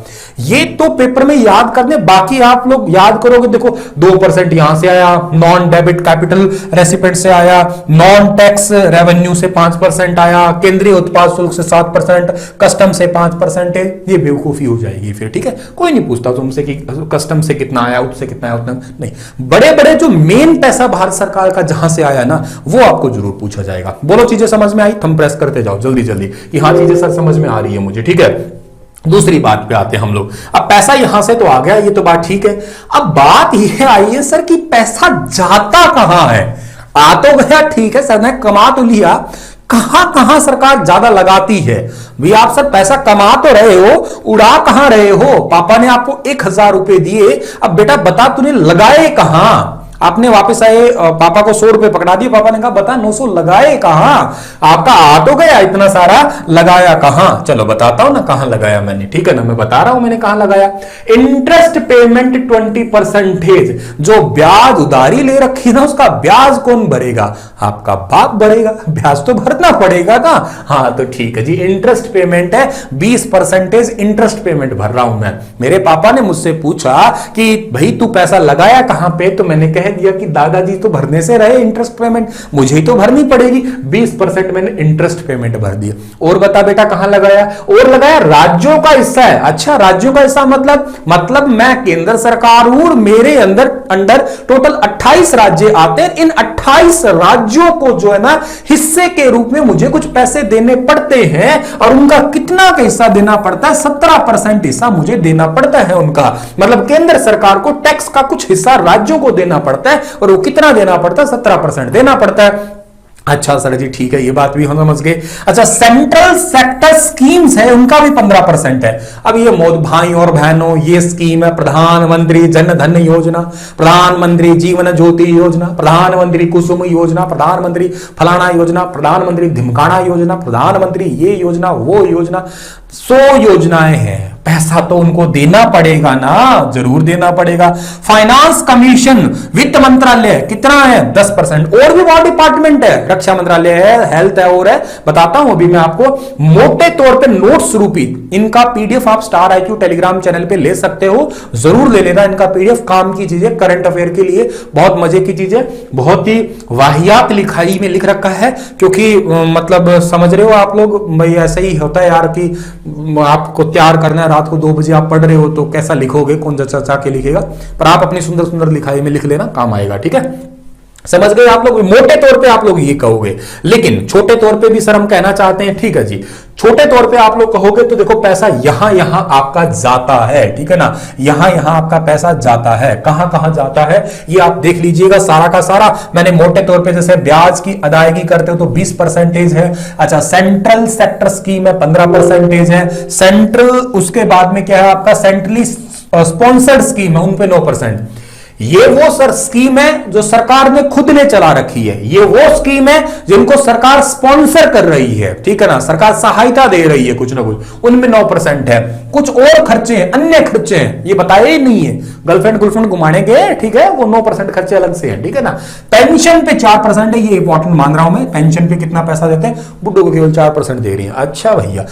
ये तो पेपर में याद करने, बाकी आप लोग याद करोगे, देखो 2% यहां से आया, नॉन डेबिट कैपिटल रेसिपेंट से आया, नॉन टैक्स रेवेन्यू से 5% आया, केंद्रीय उत्पाद शुल्क से 7%, कस्टम से 5% है। ये बेवकूफी हो जाएगी फिर, ठीक है, कोई नहीं पूछता तुमसे कि कस्टम से कितना आया, उससे कितना आया, उतना नहीं। बड़े बड़े जो मेन पैसा भारत सरकार का जहां से आया ना, वो आपको जरूर पूछा जाएगा। बोलो चीजें समझ में आई, थंब प्रेस करते जाओ जल्दी जल्दी कि हाँ चीजें सर समझ में आ रही है मुझे, ठीक है। दूसरी बात पे आते हैं हम लोग। अब पैसा यहां से तो आ गया, ये तो बात ठीक है। अब बात यह आई है सर कि पैसा जाता कहां है। आ तो गया, ठीक है सर ने कमा तो लिया, कहां कहां सरकार ज्यादा लगाती है। भी आप सर पैसा कमा तो रहे हो, उड़ा कहां रहे हो। पापा ने आपको 1000 रुपए दिए, अब बेटा बता तूने लगाए कहां। आपने वापस आए, पापा को 100 रुपए पकड़ा दिए, पापा ने कहा बता 900 लगाए कहां। आपका आ तो गया इतना सारा, लगाया कहां। चलो बताता हूं ना कहां लगाया मैंने, ठीक है ना, मैं बता रहा हूं मैंने कहां लगाया। इंटरेस्ट पेमेंट 20%, जो ब्याज उधारी ले रखी है ना, उसका ब्याज कौन भरेगा, आपका बाप भरेगा, ब्याज तो भरना पड़ेगा ना। हाँ तो ठीक है जी, इंटरेस्ट पेमेंट है 20% इंटरेस्ट पेमेंट भर रहा हूं मैं। मेरे पापा ने मुझसे पूछा कि भाई तू पैसा लगाया कहां पे, तो मैंने कह कह दिया कि दादाजी तो भरने से रहे इंटरेस्ट पेमेंट, मुझे ही तो भरनी पड़ेगी, 20% मैंने इंटरेस्ट पेमेंट भर दिया। और बता बेटा कहां लगाया, और लगाया राज्यों का हिस्सा है। अच्छा राज्यों का हिस्सा मतलब मैं केंद्र सरकार हूं और मेरे अंडर टोटल 28 राज्य आते हैं। इन 28 राज्यों को जो है ना हिस्से के रूप में मुझे कुछ पैसे देने पड़ते हैं, और उनका कितना का हिस्सा देना पड़ता है, 17% हिस्सा मुझे देना पड़ता है उनका। मतलब केंद्र सरकार को टैक्स का कुछ हिस्सा राज्यों को देना पड़ता है, और वो कितना देना पड़ता है, 17% देना पड़ता है। अच्छा सर जी ठीक है, ये बात भी हम समझ गए। अच्छा सेंट्रल सेक्टर स्कीम्स है उनका भी 15% है। अब ये भाई और बहनों ये स्कीम है प्रधानमंत्री जन धन योजना, प्रधानमंत्री जीवन ज्योति योजना, प्रधानमंत्री कुसुम योजना, प्रधानमंत्री फलाना योजना, प्रधानमंत्री धिमकाना योजना, प्रधानमंत्री ये योजना वो योजना, 100 योजनाएं हैं। पैसा तो उनको देना पड़ेगा ना, जरूर देना पड़ेगा। फाइनेंस कमीशन वित्त मंत्रालय कितना है, 10%। और भी बहुत डिपार्टमेंट है, रक्षा मंत्रालय है, हेल्थ है, और है बताता हूं अभी मैं आपको। मोटे तौर पे नोट्स रूपी इनका पीडीएफ आप स्टार IQ टेलीग्राम चैनल पे ले सकते हो, जरूर ले लेना इनका पीडीएफ। काम की चीज है, करंट अफेयर के लिए बहुत मजे की चीज है, बहुत ही वाहियात लिखाई में लिख रखा है। क्योंकि मतलब समझ रहे हो आप लोग, भाई ऐसा ही होता है यार कि आपको तैयार करना है, रात को 2 बजे आप पढ़ रहे हो तो कैसा लिखोगे, कौन चर्चा के लिखेगा, पर आप अपनी सुंदर सुंदर लिखाई में लिख लेना, काम आएगा। ठीक है समझ गए आप लोग। मोटे तौर पे आप लोग ये कहोगे, लेकिन छोटे तौर पे भी सर हम कहना चाहते हैं। ठीक है जी, छोटे तौर पे आप लोग कहोगे तो देखो पैसा यहां यहां आपका जाता है, ठीक है ना, यहां यहां आपका पैसा जाता है। कहां कहां जाता है ये आप देख लीजिएगा सारा का सारा। मैंने मोटे तौर पे जैसे ब्याज की अदायगी करते हो तो 20% है। अच्छा सेंट्रल सेक्टर स्कीम है 15% है। सेंट्रल उसके बाद में क्या है आपका सेंट्रली स्पॉन्सर्ड स्कीम है, उन पे 9%। ये वो सर स्कीम है जो सरकार ने खुद ने चला रखी है, ये वो स्कीम है जिनको सरकार स्पॉन्सर कर रही है, ठीक है ना, सरकार सहायता दे रही है कुछ ना कुछ, उनमें 9% है। कुछ और खर्चे हैं, अन्य खर्चे हैं, ये बताया ही नहीं है। गर्लफ्रेंड घुमाने के, ठीक है, वो 9% खर्चे अलग से हैं, ठीक है ना। पेंशन पे 4% है, ये इंपॉर्टेंट मान रहा हूं मैं। पेंशन पे कितना पैसा देते हैं, बुड्ढों को केवल 4% दे रही है। अच्छा भैया,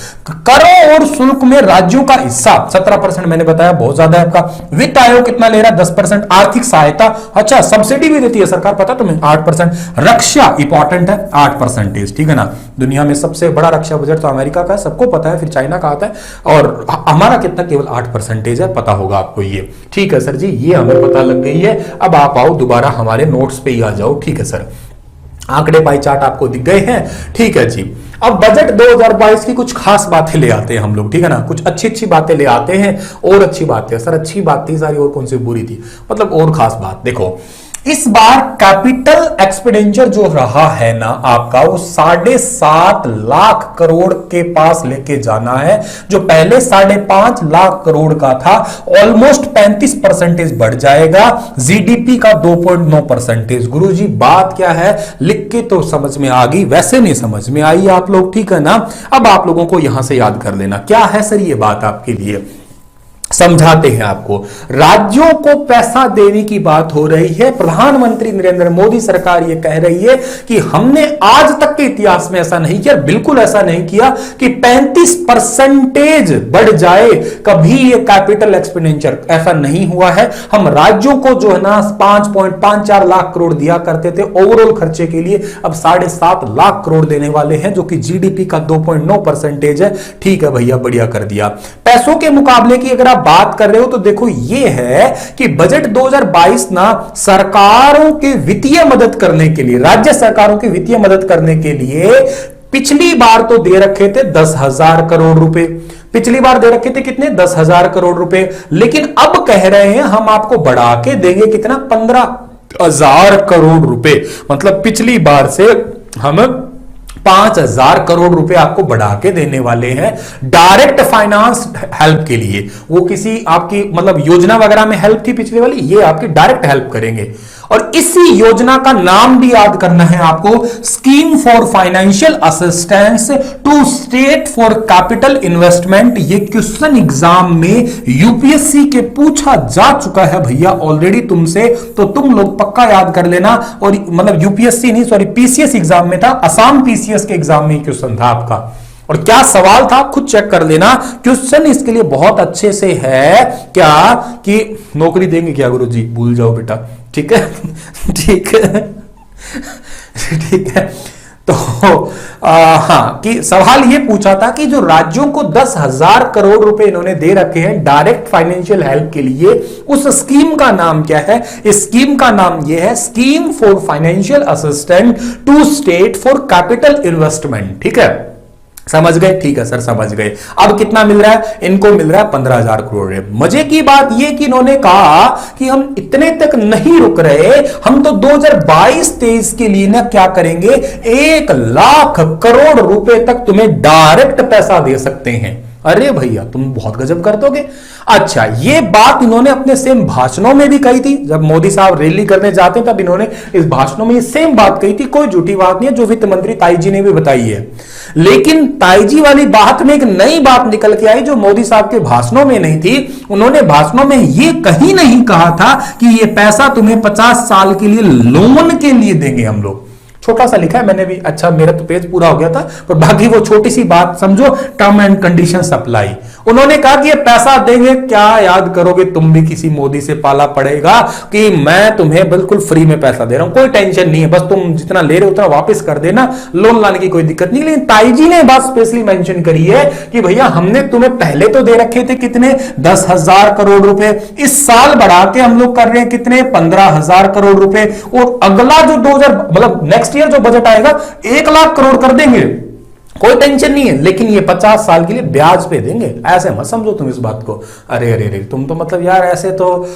करों और शुल्क में राज्यों का हिस्सा 17% मैंने बताया, बहुत ज्यादा है आपका। वित्त आयोग कितना ले रहा है, 10%। आर्थिक सहायता, अच्छा सब्सिडी भी देती है सरकार, पता तुम्हें, 8%। रक्षा इंपॉर्टेंट है, 8%, ठीक है ना। दुनिया में सबसे बड़ा रक्षा बजट तो अमेरिका का है, सबको पता है, फिर चाइना का आता है, और हमारा कितना, केवल 8% है, पता होगा आपको ये। ठीक है सर जी, ये हमें पता लग गई है। अब आप आओ दोबारा हमारे नोट्स पे ही आ जाओ, ठीक है सर। आंकड़े पाई चार्ट आपको दिख गए हैं, ठीक है जी। अब बजट 2022 की कुछ खास बातें ले आते हैं हम लोग, ठीक है ना, कुछ अच्छी अच्छी बातें ले आते हैं। और अच्छी बातें सर, अच्छी बात थी सारी, और कौन सी बुरी थी, मतलब और खास बात देखो, इस बार कैपिटल एक्सपेंडिचर जो रहा है ना आपका, वो 7.5 लाख करोड़ के पास लेके जाना है, जो पहले 5.5 लाख करोड़ का था। ऑलमोस्ट 35% बढ़ जाएगा। जीडीपी का 2.9%। गुरुजी बात क्या है, लिख के तो समझ में आ गई, वैसे नहीं समझ में आई आप लोग, ठीक है ना। अब आप लोगों को यहां से याद कर लेना क्या है सर, ये बात आपके लिए समझाते हैं आपको। राज्यों को पैसा देने की बात हो रही है। प्रधानमंत्री नरेंद्र मोदी सरकार ये कह रही है कि हमने आज तक के इतिहास में ऐसा नहीं किया, बिल्कुल ऐसा नहीं किया कि 35% बढ़ जाए कभी ये कैपिटल एक्सपेंडिचर, ऐसा नहीं हुआ है। हम राज्यों को जो है ना 5.54 लाख करोड़ दिया करते थे ओवरऑल खर्चे के लिए, अब 7.5 लाख करोड़ देने वाले हैं, जो कि जीडीपी का 2.9% है। ठीक है भैया, बढ़िया कर दिया। पैसों के मुकाबले की अगर बात कर रहे हो तो देखो ये है कि बजट 2022 ना सरकारों के वित्तीय मदद करने के लिए, राज्य सरकारों की वित्तीय मदद करने के लिए पिछली बार तो दे रखे थे 10,000 करोड़ रुपए, पिछली बार दे रखे थे कितने, 10,000 करोड़ रुपए, लेकिन अब कह रहे हैं हम आपको बढ़ा के देंगे कितना, 15,000 करोड़ रुपए। मतलब पिछली बार से हम 5,000 करोड़ रुपए आपको बढ़ा के देने वाले हैं डायरेक्ट फाइनेंस हेल्प के लिए। वो किसी आपकी मतलब योजना वगैरह में हेल्प थी पिछले वाली, ये आपकी डायरेक्ट हेल्प करेंगे। और इसी योजना का नाम भी याद करना है आपको, scheme for financial assistance to state for capital investment. ये क्वेश्चन एग्जाम में यूपीएससी के पूछा जा चुका है भैया ऑलरेडी तुमसे, तो तुम लोग पक्का याद कर लेना। और मतलब यूपीएससी नहीं, सॉरी, पीसीएस एग्जाम में था, असम पीसीएस के एग्जाम में क्वेश्चन था आपका। और क्या सवाल था खुद चेक कर लेना, क्वेश्चन इसके लिए बहुत अच्छे से है क्या कि नौकरी देंगे क्या गुरुजी, भूल जाओ बेटा, ठीक है ठीक है ठीक है। तो हाँ कि सवाल ये पूछा था कि जो राज्यों को 10,000 करोड़ रुपए इन्होंने दे रखे हैं डायरेक्ट फाइनेंशियल हेल्प के लिए, उस स्कीम का नाम क्या है? इस स्कीम का नाम ये है scheme for financial assistant to state for capital investment. ठीक है, समझ गए? ठीक है सर समझ गए। अब कितना मिल रहा है इनको? मिल रहा है 15,000 करोड़। मजे की बात यह कि इन्होंने कहा कि हम इतने तक नहीं रुक रहे, हम तो 2022-23 के लिए ना क्या करेंगे, 1,00,000 करोड़ रुपए तक तुम्हें डायरेक्ट पैसा दे सकते हैं। अरे भैया तुम बहुत गजब कर दोगे। अच्छा, ये बात इन्होंने अपने सेम भाषणों में भी कही थी। जब मोदी साहब रैली करने जाते हैं तब इन्होंने इस भाषणों में ये सेम बात कही थी, कोई झूठी बात नहीं है, जो वित्त मंत्री ताई जी ने भी बताई है। लेकिन ताई जी वाली बात में एक नई बात निकल के आई जो मोदी साहब के भाषणों में नहीं थी। उन्होंने भाषणों में ये कहीं नहीं कहा था कि ये पैसा तुम्हें 50 साल के लिए लोन के लिए देंगे हम लोग। छोटा सा लिखा है मैंने भी, अच्छा मेरा तो पेज पूरा हो गया था, पर बाकी वो छोटी सी बात समझो, टर्म एंड कंडीशन सप्लाई। उन्होंने कहा कि ये पैसा देंगे, क्या याद करोगे तुम भी किसी मोदी से पाला पड़ेगा कि मैं तुम्हें बिल्कुल फ्री में पैसा दे रहा हूं, कोई टेंशन नहीं है, बस तुम जितना ले रहे हो उतना वापस कर देना, लोन लाने की कोई दिक्कत नहीं। लेकिन ताई जी ने बात स्पेशली मेंशन करी है कि भैया हमने तुम्हें पहले तो दे रखे थे कितने, 10,000 करोड़ रुपए, इस साल बढ़ा के हम लोग कर रहे हैं कितने, 15,000 करोड़ रुपए, और अगला जो 2000 मतलब नेक्स्ट ईयर जो बजट आएगा 1,00,000 करोड़ कर देंगे, कोई टेंशन नहीं है। लेकिन ये 50 साल के लिए ब्याज पे देंगे, ऐसे मत समझो तुम इस बात को। अरे अरे अरे तुम तो मतलब यार ऐसे तो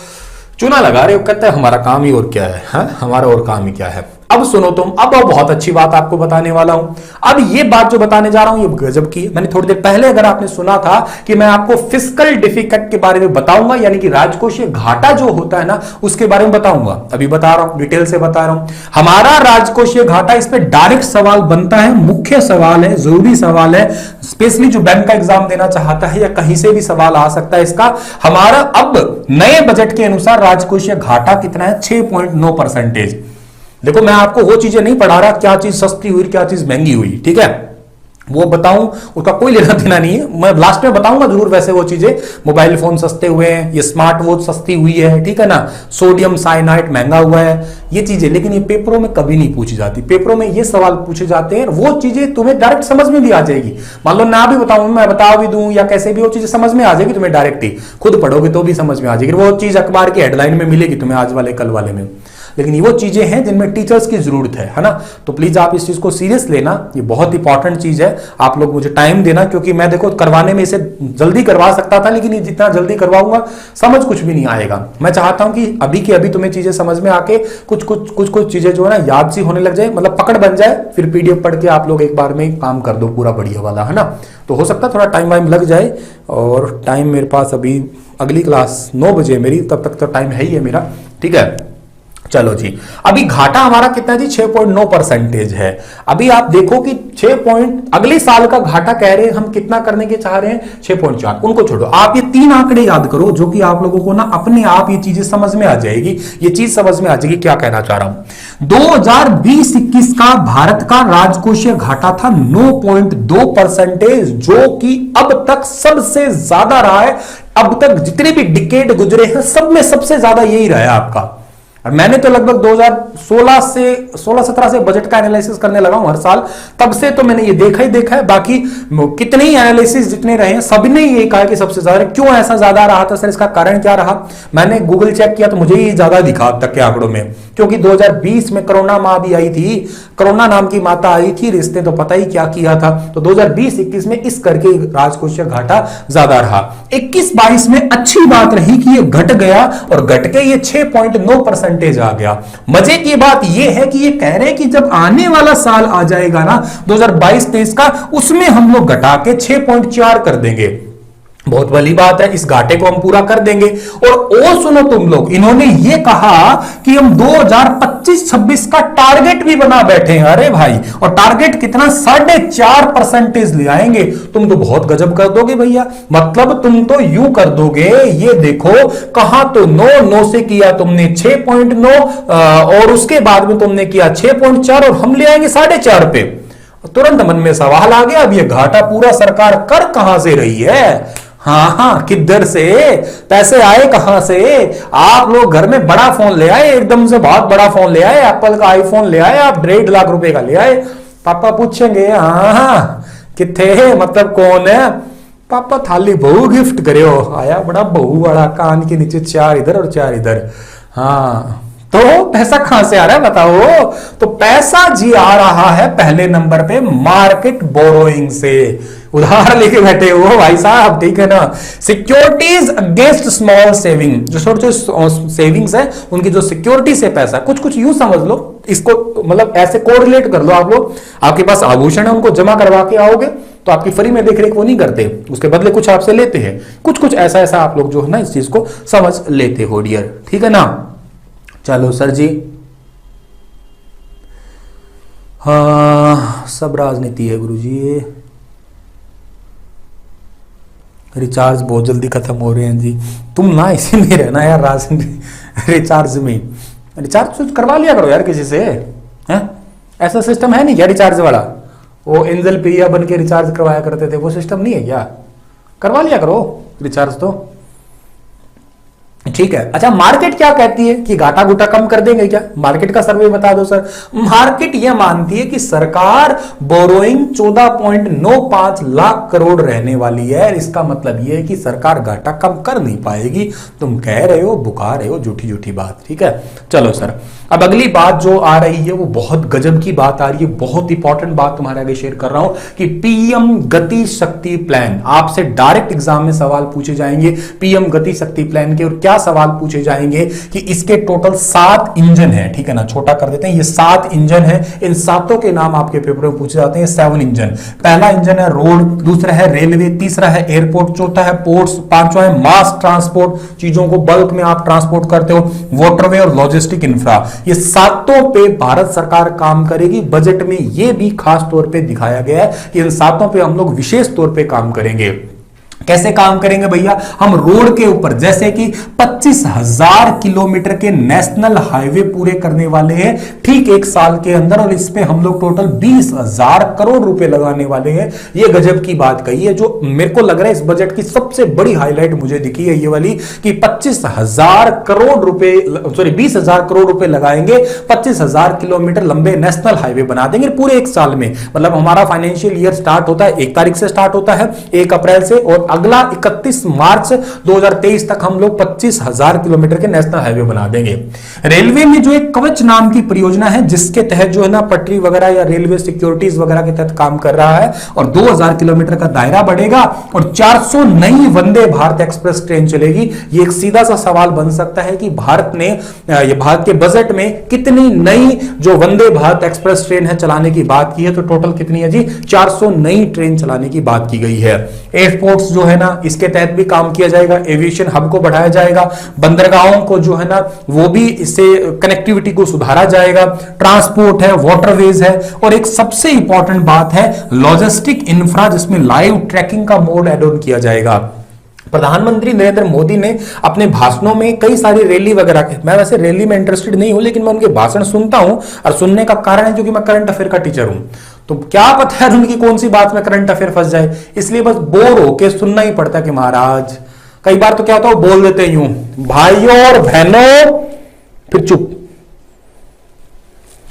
चूना लगा रहे हो, कहते हैं हमारा काम ही और क्या है, हा? हमारा और काम ही क्या है। अब सुनो तुम, अब बहुत अच्छी बात आपको बताने वाला हूं। अब ये बात जो बताने जा रहा हूं ये गजब की है। मैंने थोड़ी देर पहले अगर आपने सुना था कि मैं आपको फिस्कल डिफिकल्ट के बारे में बताऊंगा, यानी कि राजकोषीय घाटा जो होता है ना उसके बारे में बताऊंगा, अभी बता रहा हूं, डिटेल से बता रहा हूं। हमारा राजकोषीय घाटा, इस पर डायरेक्ट सवाल बनता है, मुख्य सवाल है, जरूरी सवाल है, स्पेशली जो बैंक का एग्जाम देना चाहता है या कहीं से भी सवाल आ सकता है इसका। हमारा अब नए बजट के अनुसार राजकोषीय घाटा कितना है, 6.9%। देखो मैं आपको वो चीजें नहीं पढ़ा रहा क्या चीज सस्ती हुई क्या चीज महंगी हुई, ठीक है, वो बताऊं उसका कोई लेना देना नहीं है, मैं लास्ट में बताऊंगा जरूर। वैसे वो चीजें, मोबाइल फोन सस्ते हुए हैं, ये स्मार्ट वॉच सस्ती हुई है, ठीक है ना, सोडियम साइनाइड महंगा हुआ है, ये चीजें, लेकिन ये पेपरों में कभी नहीं पूछी जाती। पेपरों में ये सवाल पूछे जाते हैं, वो चीजें तुम्हें डायरेक्ट समझ में भी आ जाएगी। मान लो ना भी बताऊं, मैं बता भी दूं या कैसे भी, वो चीजें समझ में आ जाएगी तुम्हें डायरेक्ट ही, खुद पढ़ोगे तो भी समझ में आ जाएगी। वो चीज अखबार की हेडलाइन में मिलेगी तुम्हें, आज वाले कल वाले में। लेकिन ये वो चीजें हैं जिनमें टीचर्स की जरूरत है ना, तो प्लीज आप इस चीज को सीरियस लेना, ये बहुत इंपॉर्टेंट चीज है। आप लोग मुझे टाइम देना, क्योंकि मैं देखो करवाने में इसे जल्दी करवा सकता था, लेकिन जितना जल्दी करवाऊंगा समझ कुछ भी नहीं आएगा। मैं चाहता हूं कि अभी के अभी तुम्हें चीजें समझ में आके कुछ चीजें जो है ना याद सी होने लग जाए, मतलब पकड़ बन जाए, फिर पीडीएफ पढ़ के आप लोग एक बार में काम कर दो पूरा बढ़िया वाला, है ना। तो हो सकता है थोड़ा टाइम वाइम लग जाए, और टाइम मेरे पास अभी अगली क्लास 9 बजे मेरी, तब तक तो टाइम है ही है मेरा, ठीक है। चलो जी, अभी घाटा हमारा कितना जी, 6.9% है। अभी आप देखो कि 6 अगले साल का घाटा कह रहे हैं हम कितना करने के चाह रहे हैं, 6.4। उनको छोड़ो, आप ये 3 आंकड़े याद करो, जो कि आप लोगों को ना अपने आप ये चीजें समझ में आ जाएगी, ये चीज समझ में आ जाएगी क्या कहना चाह रहा हूं। 2020-21 का भारत का राजकोषीय घाटा था 9.2%, जो कि अब तक सबसे ज्यादा रहा है। अब तक जितने भी डिकेड गुजरे हैं सब में सबसे ज्यादा यही रहा है आपका। और मैंने तो लगभग 2016-17 से बजट का एनालिसिस करने लगा हूं हर साल, तब से तो मैंने ये देखा ही देखा है। बाकी कितने ही एनालिसिस जितने रहे हैं सबने ये कहा कि सबसे ज्यादा। क्यों ऐसा ज्यादा रहा था सर, इसका कारण क्या रहा? मैंने गूगल चेक किया तो मुझे ही ज्यादा दिखा अब तक के आंकड़ों में, क्योंकि 2020 में कोरोना माँ भी आई थी, कोरोना नाम की माता आई थी, इसने तो पता ही क्या किया था। तो 2020-21 में इस करके राजकोषीय घाटा ज्यादा रहा। 21-22 में अच्छी बात रही कि ये घट गया, और घट के ये 6.9% आ गया। मजे की बात यह है कि ये कह रहे हैं कि जब आने वाला साल आ जाएगा ना 2022-23 का, उसमें हम लोग घटा के 6.4 कर देंगे। बहुत बड़ी बात है, इस घाटे को हम पूरा कर देंगे। और सुनो तुम लोग, इन्होंने ये कहा कि हम 2025-26 का टारगेट भी बना बैठे हैं। अरे भाई, और टारगेट कितना, 4.5% ले आएंगे। तुम तो बहुत गजब कर दोगे भैया, मतलब तुम तो यूं कर दोगे, ये देखो कहां तो 9 से किया तुमने 6.9, और उसके बाद में तुमने किया 6.4, और हम ले आएंगे 4.5 पे। तुरंत मन में सवाल आ गया, अब ये घाटा पूरा सरकार कर कहां से रही है? हाँ, किधर से पैसे आए, कहां से? आप लोग घर में बड़ा फोन ले आए, एकदम से बहुत बड़ा फोन ले आए, एप्पल का आईफोन ले आए, आप 1.5 लाख रुपए का ले आए। पापा पूछेंगे हाँ किथे, मतलब कौन है? पापा थाली बहू गिफ्ट करे हो, आया बड़ा बहू वाला, कान के नीचे 4 इधर और 4 इधर। हाँ, तो पैसा कहां से आ रहा है बताओ? तो पैसा जी आ रहा है पहले नंबर पे मार्केट बोरोइंग से, उधार लेके बैठे हो भाई साहब, ठीक है ना। सिक्योरिटीज अगेंस्ट स्मॉल सेविंग, जो छोटे छोटे सेविंग्स है उनकी जो सिक्योरिटी से पैसा, कुछ कुछ यूं समझ लो इसको, मतलब ऐसे कोरिलेट कर लो। आप लोग, आपके पास आभूषण है, उनको जमा करवा के आओगे तो आपकी फ्री में देख रेख वो नहीं करते, उसके बदले कुछ आपसे लेते हैं। कुछ कुछ ऐसा ऐसा आप लोग जो है ना इस चीज को समझ लेते हो डियर, ठीक है ना। चलो सर जी, हाँ सब राजनीति है गुरुजी। रिचार्ज बहुत जल्दी खत्म हो रहे हैं जी, तुम ना इसी में रहना यार, राजनीति रिचार्ज में। रिचार्ज करवा लिया करो यार किसी से, हैं? ऐसा सिस्टम है नहीं क्या रिचार्ज वाला? वो एंजल प्रिया बन के रिचार्ज करवाया करते थे, वो सिस्टम नहीं है क्या? करवा लिया करो रिचार्ज तो, ठीक है। अच्छा, मार्केट क्या कहती है कि घाटा घुटा कम कर देंगे क्या? मार्केट का सर्वे बता दो सर। मार्केट यह मानती है कि सरकार बोरोइंग 14.95 लाख करोड़ रहने वाली है। इसका मतलब यह है कि सरकार घाटा कम कर नहीं पाएगी। तुम कह रहे हो, बुका रहे हो, झूठी झूठी बात, ठीक है। चलो सर, अब अगली बात जो आ रही है वो बहुत गजब की बात आ रही है, बहुत इंपॉर्टेंट बात तुम्हारे आगे शेयर कर रहा हूं कि पीएम गति शक्ति प्लान, आपसे डायरेक्ट एग्जाम में सवाल पूछे जाएंगे पीएम गति शक्ति प्लान के। और क्या सवाल पूछे जाएंगे कि इसके टोटल 7 इंजन है, ठीक है ना, छोटा कर देते हैं, ये 7 इंजन है। इन 7 के नाम आपके पेपर में पूछे जाते हैं, 7 इंजन। पहला इंजन है रोड, दूसरा है रेलवे, तीसरा है एयरपोर्ट, चौथा है पोर्ट्स, पांचवा है मास ट्रांसपोर्ट, चीजों को बल्क में आप ट्रांसपोर्ट करते हो, वाटरवे और लॉजिस्टिक इंफ्रा। ये 7 पे भारत सरकार काम करेगी। बजट में ये भी खास तौर पे दिखाया गया है कि इन 7 पे हम लोग विशेष तौर पे काम करेंगे। कैसे काम करेंगे भैया? हम रोड के ऊपर जैसे कि 25,000 किलोमीटर के नेशनल हाईवे पूरे करने वाले हैं ठीक 1 साल के अंदर, और इस पे हम लोग टोटल 20,000 करोड़ रुपए लगाने वाले हैं। ये गजब की बात कही है। जो मेरे को लग रहा है इस बजट की सबसे बड़ी हाईलाइट मुझे दिखी है ये वाली कि 25,000 करोड़ रुपए, सॉरी 20,000 करोड़ रुपए लगाएंगे, 25,000 किलोमीटर लंबे नेशनल हाईवे बना देंगे पूरे 1 साल में। मतलब हमारा फाइनेंशियल ईयर स्टार्ट होता है 1 तारीख से, स्टार्ट होता है 1 अप्रैल से, और अगला 31 मार्च 2023 तक हम लोग 25,000 किलोमीटर के नेशनल हाईवे बना देंगे। रेलवे में जो एक कवच नाम की परियोजना है जिसके तहत जो है ना पटरी वगैरह या रेलवे सिक्योरिटीज वगैरह के तहत काम कर रहा है, और 2,000 किलोमीटर का दायरा बढ़ेगा, और 400 नई वंदे भारत एक्सप्रेस ट्रेन चलेगी। ये एक सीधा सा सवाल बन सकता है कि भारत ने, ये भारत के बजट में कितनी नई जो वंदे भारत एक्सप्रेस ट्रेन है चलाने की बात की है, तो टोटल कितनी है जी? 400 नई ट्रेन चलाने की बात की गई है। एयरपोर्ट्स जो है ना इसके तहत भी काम किया जाएगा, एविएशन हब को बढ़ाया जाएगा, बंदरगाहों को जो है ना वो भी इससे कनेक्टिविटी को सुधारा जाएगा, ट्रांसपोर्ट है, वाटरवेज है, और एक सबसे इंपॉर्टेंट बात है लॉजिस्टिक इंफ्रा, जिसमें लाइव ट्रैकिंग का मोड ऐड ऑन किया जाएगा। प्रधानमंत्री नरेंद्र मोदी ने अपने भाषणों में कई सारी रैली वगैरह के, मैं वैसे रैली में इंटरेस्टेड नहीं हूं लेकिन मैं उनके भाषण सुनता हूं, और सुनने का कारण है क्योंकि मैं करंट अफेयर का टीचर हूं, तो क्या पता है उनकी कौन सी बात में करंट अफेयर फंस जाए, इसलिए बस बोर होके सुनना ही पड़ता है कि महाराज। कई बार तो क्या होता है बोल देते यूं, भाइयों और बहनों, फिर चुप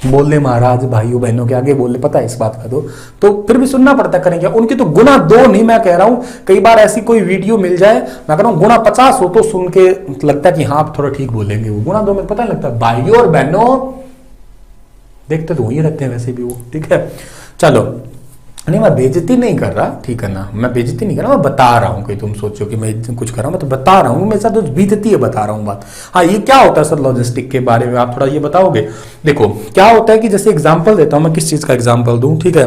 बोल दे महाराज, भाइयों बहनों के आगे बोल दे, पता है इस बात का तो फिर भी सुनना पड़ता है। करेंगे उनकी तो गुना 2 नहीं, मैं कह रहा हूं कई बार ऐसी कोई वीडियो मिल जाए, मैं कह रहा हूं गुना 50 हो तो सुन के लगता है कि हाँ आप थोड़ा ठीक बोलेंगे, वो गुना 2 में पता नहीं लगता। भाइयों और बहनों देखते तो वही रहते हैं वैसे भी वो, ठीक है। चलो, नहीं मैं बेइज्जती नहीं कर रहा, ठीक है ना, मैं बेइज्जती नहीं कर रहा, मैं बता रहा हूं कि तुम सोचो कि मैं कुछ कर रहा हूं, मैं तो बता रहा हूं, मेरे साथ तो बीतती है, बता रहा हूं बात। हाँ, ये क्या होता है सर लॉजिस्टिक के बारे में आप थोड़ा ये बताओगे? देखो क्या होता है कि जैसे एग्जांपल देता हूं मैं, किस चीज का एग्जांपल दूं, ठीक है।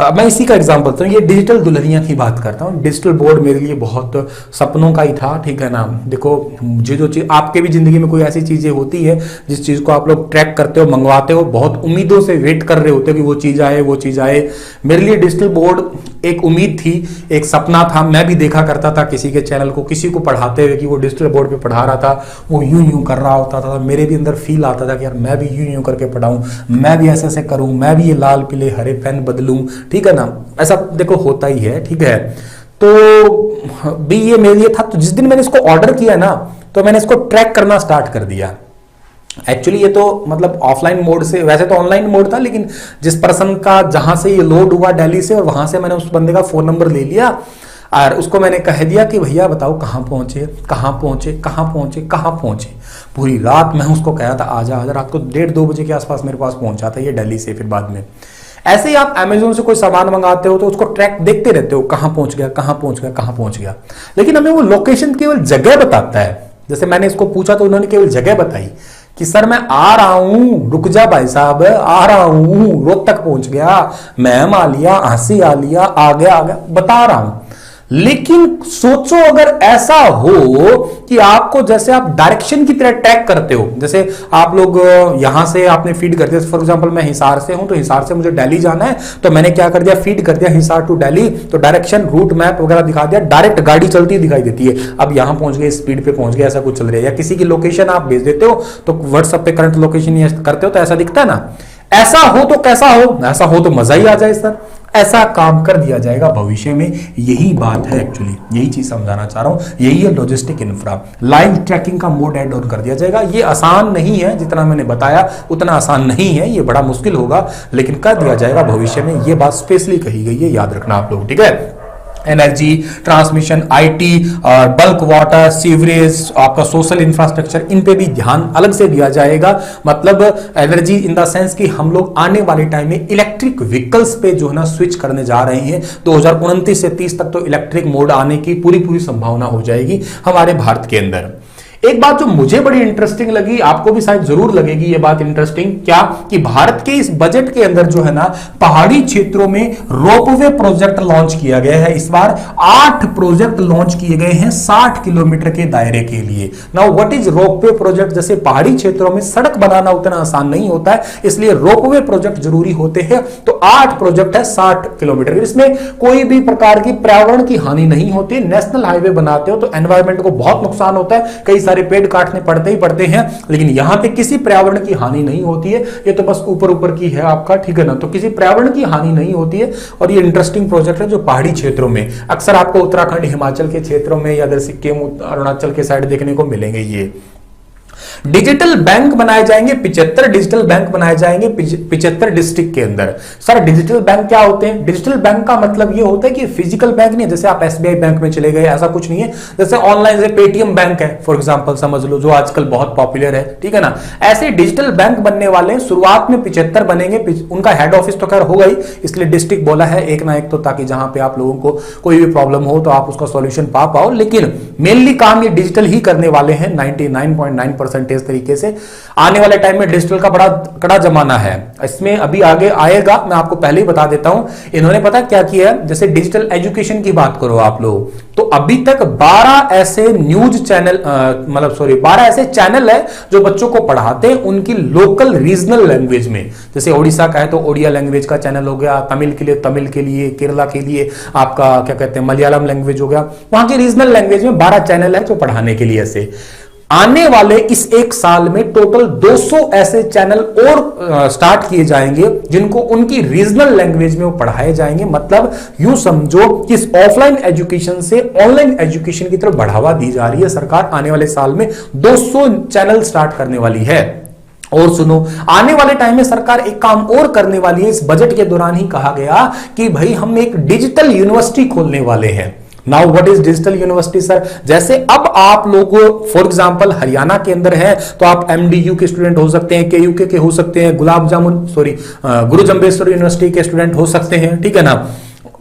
मैं इसी का एग्जांपल दूं, ये डिजिटल दुल्हनिया की बात करता हूँ। डिजिटल बोर्ड मेरे लिए बहुत सपनों का ही था, ठीक है ना। देखो मुझे जो चीज, आपके भी जिंदगी में कोई ऐसी चीजें होती है जिस चीज को आप लोग ट्रैक करते हो, मंगवाते हो, बहुत उम्मीदों से वेट कर रहे होते हो कि वो चीज आए, वो चीज आए। मेरे लिए डिजिटल बोर्ड एक उम्मीद थी, एक सपना था। मैं भी देखा करता था किसी के चैनल को, किसी को पढ़ाते हुए कि वो डिजिटल बोर्ड पे पढ़ा रहा था, वो यूं यूं कर रहा होता था। मेरे भी अंदर फील आता था कि यार मैं भी यूं यूं करके पढ़ाऊं, मैं भी ऐसे ऐसे करूं, मैं भी ये लाल पीले हरे पेन बदलूं, ठीक है ना। ऐसा देखो होता ही है, ठीक है। तो भी ये मेरे लिए था। तो जिस दिन मैंने इसको ऑर्डर किया ना, तो मैंने इसको ट्रैक करना स्टार्ट कर दिया। एक्चुअली ये तो मतलब ऑफलाइन मोड से, वैसे तो ऑनलाइन मोड था, लेकिन जिस पर्सन का जहां से ये लोड हुआ दिल्ली से, और वहां से मैंने उस बंदे का फोन नंबर ले लिया और उसको मैंने कह दिया कि भैया बताओ कहाँ पहुंचे, कहाँ पहुंचे, कहाँ पहुंचे, कहाँ पहुंचे। पूरी रात मैं उसको कहा था आजा आजा। रात को 1:30-2 बजे के आसपास मेरे पास पहुंचा था ये दिल्ली से। फिर बाद में ऐसे ही आप अमेजोन से कोई सामान मंगाते हो तो उसको ट्रैक देखते रहते हो, कहां पहुंच गया, कहां पहुंच गया, कहां पहुंच गया। लेकिन हमें वो लोकेशन केवल जगह बताता है। जैसे मैंने इसको पूछा तो उन्होंने केवल जगह बताई कि सर मैं आ रहा हूं, रुक जा भाई साहब, आ रहा हूं, रोहतक पहुंच गया, मैम आ लिया, हंसी आ लिया, आ गया, बता रहा हूं। लेकिन सोचो अगर ऐसा हो कि आपको, जैसे आप डायरेक्शन की तरह टैग करते हो, जैसे आप लोग यहां से आपने फीड कर दिया, फॉर एग्जांपल मैं हिसार से हूं, तो हिसार से मुझे दिल्ली जाना है, तो मैंने क्या कर दिया, फीड कर दिया हिसार टू दिल्ली, तो डायरेक्शन रूट मैप वगैरह दिखा दिया, डायरेक्ट गाड़ी चलती दिखाई देती है। अब यहां पहुंच गए, स्पीड पे पहुंच गए, ऐसा कुछ चल रहा है। या किसी की लोकेशन आप भेज देते हो तो व्हाट्सएप पे करंट लोकेशन करते हो तो ऐसा दिखता है ना। ऐसा हो तो कैसा हो, ऐसा हो तो मजा ही आ जाए सर। ऐसा काम कर दिया जाएगा भविष्य में। यही बात है, एक्चुअली यही चीज समझाना चाह रहा हूं। यही है लॉजिस्टिक इंफ्रा। लाइव ट्रैकिंग का मोड ऐड ऑन कर दिया जाएगा। ये आसान नहीं है, जितना मैंने बताया उतना आसान नहीं है, ये बड़ा मुश्किल होगा, लेकिन कर दिया जाएगा भविष्य में। ये बात स्पेशली कही गई है, याद रखना आप लोग, ठीक है। एनर्जी, ट्रांसमिशन, आईटी और बल्क वाटर, सीवरेज, आपका सोशल इंफ्रास्ट्रक्चर, इन पे भी ध्यान अलग से दिया जाएगा। मतलब एनर्जी इन द सेंस कि हम लोग आने वाले टाइम में इलेक्ट्रिक व्हीकल्स पे जो है ना स्विच करने जा रहे हैं। 2029 से 30 तक तो इलेक्ट्रिक मोड आने की पूरी संभावना हो जाएगी हमारे भारत के अंदर। एक बात जो मुझे बड़ी इंटरेस्टिंग लगी, आपको भी शायद जरूर लगेगी ये बात इंटरेस्टिंग, क्या कि भारत के इस बजट के अंदर जो है ना पहाड़ी क्षेत्रों में रोपवे प्रोजेक्ट लॉन्च किया गया है। इस बार 8 प्रोजेक्ट लॉन्च किए गए हैं 60 किलोमीटर के दायरे के लिए। Now what is ropeway project? जैसे पहाड़ी क्षेत्रों में सड़क बनाना उतना आसान नहीं होता है, इसलिए रोपवे प्रोजेक्ट जरूरी होते हैं। तो 8 प्रोजेक्ट है 60 किलोमीटर, इसमें कोई भी प्रकार की पर्यावरण की हानि नहीं होती। नेशनल हाईवे बनाते हो तो एनवायरमेंट को बहुत नुकसान होता है, कई सारे पेड़ काटने पड़ते ही पड़ते हैं, लेकिन यहां पे किसी पर्यावरण की हानि नहीं होती है। ये तो बस ऊपर ऊपर की है आपका, ठीक है ना। तो किसी पर्यावरण की हानि नहीं होती है और ये इंटरेस्टिंग प्रोजेक्ट है जो पहाड़ी क्षेत्रों में, अक्सर आपको उत्तराखंड, हिमाचल के क्षेत्रों में या सिक्किम, अरुणाचल के साइड देखने को मिलेंगे। ये डिजिटल बैंक बनाए जाएंगे, 75 डिजिटल बैंक बनाए जाएंगे 75 डिस्ट्रिक्ट के अंदर। सर डिजिटल बैंक क्या होते हैं? डिजिटल बैंक का मतलब ये होता है कि फिजिकल बैंक नहीं है, जैसे आप एसबीआई बैंक में चले गए, ऐसा कुछ नहीं है। जैसे ऑनलाइन से पेटीएम बैंक है फॉर एग्जांपल समझ लो, जो आजकल बहुत पॉपुलर है, ठीक है ना। ऐसे डिजिटल बैंक बनने वाले शुरुआत में 75 बनेंगे। उनका हेड ऑफिस तो खैर होगा ही, इसलिए डिस्ट्रिक्ट बोला है एक ना एक, तो ताकि जहां पे आप लोगों को कोई भी प्रॉब्लम हो तो आप उसका सॉल्यूशन पा पाओ। लेकिन मेनली काम ये डिजिटल ही करने वाले हैं 99.9% तरीके से। आने वाले टाइम में डिजिटल का बड़ा कड़ा जमाना है, इसमें अभी आगे आएगा। मैं आपको पहले ही बता देता हूं, इन्होंने पता क्या किया है, जैसे डिजिटल एजुकेशन की बात करो आप लोग, तो अभी तक 12 ऐसे न्यूज चैनल, 12 ऐसे चैनल है जो बच्चों को पढ़ाते हैं उनकी लोकल रीजनल लैंग्वेज में। जैसे ओडिशा का है तो ओडिया लैंग्वेज का चैनल हो गया, तमिल के लिए तमिल के लिए, केरला के लिए आपका क्या कहते हैं मलयालम लैंग्वेज हो गया। वहां की रीजनल लैंग्वेज में 12 चैनल है जो पढ़ाने के लिए। ऐसे आने वाले इस एक साल में टोटल 200 ऐसे चैनल और स्टार्ट किए जाएंगे जिनको उनकी रीजनल लैंग्वेज में वो पढ़ाए जाएंगे। मतलब यूं समझो कि इस ऑफलाइन एजुकेशन से ऑनलाइन एजुकेशन की तरफ बढ़ावा दी जा रही है। सरकार आने वाले साल में 200 चैनल स्टार्ट करने वाली है। और सुनो, आने वाले टाइम में सरकार एक काम और करने वाली है। इस बजट के दौरान ही कहा गया कि भाई हम एक डिजिटल यूनिवर्सिटी खोलने वाले हैं। Now what is digital university sir? जैसे अब आप लोग फॉर एग्जांपल हरियाणा के अंदर है तो आप एमडीयू के स्टूडेंट हो सकते हैं, केयूके के हो सकते हैं, गुरु जम्बेश्वर यूनिवर्सिटी के स्टूडेंट हो सकते हैं, ठीक है ना।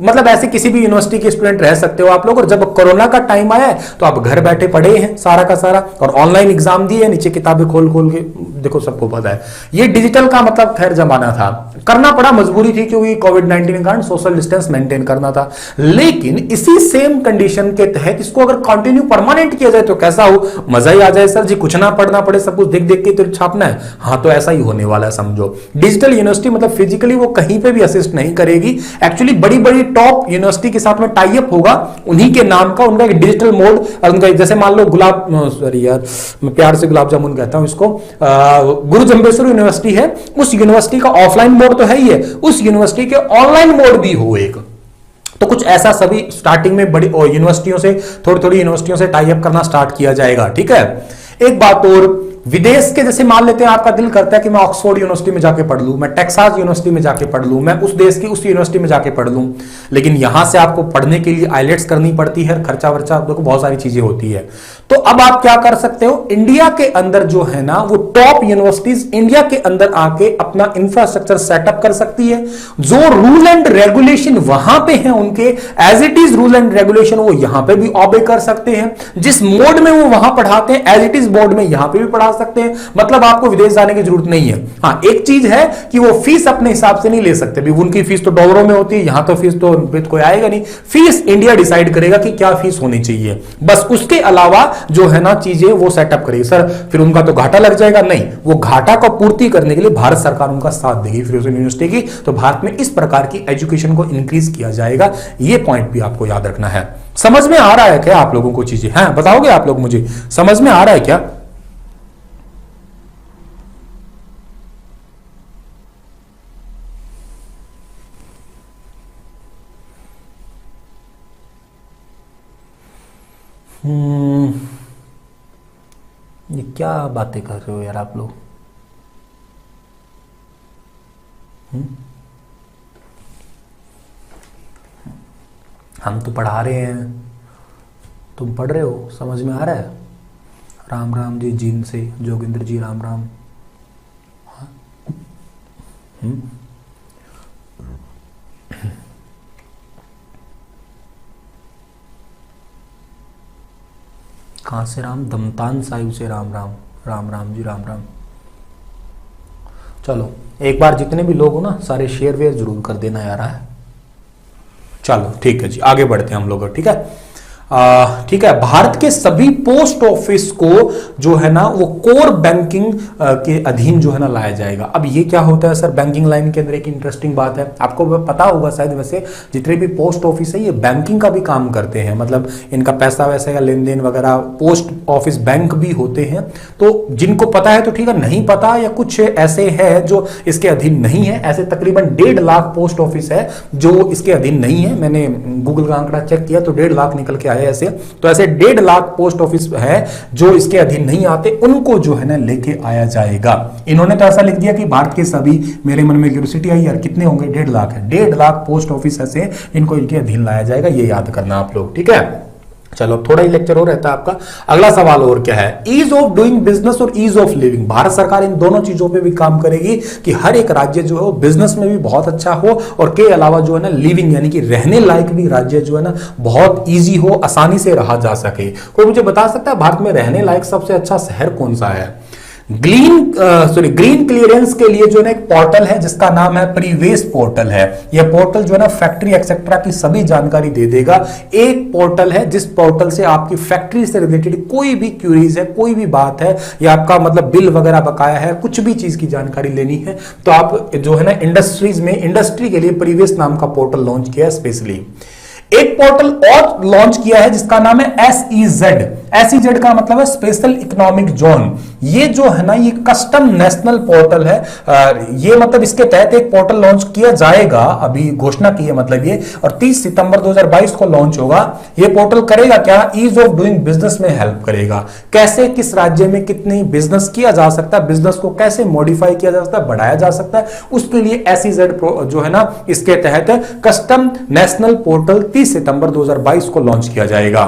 मतलब ऐसे किसी भी यूनिवर्सिटी के स्टूडेंट रह सकते हो आप लोग। और जब कोरोना का टाइम आया है तो आप घर बैठे पढ़े हैं सारा का सारा, और ऑनलाइन एग्जाम दिए, नीचे किताबें खोल खोल के देखो, सबको पता है ये डिजिटल का मतलब खैर जमाना था, करना पड़ा, मजबूरी थी, क्योंकि कोविड-19 के कारण सोशल डिस्टेंस मेंटेन करना था। लेकिन इसी सेम कंडीशन के तहत इसको अगर कंटिन्यू परमानेंट किया जाए तो कैसा हो, मजा ही आ जाए सर जी, कुछ ना पढ़ना पड़े, सब कुछ देख देख के तो छापना है। हाँ, तो ऐसा ही होने वाला है समझो। डिजिटल यूनिवर्सिटी मतलब फिजिकली वो कहीं पे भी असिस्ट नहीं करेगी, एक्चुअली बड़ी बड़ी टॉप यूनिवर्सिटी के साथ में टाई अप होगा, उन्हीं के नाम का उनका डिजिटल मोड, उनका जैसे मान लो गुलाब, सॉरी यार मैं प्यार से गुलाब जामुन कहता हूं इसको, गुरु जम्बेश्वर यूनिवर्सिटी है, उस यूनिवर्सिटी का ऑफलाइन मोड तो है ही है, उस यूनिवर्सिटी के ऑनलाइन मोड भी हो एक। तो कुछ ऐसा सभी स्टार्टिंग में बड़ी यूनिवर्सिटियों से, थोड़ी थोड़ी यूनिवर्सिटियों से टाई अप करना स्टार्ट किया जाएगा, ठीक है। एक बात और, विदेश के जैसे मान लेते हैं आपका दिल करता है कि मैं ऑक्सफोर्ड यूनिवर्सिटी में जाके पढ़ लूं, मैं टेक्सास यूनिवर्सिटी में जाके पढ़ लूं, मैं उस देश की उस यूनिवर्सिटी में जाके पढ़ लूं, लेकिन यहां से आपको पढ़ने के लिए आइलेट्स करनी पड़ती है, खर्चा वर्चा, देखो बहुत सारी चीजें होती है। तो अब आप क्या कर सकते हो, इंडिया के अंदर जो है ना वो टॉप यूनिवर्सिटीज इंडिया के अंदर आके अपना इंफ्रास्ट्रक्चर सेटअप कर सकती है। जो रूल एंड रेगुलेशन वहां पे हैं उनके, as it is rule and regulation वो यहां पे भी ऑबे कर सकते हैं। जिस मोड में वो वहां पढ़ाते हैं एज इट इज बोर्ड में यहां पे भी पढ़ा सकते हैं, मतलब आपको विदेश जाने की जरूरत नहीं है। हाँ, एक चीज है कि वो फीस अपने हिसाब से नहीं ले सकते, भी उनकी फीस तो डॉलरों में होती है, यहां तो फीस तो कोई आएगा नहीं, फीस इंडिया डिसाइड करेगा कि क्या फीस होनी चाहिए, बस उसके अलावा जो है ना चीजें वो सेटअप करेगी। सर फिर उनका तो घाटा लग जाएगा, नहीं, वो घाटा को पूर्ति करने के लिए भारत सरकार उनका साथ देगी फिर यूनिवर्सिटी की। तो भारत में इस प्रकार की एजुकेशन को इंक्रीज किया जाएगा, ये पॉइंट भी आपको याद रखना है। समझ में आ रहा है क्या आप लोगों को चीजें? हाँ, बताओगे आप लोग मुझे, समझ में आ रहा है क्या? ये क्या बातें कर रहे हो यार आप लोग? हम तो पढ़ा रहे हैं, तुम पढ़ रहे हो, समझ में आ रहा है? राम राम जी, जीन से जोगिंद्र जी, राम राम। कहाँ से राम? दमतान साहिब से राम राम, राम राम जी, राम राम। चलो एक बार जितने भी लोग हो ना सारे शेयर वेयर जरूर कर देना यार। है चलो ठीक है जी, आगे बढ़ते हैं हम लोग, ठीक है। ठीक है, भारत के सभी पोस्ट ऑफिस को जो है ना वो कोर बैंकिंग के अधीन जो है ना लाया जाएगा। अब ये क्या होता है सर, बैंकिंग लाइन के अंदर एक इंटरेस्टिंग बात है, आपको पता होगा शायद, वैसे जितने भी पोस्ट ऑफिस है ये बैंकिंग का भी काम करते हैं, मतलब इनका पैसा वैसा का लेन देन वगैरह, पोस्ट ऑफिस बैंक भी होते हैं। तो जिनको पता है तो ठीक है, नहीं पता या कुछ ऐसे है जो इसके अधीन नहीं है, ऐसे तकरीबन 1.5 लाख पोस्ट ऑफिस है जो इसके अधीन नहीं है। मैंने गूगल का आंकड़ा चेक किया तो 1.5 लाख निकल के आया ऐसे। तो ऐसे 1.5 लाख पोस्ट ऑफिस है जो इसके अधीन नहीं आते, उनको जो है ना लेके आया जाएगा। इन्होंने तो ऐसा लिख दिया कि भारत के सभी, मेरे मन में क्यूरियोसिटी आई यार कितने होंगे, 1.5 लाख है, 1.5 लाख पोस्ट ऑफिस ऐसे इनको इनके अधीन लाया जाएगा, ये याद करना आप लोग, ठीक है। चलो थोड़ा ही लेक्चर हो रहता है आपका। अगला सवाल और क्या है, ईज ऑफ डूइंग बिजनेस और ईज ऑफ लिविंग। भारत सरकार इन दोनों चीजों पे भी काम करेगी कि हर एक राज्य जो है बिजनेस में भी बहुत अच्छा हो, और के अलावा जो है ना लिविंग यानी कि रहने लायक भी राज्य जो है ना बहुत ईजी हो, आसानी से रहा जा सके। कोई मुझे बता सकता है भारत में रहने लायक सबसे अच्छा शहर कौन सा है? ग्रीन क्लियरेंस के लिए जो है एक पोर्टल है जिसका नाम है परिवेश पोर्टल है। यह पोर्टल जो है ना फैक्ट्री एक्सेट्रा की सभी जानकारी दे देगा। एक पोर्टल है जिस पोर्टल से आपकी फैक्ट्री से रिलेटेड कोई भी क्यूरीज है, कोई भी बात है, या आपका मतलब बिल वगैरह बकाया है, कुछ भी चीज की जानकारी लेनी है तो आप जो है ना इंडस्ट्रीज में, इंडस्ट्री के लिए परिवेश नाम का पोर्टल लॉन्च किया है स्पेशली। एक पोर्टल और लॉन्च किया है जिसका नाम है SEZ। SEZ का मतलब है स्पेशल इकोनॉमिक जोन। ये जो है ना ये कस्टम नेशनल पोर्टल है। ये मतलब इसके तहत एक पोर्टल लॉन्च किया जाएगा, अभी घोषणा की है मतलब ये, और 30 सितंबर 2022 को लॉन्च होगा। ये पोर्टल करेगा क्या, ईज ऑफ डूइंग बिजनेस में हेल्प करेगा। कैसे, किस राज्य में कितनी बिजनेस किया जा सकता है, बिजनेस को कैसे मॉडिफाई किया जा सकता है, बढ़ाया जा सकता है, उसके लिए SEZ जो है ना इसके तहत कस्टम नेशनल पोर्टल 30 सितंबर 2022 को लॉन्च किया जाएगा।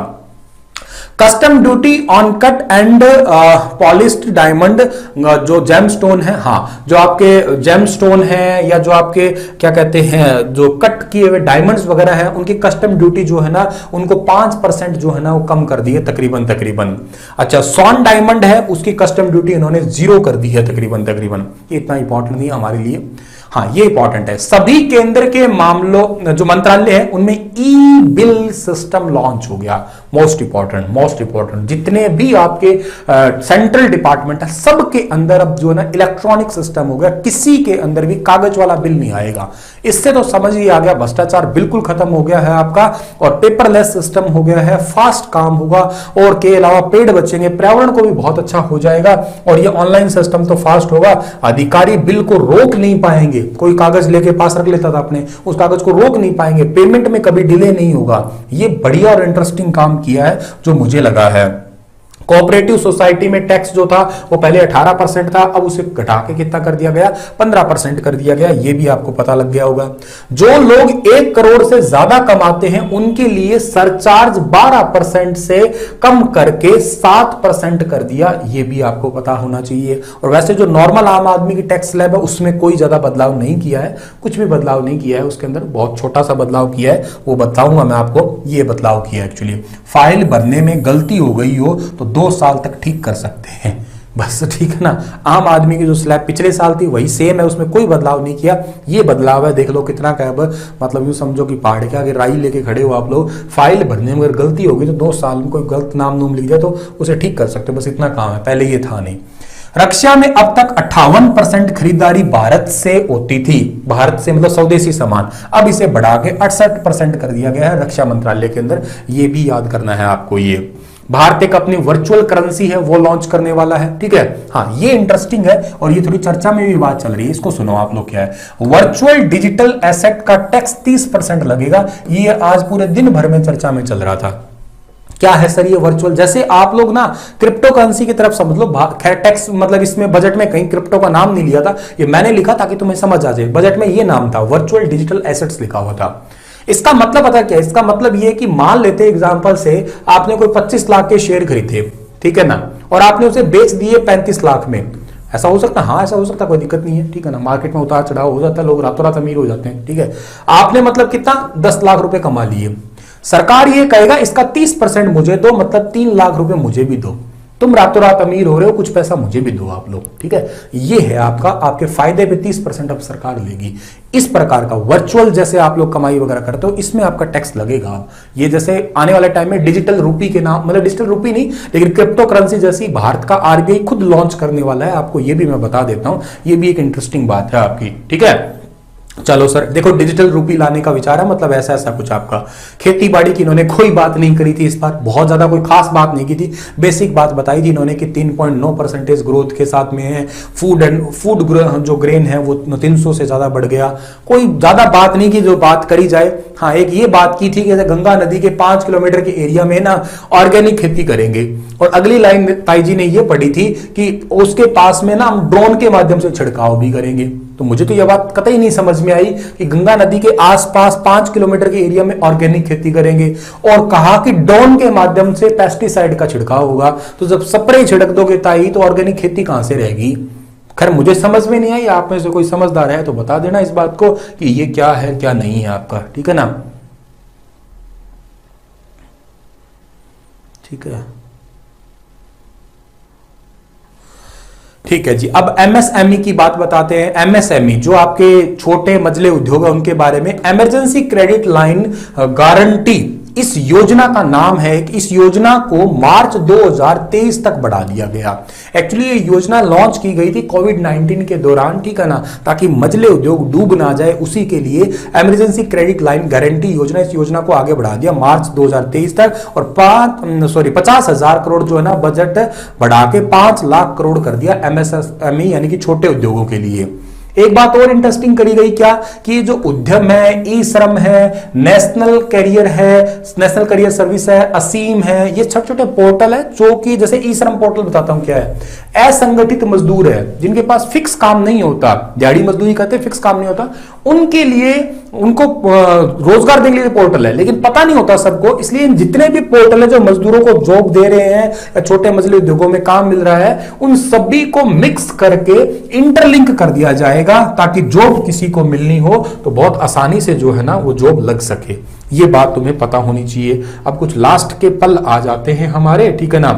Custom duty on cut and polished diamond, जो जेमस्टोन है, हाँ जो आपके जेमस्टोन है या जो आपके क्या कहते हैं जो कट किए हुए डायमंड्स वगैरह है, उनकी कस्टम ड्यूटी जो है ना उनको 5% जो है ना वो कम कर दी है तकरीबन। अच्छा, सॉन डायमंड है उसकी कस्टम ड्यूटी इन्होंने 0 कर दी है तकरीबन। ये इतना इंपॉर्टेंट नहीं है हमारे लिए, हाँ ये इंपॉर्टेंट है। सभी केंद्र के मामलों जो मंत्रालय है उनमें ई बिल सिस्टम लॉन्च हो गया। मोस्ट इंपॉर्टेंट जितने भी आपके सेंट्रल डिपार्टमेंट है सबके अंदर अब जो है ना इलेक्ट्रॉनिक सिस्टम हो गया, किसी के अंदर भी कागज वाला बिल नहीं आएगा। इससे तो समझ ही आ गया भ्रष्टाचार बिल्कुल खत्म हो गया है आपका, और पेपरलेस सिस्टम हो गया है, फास्ट काम होगा, और के अलावा पेड़ बचेंगे, पर्यावरण को भी बहुत अच्छा हो जाएगा, और ये ऑनलाइन सिस्टम तो फास्ट होगा, अधिकारी बिल को रोक नहीं पाएंगे। कोई कागज लेके पास रख लेता था अपने, उस कागज को रोक नहीं पाएंगे, पेमेंट में कभी डिले नहीं होगा। ये बढ़िया और इंटरेस्टिंग काम किया है जो मुझे लगा है। कोऑपरेटिव सोसाइटी में टैक्स जो था वो पहले 18% था, अब उसे घटा के कितना कर दिया गया, 15% कर दिया गया। ये भी आपको पता लग गया होगा। जो लोग 1 करोड़ से ज्यादा कमाते हैं उनके लिए सरचार्ज 12% से कम करके 7% कर दिया, ये भी आपको पता होना चाहिए। और वैसे जो नॉर्मल आम आदमी की टैक्स स्लैब है उसमें कोई ज्यादा बदलाव नहीं किया है, कुछ भी बदलाव नहीं किया है, उसके अंदर बहुत छोटा सा बदलाव किया है, वो बताऊंगा मैं आपको। ये बदलाव किया एक्चुअली, फाइल भरने में गलती हो गई हो तो 2 साल तक ठीक कर सकते हैं बस, ठीक है ना। आम आदमी की जो स्लैब पिछले साल थी वही सेम है, उसमें कोई बदलाव नहीं किया। ये बदलाव है, देख लो कितना क्या है। मतलब यूं समझो कि पहाड़ के आगे राई लेके खड़े हो आप लोग, फाइल भरने में अगर गलती होगी तो 2 साल में कोई गलत नाम लिख जाए तो उसे ठीक कर सकते हो, बस इतना काम है, पहले ये था नहीं। रक्षा में अब तक 58% खरीदारी भारत से होती थी, भारत से मतलब स्वदेशी सामान, अब इसे बढ़ा के 68% कर दिया गया है रक्षा मंत्रालय के अंदर। ये भी याद करना है आपको। ये भारत एक अपनी वर्चुअल करेंसी है वो लॉन्च करने वाला है, ठीक है। हाँ ये इंटरेस्टिंग है और ये थोड़ी चर्चा में भी बात चल रही है, इसको सुनो आप लोग। क्या है, वर्चुअल डिजिटल एसेट का टैक्स 30% लगेगा। ये आज पूरे दिन भर में चर्चा में चल रहा था। क्या है सर ये वर्चुअल, जैसे आप लोग ना क्रिप्टो करेंसी की तरफ समझ लो। खैर टैक्स मतलब इसमें बजट में कहीं क्रिप्टो का नाम नहीं लिया था, ये मैंने लिखा ताकि तुम्हें समझ आ जाए। बजट में ये नाम था, वर्चुअल डिजिटल एसेट्स लिखा हुआ था। इसका मतलब पता क्या है, इसका मतलब ये कि मान लेते एग्जांपल से आपने कोई 25 लाख के शेयर खरीदे, ठीक है ना, और आपने उसे बेच दिए 35 लाख में। ऐसा हो सकता है, हाँ ऐसा हो सकता है, कोई दिक्कत नहीं है, ठीक है ना। मार्केट में उतार चढ़ाव हो जाता है, लोग रातों रात अमीर हो जाते हैं, ठीक है। आपने मतलब कितना 10 लाख रुपए कमा लिए, सरकार ये कहेगा इसका 30% मुझे दो, मतलब 3 लाख रुपए मुझे भी दो। तुम रातों रात अमीर हो रहे हो, कुछ पैसा मुझे भी दो आप लोग, ठीक है। ये है आपका, आपके फायदे पे 30% अब सरकार लेगी। इस प्रकार का वर्चुअल जैसे आप लोग कमाई वगैरह करते हो, इसमें आपका टैक्स लगेगा। ये जैसे आने वाले टाइम में डिजिटल रूपी के नाम, मतलब डिजिटल रूपी नहीं लेकिन क्रिप्टो करेंसी जैसी भारत का आरबीआई खुद लॉन्च करने वाला है, आपको ये भी मैं बता देता हूं। ये भी एक इंटरेस्टिंग बात है आपकी, ठीक है। चलो सर देखो, डिजिटल रूपी लाने का विचार है, मतलब ऐसा ऐसा कुछ आपका। खेती बाड़ी की इन्होंने कोई बात नहीं करी थी इस बार, बहुत ज्यादा कोई खास बात नहीं की थी, बेसिक बात बताई थी इन्होंने कि 3.9% ग्रोथ के साथ में है। फूड जो ग्रेन है वो 300 से ज्यादा बढ़ गया। कोई ज्यादा बात नहीं की जो बात करी जाए। हाँ एक ये बात की थी कि गंगा नदी के 5 किलोमीटर के एरिया में ना ऑर्गेनिक खेती करेंगे, और अगली लाइन ताई जी ने ये पढ़ी थी कि उसके पास में ना हम ड्रोन के माध्यम से छिड़काव भी करेंगे। तो मुझे तो यह बात कतई नहीं समझ में आई कि गंगा नदी के आसपास 5 किलोमीटर के एरिया में ऑर्गेनिक खेती करेंगे, और कहा कि ड्रोन के माध्यम से पेस्टिसाइड का छिड़काव होगा। तो जब स्प्रे छिड़क दोगे ताई तो ऑर्गेनिक खेती कहां से रहेगी। खैर मुझे समझ में नहीं आई, आप में से कोई समझदार है तो बता देना इस बात को कि ये क्या है क्या नहीं है आपका, ठीक है ना। ठीक है, ठीक है जी। अब एमएसएमई की बात बताते हैं। एमएसएमई जो आपके छोटे मझले उद्योग है उनके बारे में, इमरजेंसी क्रेडिट लाइन गारंटी इस योजना का नाम है कि इस योजना को मार्च 2023 तक बढ़ा दिया गया। एक्चुअली ये योजना लॉन्च की गई थी कोविड-19 के दौरान, ठीक है ना, ताकि मझले उद्योग डूब ना जाए, उसी के लिए इमरजेंसी क्रेडिट लाइन गारंटी योजना, इस योजना को आगे बढ़ा दिया मार्च 2023 तक, और 50,000 करोड़ जो है ना बजट बढ़ा के 5 लाख करोड़ कर दिया एमएसएमई यानी कि छोटे उद्योगों के लिए। एक बात और इंटरेस्टिंग करी गई क्या कि जो उद्यम है, ई श्रम है, नेशनल कैरियर है, नेशनल कैरियर सर्विस है, असीम है, ये छोटे छोटे पोर्टल है जो कि जैसे ई श्रम पोर्टल बताता हूं क्या है, असंगठित मजदूर है जिनके पास फिक्स काम नहीं होता, दिहाड़ी मजदूरी करते फिक्स काम नहीं होता, उनके लिए, उनको रोजगार देने के लिए पोर्टल है, लेकिन पता नहीं होता सबको। इसलिए जितने भी पोर्टल है जो मजदूरों को जॉब दे रहे हैं या छोटे मजले उद्योगों में काम मिल रहा है, उन सभी को मिक्स करके इंटरलिंक कर दिया जाएगा, ताकि जॉब किसी को मिलनी हो तो बहुत आसानी से जो है ना वो जॉब लग सके। ये बात तुम्हें पता होनी चाहिए। अब कुछ लास्ट के पल आ जाते हैं हमारे, ठीक है ना,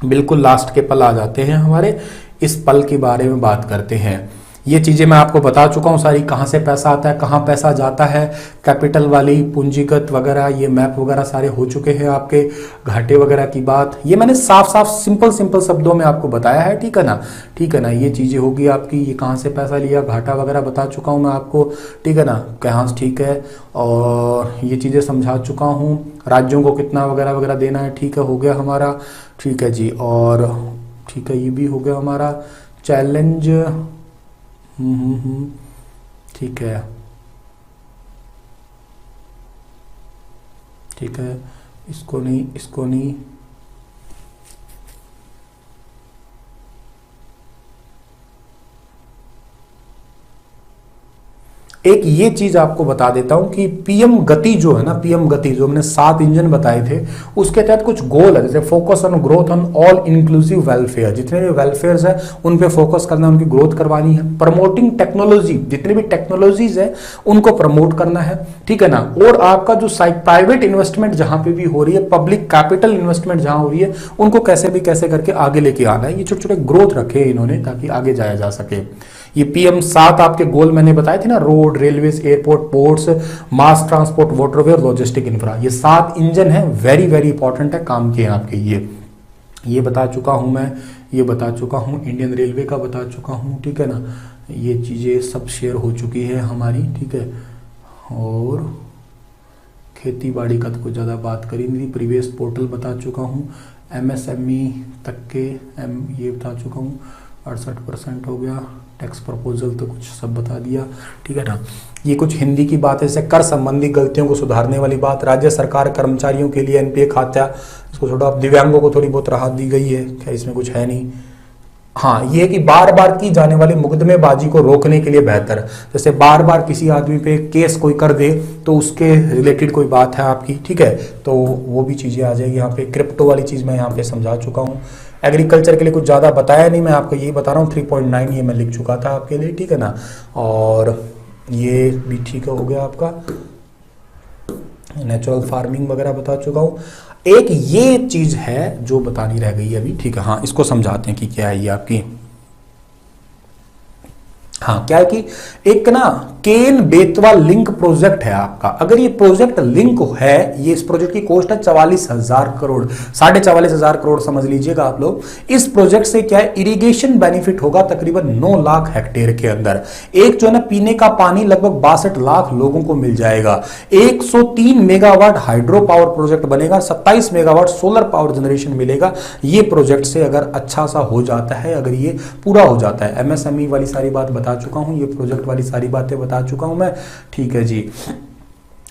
बिल्कुल लास्ट के पल आ जाते हैं हमारे। इस पल के बारे में बात करते हैं। ये चीजें मैं आपको बता चुका हूं सारी, कहां से पैसा आता है, कहां पैसा जाता है, कैपिटल वाली, पूंजीगत वगैरह, ये मैप वगैरह सारे हो चुके हैं आपके। घाटे वगैरह की बात ये मैंने साफ साफ सिंपल शब्दों में आपको बताया है, ठीक है ना, ठीक है ना। ये चीजें होगी आपकी, ये कहां से पैसा लिया, घाटा वगैरह बता चुका हूं मैं आपको, ठीक है ना, कहां, ठीक है। और ये चीजें समझा चुका हूं, राज्यों को कितना वगैरह वगैरह देना है, ठीक है, हो गया हमारा, ठीक है जी। और ठीक है, ये भी हो गया हमारा चैलेंज, ठीक है, ठीक है, इसको नहीं, इसको नहीं, एक ये चीज आपको बता देता हूं कि पीएम गति जो है ना, पीएम गति जो हमने 7 इंजन बताए थे, उसके तहत कुछ गोल है, जैसे focus on growth on all inclusive welfare, जितने भी वेलफेयर है उन पे फोकस करना है, उनकी ग्रोथ करवानी है। प्रमोटिंग टेक्नोलॉजी, जितने भी टेक्नोलॉजीज है उनको प्रमोट करना है, ठीक है ना। और आपका जो प्राइवेट इन्वेस्टमेंट जहां पे भी हो रही है, पब्लिक कैपिटल इन्वेस्टमेंट जहां हो रही है, उनको कैसे भी कैसे करके आगे लेके आना है। ये छोटे छोटे ग्रोथ रखे इन्होंने ताकि आगे जाया जा सके। ये पीएम 7 आपके गोल मैंने बताए थे ना, road, railways, airport, ports, mass transport, waterway और लॉजिस्टिक इंफ्रा, ये 7 इंजन है, वेरी वेरी इंपॉर्टेंट है काम के आपके। ये बता चुका हूं मैं, ये बता चुका हूं, इंडियन रेलवे का बता चुका हूं, ठीक है ना। ये चीजें सब शेयर हो चुकी है हमारी, ठीक है। और खेती बाड़ी का तो कुछ ज्यादा बात करी नहीं, प्रीवियस पोर्टल बता चुका हूं, एमएसएमई तक के ये बता चुका हूं, 68% हो गया। टैक्स प्रपोजल तो कुछ सब बता दिया, ठीक है ना। ये कुछ हिंदी की बात है, जैसे कर संबंधी गलतियों को सुधारने वाली बात, राज्य सरकार कर्मचारियों के लिए एनपीए खाता, इसको थोड़ा, दिव्यांगों को थोड़ी बहुत राहत दी गई है, क्या इसमें कुछ है नहीं। हाँ, ये कि बार बार की जाने वाली मुकदमेबाजी को रोकने के लिए बेहतर, जैसे बार बार किसी आदमी पे केस कोई कर दे तो उसके रिलेटेड कोई बात है आपकी, ठीक है, तो वो भी चीजें आ जाएगी यहाँ पे। क्रिप्टो वाली चीज मैं यहाँ पे समझा चुका हूँ। एग्रीकल्चर के लिए कुछ ज़्यादा बताया नहीं, मैं आपको यही बता रहा हूँ, 3.9 ये मैं लिख चुका था आपके लिए, ठीक है ना। और ये भी ठीक हो गया आपका, नेचुरल फार्मिंग वगैरह बता चुका हूँ। एक ये चीज है जो बतानी रह गई अभी, ठीक है, हाँ, इसको समझाते हैं कि क्या है ये आपकी। हाँ, क्या है कि एक ना केन बेतवा लिंक प्रोजेक्ट है आपका। अगर ये प्रोजेक्ट लिंक है, ये इस प्रोजेक्ट की कॉस्ट है 44,000 करोड़, 44,500 करोड़ समझ लीजिएगा आप लोग। इस प्रोजेक्ट से क्या है, इरिगेशन बेनिफिट होगा तकरीबन 9 लाख हेक्टेयर के अंदर। एक जो है ना पीने का पानी लगभग 62 लाख लोगों को मिल जाएगा। 103 मेगावाट हाइड्रो पावर प्रोजेक्ट बनेगा, 27 मेगावाट सोलर पावर जनरेशन मिलेगा। ये प्रोजेक्ट से अगर अच्छा सा हो जाता है, अगर ये पूरा हो जाता है, एमएसएमई वाली सारी बात बता चुका हूं, ये प्रोजेक्ट वाली सारी बातें बता चुका हूं मैं, ठीक है जी।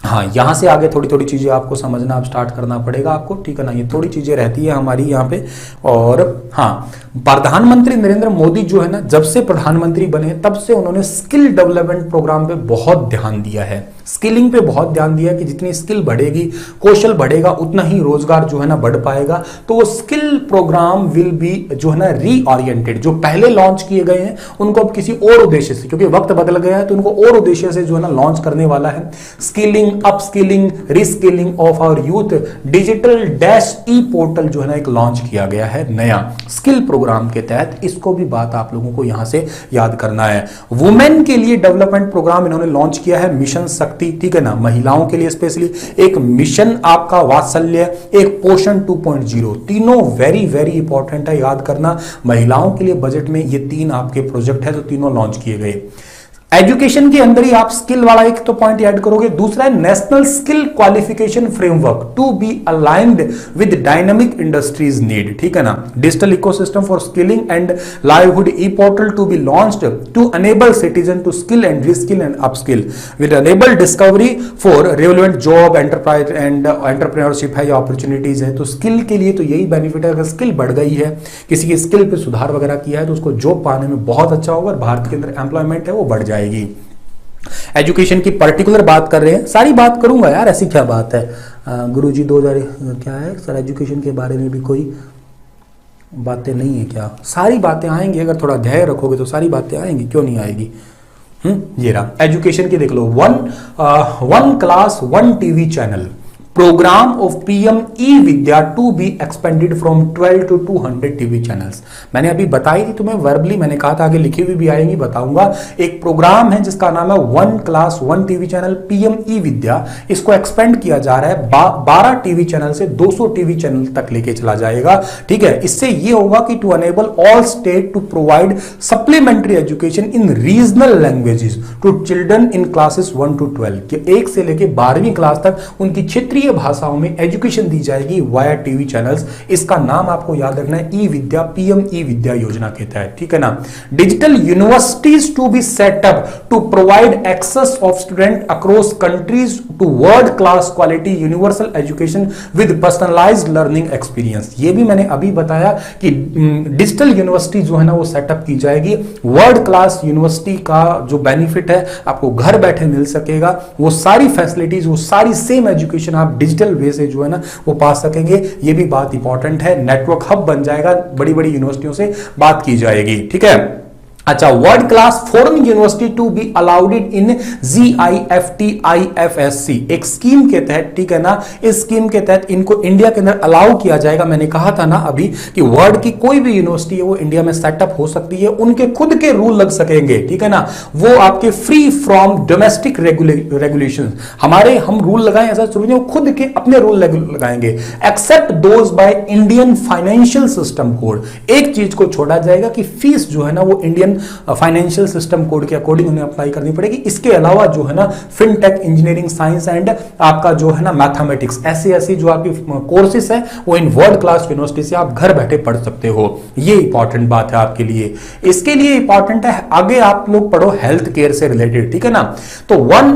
हाँ, यहां से आगे थोड़ी थोड़ी चीजें आपको समझना अब स्टार्ट करना पड़ेगा आपको, ठीक है ना। ये थोड़ी चीजें रहती है हमारी यहाँ पे। और हाँ, प्रधानमंत्री नरेंद्र मोदी जो है ना, जब से प्रधानमंत्री बने तब से उन्होंने स्किल डेवलपमेंट प्रोग्राम पे बहुत ध्यान दिया है, स्किलिंग पे बहुत ध्यान दिया कि जितनी स्किल बढ़ेगी, कौशल बढ़ेगा, उतना ही रोजगार जो है ना बढ़ पाएगा। तो वो स्किल प्रोग्राम विल बी जो है ना रीओरिएंटेड, जो पहले लॉन्च किए गए हैं उनको अब किसी और उद्देश्य से, क्योंकि वक्त बदल गया है तो उनको और उद्देश्य से जो है ना लॉन्च करने वाला है। Skilling, upskilling, reskilling of our youth, digital dash e portal जो है ना एक लॉन्च किया गया है नया स्किल प्रोग्राम के तहत। इसको भी बात आप लोगों को यहां से याद करना है। वुमेन के लिए डेवलपमेंट प्रोग्राम इन्होंने लॉन्च किया है, मिशन शक्ति, ठीक है ना। महिलाओं के लिए स्पेशली एक मिशन आपका वात्सल्य, एक पोषण 2.0, तीनों वेरी वेरी इंपॉर्टेंट है, याद करना। महिलाओं के लिए बजट में ये 3 आपके प्रोजेक्ट है जो तीनों लॉन्च किए गए। एजुकेशन के अंदर ही आप स्किल वाला एक तो पॉइंट ऐड करोगे। दूसरा है national skill qualification framework to be aligned with dynamic industries need, ठीक है ना। Digital ecosystem for skilling and livelihood e portal to be launched to enable citizen to skill and reskill and upskill with enable discovery for relevant job, enterprise and entrepreneurship है या opportunities है। तो skill के लिए तो यही benefit है, अगर स्किल बढ़ गई है, किसी की स्किल पे सुधार वगैरह किया है तो उसको जॉब पाने में बहुत अच्छा होगा और भारत के अंदर एम्प्लॉयमेंट है वो बढ़ जाएगी। एजुकेशन की पर्टिकुलर बात कर रहे हैं, सारी बात करूंगा यार, ऐसी क्या बात है। गुरुजी 2000 क्या है सर, एजुकेशन के बारे में भी कोई बातें नहीं है क्या? सारी बातें आएंगी, अगर थोड़ा धैर्य रखोगे तो सारी बातें आएंगी, क्यों नहीं आएगी। ये रहा एजुकेशन की, देख लो, one class one TV channel, program of PM e Vidya to be expanded from 12 to 200 TV channels. मैंने अभी बताई थी तुम्हें वर्बली, मैंने कहा था आगे लिखी हुई भी आएंगी, बताऊंगा। एक प्रोग्राम है जिसका नाम है one class one TV channel PM e Vidya, इसको एक्सपेंड किया जा रहा है 12 टीवी चैनल से 200 टीवी चैनल तक लेके चला जाएगा, ठीक है। इससे ये होगा कि to enable all state to provide supplementary education in regional languages to children in classes 1 to 12, कि 1 से लेके 12वीं क्लास तक उनकी क्षेत्रीय भाषाओं में एजुकेशन दी जाएगी वाया टीवी चैनल्स। इसका नाम आपको याद रखना है ई विद्या, पीएम ई विद्या योजना के तहत, ठीक है ना। Digital universities to be set up to provide access of student across countries to world class quality universal education with personalised learning experience. ये भी मैंने अभी बताया कि डिजिटल यूनिवर्सिटी जो है ना वो सेटअप की जाएगी। वर्ल्ड क्लास यूनिवर्सिटी का जो बेनिफिट है आपको घर बैठे मिल सकेगा, वो सारी फैसिलिटीज, वो सारी सेम एजुकेशन आप डिजिटल वे से जो है ना वो पा सकेंगे। ये भी बात इंपॉर्टेंट है, नेटवर्क हब बन जाएगा, बड़ी बड़ी यूनिवर्सिटियों से बात की जाएगी, ठीक है। अच्छा, world class foreign university to be allowed in GIFTIFSC एक स्कीम के तहत, ठीक है ना। इस स्कीम के तहत इनको इंडिया के अंदर अलाउ किया जाएगा। मैंने कहा था ना अभी कि वर्ल्ड की कोई भी यूनिवर्सिटी है वो इंडिया में सेटअप हो सकती है, उनके खुद के रूल लग सकेंगे, ठीक है ना। वो आपके फ्री फ्रॉम डोमेस्टिक रेगुलेशन, हमारे हम रूल लगाएं ऐसा समझिए, वो खुद के अपने रूल लगाएंगे, except those by Indian financial system code. एक चीज को छोड़ा जाएगा कि फीस जो है ना वो इंडियन फाइनेंशियल सिस्टम कोड के अकॉर्डिंग उन्हें अप्लाई करनी पड़ेगी। इसके अलावा जो है ना फिनटेक, इंजीनियरिंग, साइंस एंड आपका जो है ना मैथमेटिक्स, ऐसी जो आपकी कोर्सेस है वो इन वर्ल्ड क्लास यूनिवर्सिटी से आप घर बैठे पढ़ सकते हो। ये इंपॉर्टेंट बात है आपके लिए। इसके लिए इंपॉर्टेंट है आगे आप लोग पढ़ो हेल्थ केयर से रिलेटेड, ठीक है ना। तो one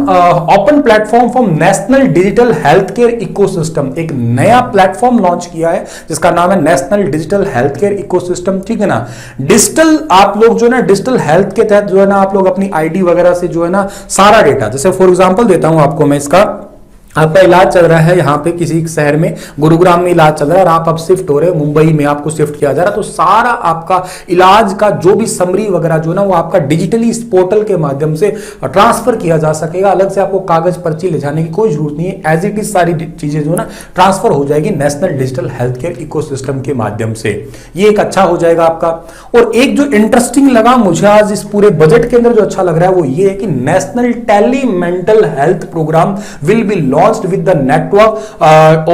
open platform for national digital health care ecosystem, एक नया प्लेटफॉर्म लॉन्च किया है जिसका नाम है national digital health care ecosystem, ठीक है ना। डिजिटल आप लोग जो है ना डिजिटल हेल्थ के तहत जो है ना आप लोग अपनी आईडी वगैरह से जो है ना सारा डेटा, जैसे फॉर एग्जांपल देता हूं आपको मैं, इसका आपका इलाज चल रहा है यहाँ पे किसी शहर में, गुरुग्राम में इलाज चल रहा है और आप अब शिफ्ट हो रहे हो, मुंबई में आपको शिफ्ट किया जा रहा है, तो सारा आपका इलाज का जो भी समरी वगैरह जो है ना वो आपका डिजिटली इस पोर्टल के माध्यम से ट्रांसफर किया जा सकेगा। अलग से आपको कागज पर्ची ले जाने की कोई जरूरत नहीं है, एज इट इज सारी चीजें जो है ना ट्रांसफर हो जाएगी national digital health care ecosystem के माध्यम से। ये एक अच्छा हो जाएगा आपका। और एक जो इंटरेस्टिंग लगा मुझे आज इस पूरे बजट के अंदर जो अच्छा लग रहा है वो ये है कि national tele mental health programme will be launched with the network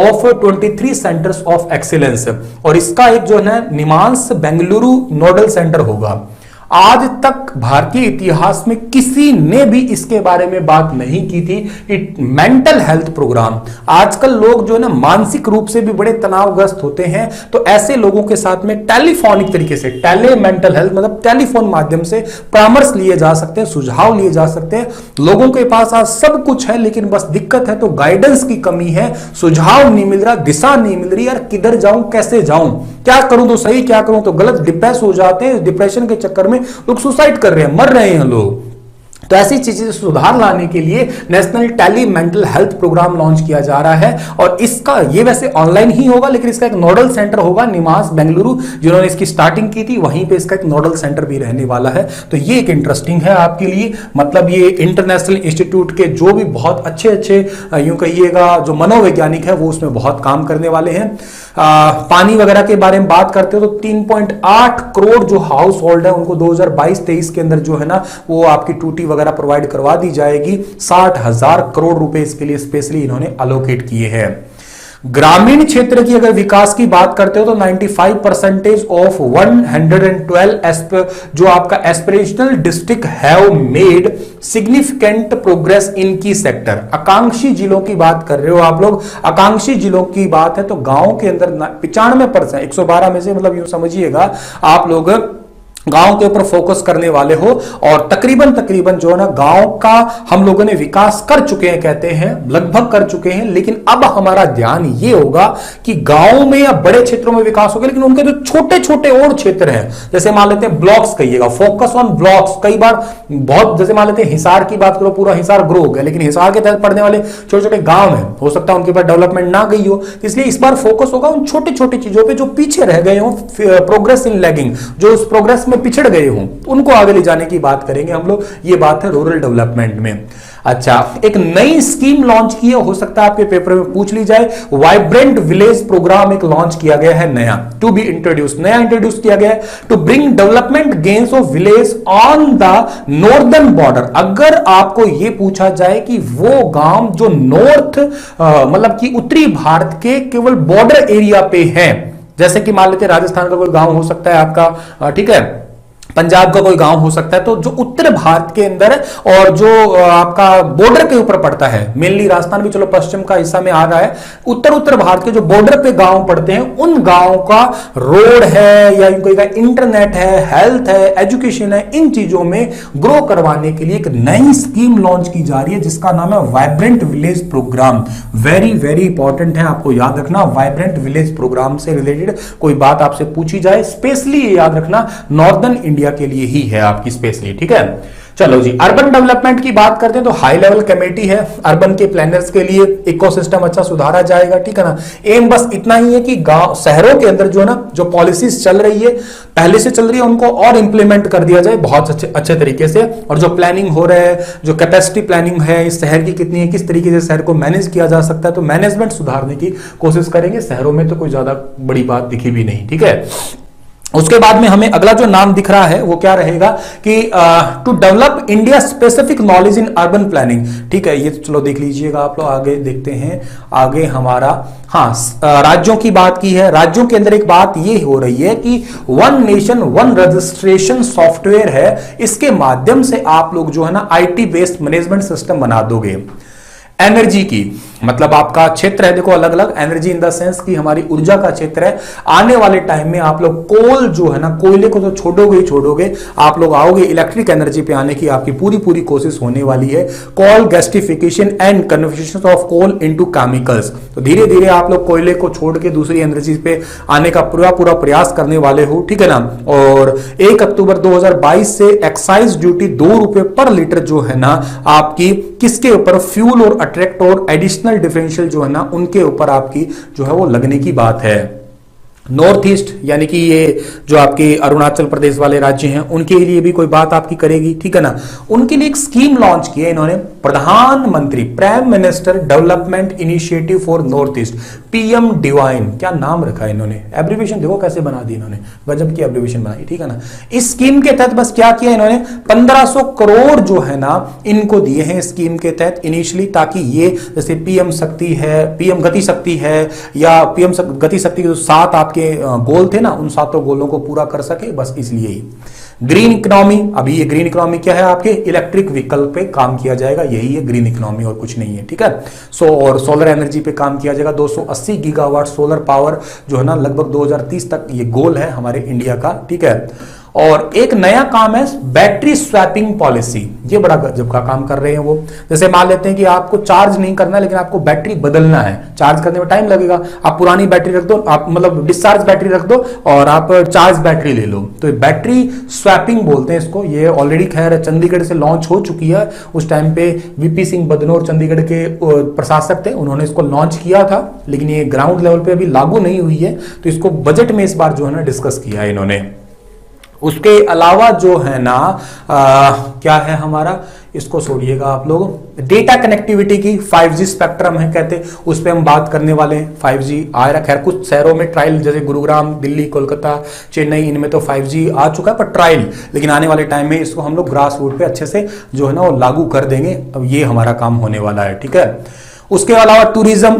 of 23 centers of excellence, और इसका एक जो है निमांस बेंगलुरु नोडल सेंटर होगा। आज तक भारतीय इतिहास में किसी ने भी इसके बारे में बात नहीं की थी कि मेंटल हेल्थ प्रोग्राम, आजकल लोग जो है ना मानसिक रूप से भी बड़े तनावग्रस्त होते हैं, तो ऐसे लोगों के साथ में टेलीफोनिक तरीके से, टेली मेंटल हेल्थ मतलब टेलीफोन माध्यम से परामर्श लिए जा सकते हैं, सुझाव लिए जा सकते हैं। लोगों के पास आज सब कुछ है लेकिन बस दिक्कत है तो गाइडेंस की कमी है, सुझाव नहीं मिल रहा, दिशा नहीं मिल रही, यार किधर जाऊं, कैसे जाऊं, क्या करूं तो सही, क्या करूं तो गलत, डिप्रेस हो जाते हैं, डिप्रेशन के चक्कर में लोग सुसाइड कर रहे हैं, मर रहे हैं लोग। तो ऐसी चीजें से सुधार लाने के लिए national tele mental health programme launch किया जा रहा है, और इसका ये वैसे ऑनलाइन ही होगा लेकिन इसका एक नोडल सेंटर होगा निमास बेंगलुरु, जिन्होंने इसकी स्टार्टिंग की थी वहीं पे इसका एक नोडल सेंटर भी रहने वाला है। तो ये एक इंटरेस्टिंग है आपके लिए, मतलब ये इंटरनेशनल इंस्टीट्यूट के जो भी बहुत अच्छे यूं कहिएगा जो मनोवैज्ञानिक है वो उसमें बहुत काम करने वाले हैं। पानी वगैरह के बारे में बात करते हो तो 3.8 करोड़ जो हाउस होल्ड है उनको 2022-23 के अंदर जो है ना वो आपकी टूटी वगैरह प्रोवाइड करवा दी जाएगी। 60,000 करोड़ रुपए इसके लिए स्पेशली इन्होंने अलोकेट किए हैं। ग्रामीण क्षेत्र की अगर विकास की बात करते हो तो 95% ऑफ 112 जो आपका aspirational district have made significant progress in की सेक्टर। आकांक्षी जिलों की बात कर रहे हो आप लोग, आकांक्षी जिलों की बात है तो गांव के अंदर 95%, 112 में से मतलब यूं समझिएगा आप लोग गांव के ऊपर फोकस करने वाले हो और तकरीबन तकरीबन जो है ना गांव का हम लोगों ने विकास कर चुके हैं, कहते हैं लगभग कर चुके हैं, लेकिन अब हमारा ध्यान ये होगा कि गांव में या बड़े क्षेत्रों में विकास होगा, लेकिन उनके जो छोटे छोटे और क्षेत्र हैं, जैसे मान लेते हैं ब्लॉक्स कहिएगा, फोकस ऑन ब्लॉक्स। कई बार बहुत, जैसे मान लेते हैं हिसार की बात करो, पूरा हिसार ग्रो हो गया, लेकिन हिसार के तहत पड़ने वाले छोटे छोटे गांव हैं, हो सकता है उनके पास डेवलपमेंट ना गई हो, इसलिए इस बार फोकस होगा उन छोटी छोटी चीजों पे जो पीछे रह गए हो, प्रोग्रेस इन लैगिंग, जो उस प्रोग्रेस में पिछड़ गए हों उनको आगे ले जाने की बात करेंगे हम लोग। ये बात है रूरल डेवलपमेंट में। अच्छा, एक नई स्कीम लॉन्च की है, हो सकता है आपके पेपर में पूछ ली जाए। वाइब्रेंट विलेज प्रोग्राम एक लॉन्च किया गया है, नया टू बी इंट्रोड्यूस, नया इंट्रोड्यूस किया गया है to bring development gains of village on the northern border. अगर आपको यह पूछा जाए कि वो गांव जो नॉर्थ मतलब कि उत्तरी भारत के केवल बॉर्डर एरिया पे है, जैसे कि मान लेते हैं राजस्थान का कोई गांव हो सकता है आपका, ठीक है, पंजाब का कोई गांव हो सकता है, तो जो उत्तर भारत के अंदर और जो आपका बॉर्डर के ऊपर पड़ता है, मेनली राजस्थान भी चलो पश्चिम का हिस्सा में आ रहा है, उत्तर भारत के जो बॉर्डर पे गांव पड़ते हैं उन गांव का रोड है या इनको इंटरनेट है, हेल्थ है, एजुकेशन है, इन चीजों में ग्रो करवाने के लिए एक नई स्कीम लॉन्च की जा रही है जिसका नाम है vibrant village programme. Very very important है, आपको याद रखना, वाइब्रेंट विलेज प्रोग्राम से रिलेटेड कोई बात आपसे पूछी जाए, स्पेशली याद रखना नॉर्दर्न इंडिया के लिए ही है आपकी स्पेशली, ठीक है। चलो जी, अर्बन डेवलपमेंट की बात करते हैं तो हाई लेवल कमेटी है अर्बन के प्लानर्स के लिए, इकोसिस्टम अच्छा सुधारा जाएगा, ठीक है ना। एम बस इतना ही है कि गांव शहरों के अंदर जो है ना जो पॉलिसीज चल रही है, पहले से चल रही है, उनको और इंप्लीमेंट कर दिया जाए बहुत अच्छे तरीके से। और जो प्लानिंग हो रहा है, जो कैपेसिटी प्लानिंग है इस शहर की कितनी है, किस तरीके से शहर को मैनेज किया जा सकता है, तो मैनेजमेंट सुधारने की कोशिश करेंगे। शहरों में तो कोई ज्यादा बड़ी बात दिखी भी नहीं, ठीक है। उसके बाद में हमें अगला जो नाम दिख रहा है वो क्या रहेगा कि to develop India specific knowledge in urban planning, ठीक है। ये तो चलो देख लीजिएगा आप लोग, आगे देखते हैं। आगे हमारा राज्यों की बात की है। राज्यों के अंदर एक बात ये हो रही है कि one nation one registration software है, इसके माध्यम से आप लोग जो है ना आईटी बेस्ड मैनेजमेंट सिस्टम बना दोगे। एनर्जी की मतलब आपका क्षेत्र है, देखो अलग अलग, एनर्जी इन द सेंस कि हमारी ऊर्जा का क्षेत्र है। आने वाले टाइम में आप लोग कोल जो है ना, कोयले को तो छोड़ोगे ही छोड़ोगे, आप लोग आओगे इलेक्ट्रिक एनर्जी पे आने की आपकी पूरी पूरी कोशिश होने वाली है। Coal gasification and conversion of coal into chemicals, तो धीरे धीरे आप लोग कोयले को छोड़ के दूसरी एनर्जी पे आने का पूरा पूरा प्रयास करने वाले हो, ठीक है ना। और 1 अक्टूबर 2022 से एक्साइज ड्यूटी 2 रुपए पर लीटर जो है ना आपकी किसके ऊपर, फ्यूल और अट्रैक्ट और एडिशनल डिफरेंशियल जो है ना उनके ऊपर आपकी जो है वो लगने की बात है। नॉर्थ ईस्ट यानी कि ये जो आपके अरुणाचल प्रदेश वाले राज्य हैं उनके लिए भी कोई बात आपकी करेगी, ठीक है ना। उनके लिए एक स्कीम लॉन्च की है इन्होंने, प्रधानमंत्री prime minister development initiative for north east, PM divine, क्या नाम रखा है इन्होंने, एब्रीविएशन देखो कैसे बना दी इन्होंने, गजब की एब्रीविएशन बनाई, ठीक है ना। इस स्कीम के तहत बस क्या किया इन्होंने, 1500 करोड़ जो है ना इनको दिए हैं स्कीम के तहत इनिशियली, ताकि ये जैसे पीएम शक्ति है, पीएम गति शक्ति है, या पीएम गति शक्ति के जो 7 आपके गोल थे ना उन 7 गोलों को पूरा कर सके, बस इसलिए ही। ग्रीन इकोनॉमी, अभी ये ग्रीन इकोनॉमी क्या है, आपके इलेक्ट्रिक व्हीकल पे काम किया जाएगा, यही है ग्रीन इकोनॉमी और कुछ नहीं है, ठीक है। और सोलर एनर्जी पे काम किया जाएगा, 280 गीगावाट सोलर पावर जो है ना लगभग 2030 तक ये गोल है हमारे इंडिया का, ठीक है। और एक नया काम है बैटरी स्वैपिंग पॉलिसी, ये बड़ा गजब का काम कर रहे हैं वो। जैसे मान लेते हैं कि आपको चार्ज नहीं करना है लेकिन आपको बैटरी बदलना है, चार्ज करने में टाइम लगेगा, आप पुरानी बैटरी रख दो, आप मतलब डिस्चार्ज बैटरी रख दो और आप चार्ज बैटरी ले लो, तो बैटरी स्वैपिंग बोलते हैं इसको। ये ऑलरेडी खैर चंडीगढ़ से लॉन्च हो चुकी है, उस टाइम पे वीपी सिंह बदनौर चंडीगढ़ के प्रशासक थे, उन्होंने इसको लॉन्च किया था, लेकिन ये ग्राउंड लेवल पे अभी लागू नहीं हुई है, तो इसको बजट में इस बार जो है ना डिस्कस किया है इन्होंने। उसके अलावा जो है ना क्या है हमारा, इसको छोड़िएगा आप लोग, डेटा कनेक्टिविटी की 5G स्पेक्ट्रम है कहते, उस पर हम बात करने वाले हैं। 5G आ रहा, खैर कुछ शहरों में ट्रायल, जैसे गुरुग्राम, दिल्ली, कोलकाता, चेन्नई, इनमें तो 5G आ चुका है पर ट्रायल, लेकिन आने वाले टाइम में इसको हम लोग ग्रास रूट पे अच्छे से जो है ना वो लागू कर देंगे, अब ये हमारा काम होने वाला है, ठीक है। उसके अलावा टूरिज्म,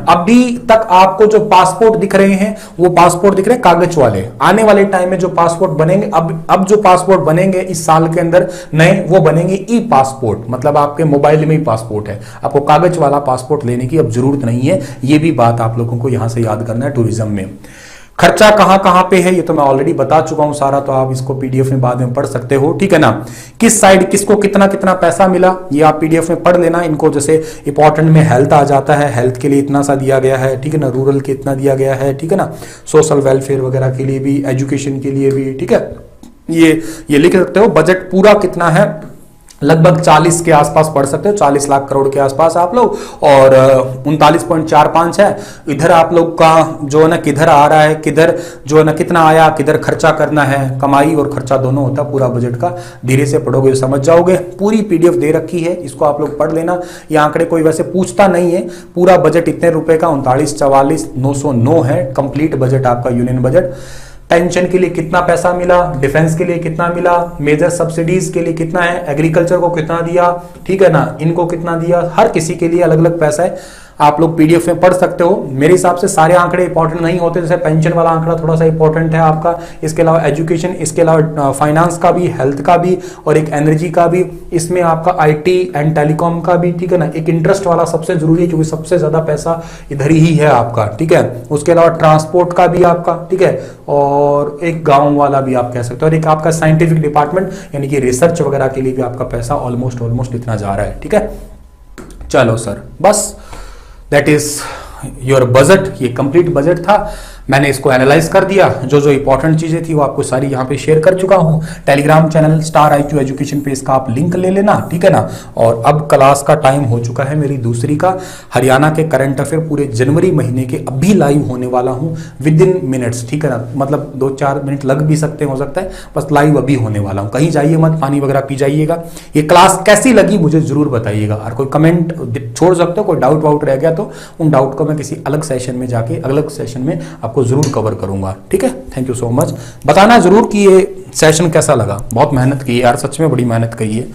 अभी तक आपको जो पासपोर्ट दिख रहे हैं वो पासपोर्ट दिख रहे हैं कागज वाले, आने वाले टाइम में जो पासपोर्ट बनेंगे, अब जो पासपोर्ट बनेंगे इस साल के अंदर नए, वो बनेंगे ई पासपोर्ट, मतलब आपके मोबाइल में ही पासपोर्ट है, आपको कागज वाला पासपोर्ट लेने की अब जरूरत नहीं है। ये भी बात आप लोगों को यहां से याद करना है टूरिज्म में। खर्चा कहां कहां पे है ये तो मैं ऑलरेडी बता चुका हूं सारा, तो आप इसको पीडीएफ में बाद में पढ़ सकते हो, ठीक है ना। किस साइड किसको कितना कितना पैसा मिला ये आप पीडीएफ में पढ़ लेना। इनको जैसे इंपॉर्टेंट में हेल्थ आ जाता है, हेल्थ के लिए इतना सा दिया गया है, ठीक है ना, रूरल के इतना दिया गया है, ठीक है ना, सोशल वेलफेयर वगैरह के लिए भी, एजुकेशन के लिए भी, ठीक है। ये लिख सकते हो बजट पूरा कितना है, लगभग 40 के आसपास पढ़ सकते हो, 40 लाख करोड़ के आसपास आप लोग, और 39.45 है। इधर आप लोग का जो है ना किधर आ रहा है, किधर जो है ना कितना आया, किधर खर्चा करना है, कमाई और खर्चा दोनों होता है पूरा बजट का। धीरे से पढ़ोगे समझ जाओगे। पूरी पीडीएफ दे रखी है, इसको आप लोग पढ़ लेना। ये आंकड़े कोई वैसे पूछता नहीं है। पूरा बजट इतने रुपए का 39,44,909 है, कंप्लीट बजट आपका यूनियन बजट। पेंशन के लिए कितना पैसा मिला, डिफेंस के लिए कितना मिला, मेजर सब्सिडीज के लिए कितना है, एग्रीकल्चर को कितना दिया, ठीक है ना, इनको कितना दिया, हर किसी के लिए अलग अलग पैसा है। आप लोग पीडीएफ में पढ़ सकते हो। मेरे हिसाब से सारे आंकड़े इंपॉर्टेंट नहीं होते, जैसे पेंशन वाला आंकड़ा थोड़ा सा इंपॉर्टेंट है आपका, इसके अलावा एजुकेशन, इसके अलावा फाइनेंस का भी, हेल्थ का भी, और एक एनर्जी का भी, इसमें आपका आईटी एंड टेलीकॉम का भी, ठीक है ना। एक इंटरेस्ट वाला सबसे जरूरी है क्योंकि सबसे ज्यादा पैसा इधर ही है आपका, ठीक है। उसके अलावा ट्रांसपोर्ट का भी आपका, ठीक है, और एक गाँव वाला भी आप कह सकते हो, और एक आपका साइंटिफिक डिपार्टमेंट यानी कि रिसर्च वगैरह के लिए भी आपका पैसा ऑलमोस्ट इतना जा रहा है, ठीक है। चलो सर, बस दैट इज योर बजट। ये कंप्लीट बजट था, मैंने इसको एनालाइज कर दिया, जो जो इंपॉर्टेंट चीजें थी वो आपको सारी यहाँ पे शेयर कर चुका हूँ। Telegram channel star IQ education पे इसका आप लिंक ले लेना, ठीक है ना। और अब क्लास का टाइम हो चुका है मेरी दूसरी का, हरियाणा के करंट अफेयर पूरे जनवरी महीने के अभी लाइव होने वाला हूँ विद इन मिनट्स, ठीक है ना। मतलब 2-4 मिनट लग भी सकते हैं, हो सकता है, बस लाइव अभी होने वाला हूँ। कहीं जाइए मत, पानी वगैरह पी जाइएगा। ये क्लास कैसी लगी मुझे जरूर बताइएगा, और कोई कमेंट छोड़ सकते हो, कोई डाउट वाउट रह गया तो उन डाउट को मैं किसी अलग सेशन में जाके अलग सेशन में आपको जरूर कवर करूंगा, ठीक है। Thank you so much. बताना जरूर कि ये सेशन कैसा लगा। बहुत मेहनत की है यार, सच में बड़ी मेहनत की है।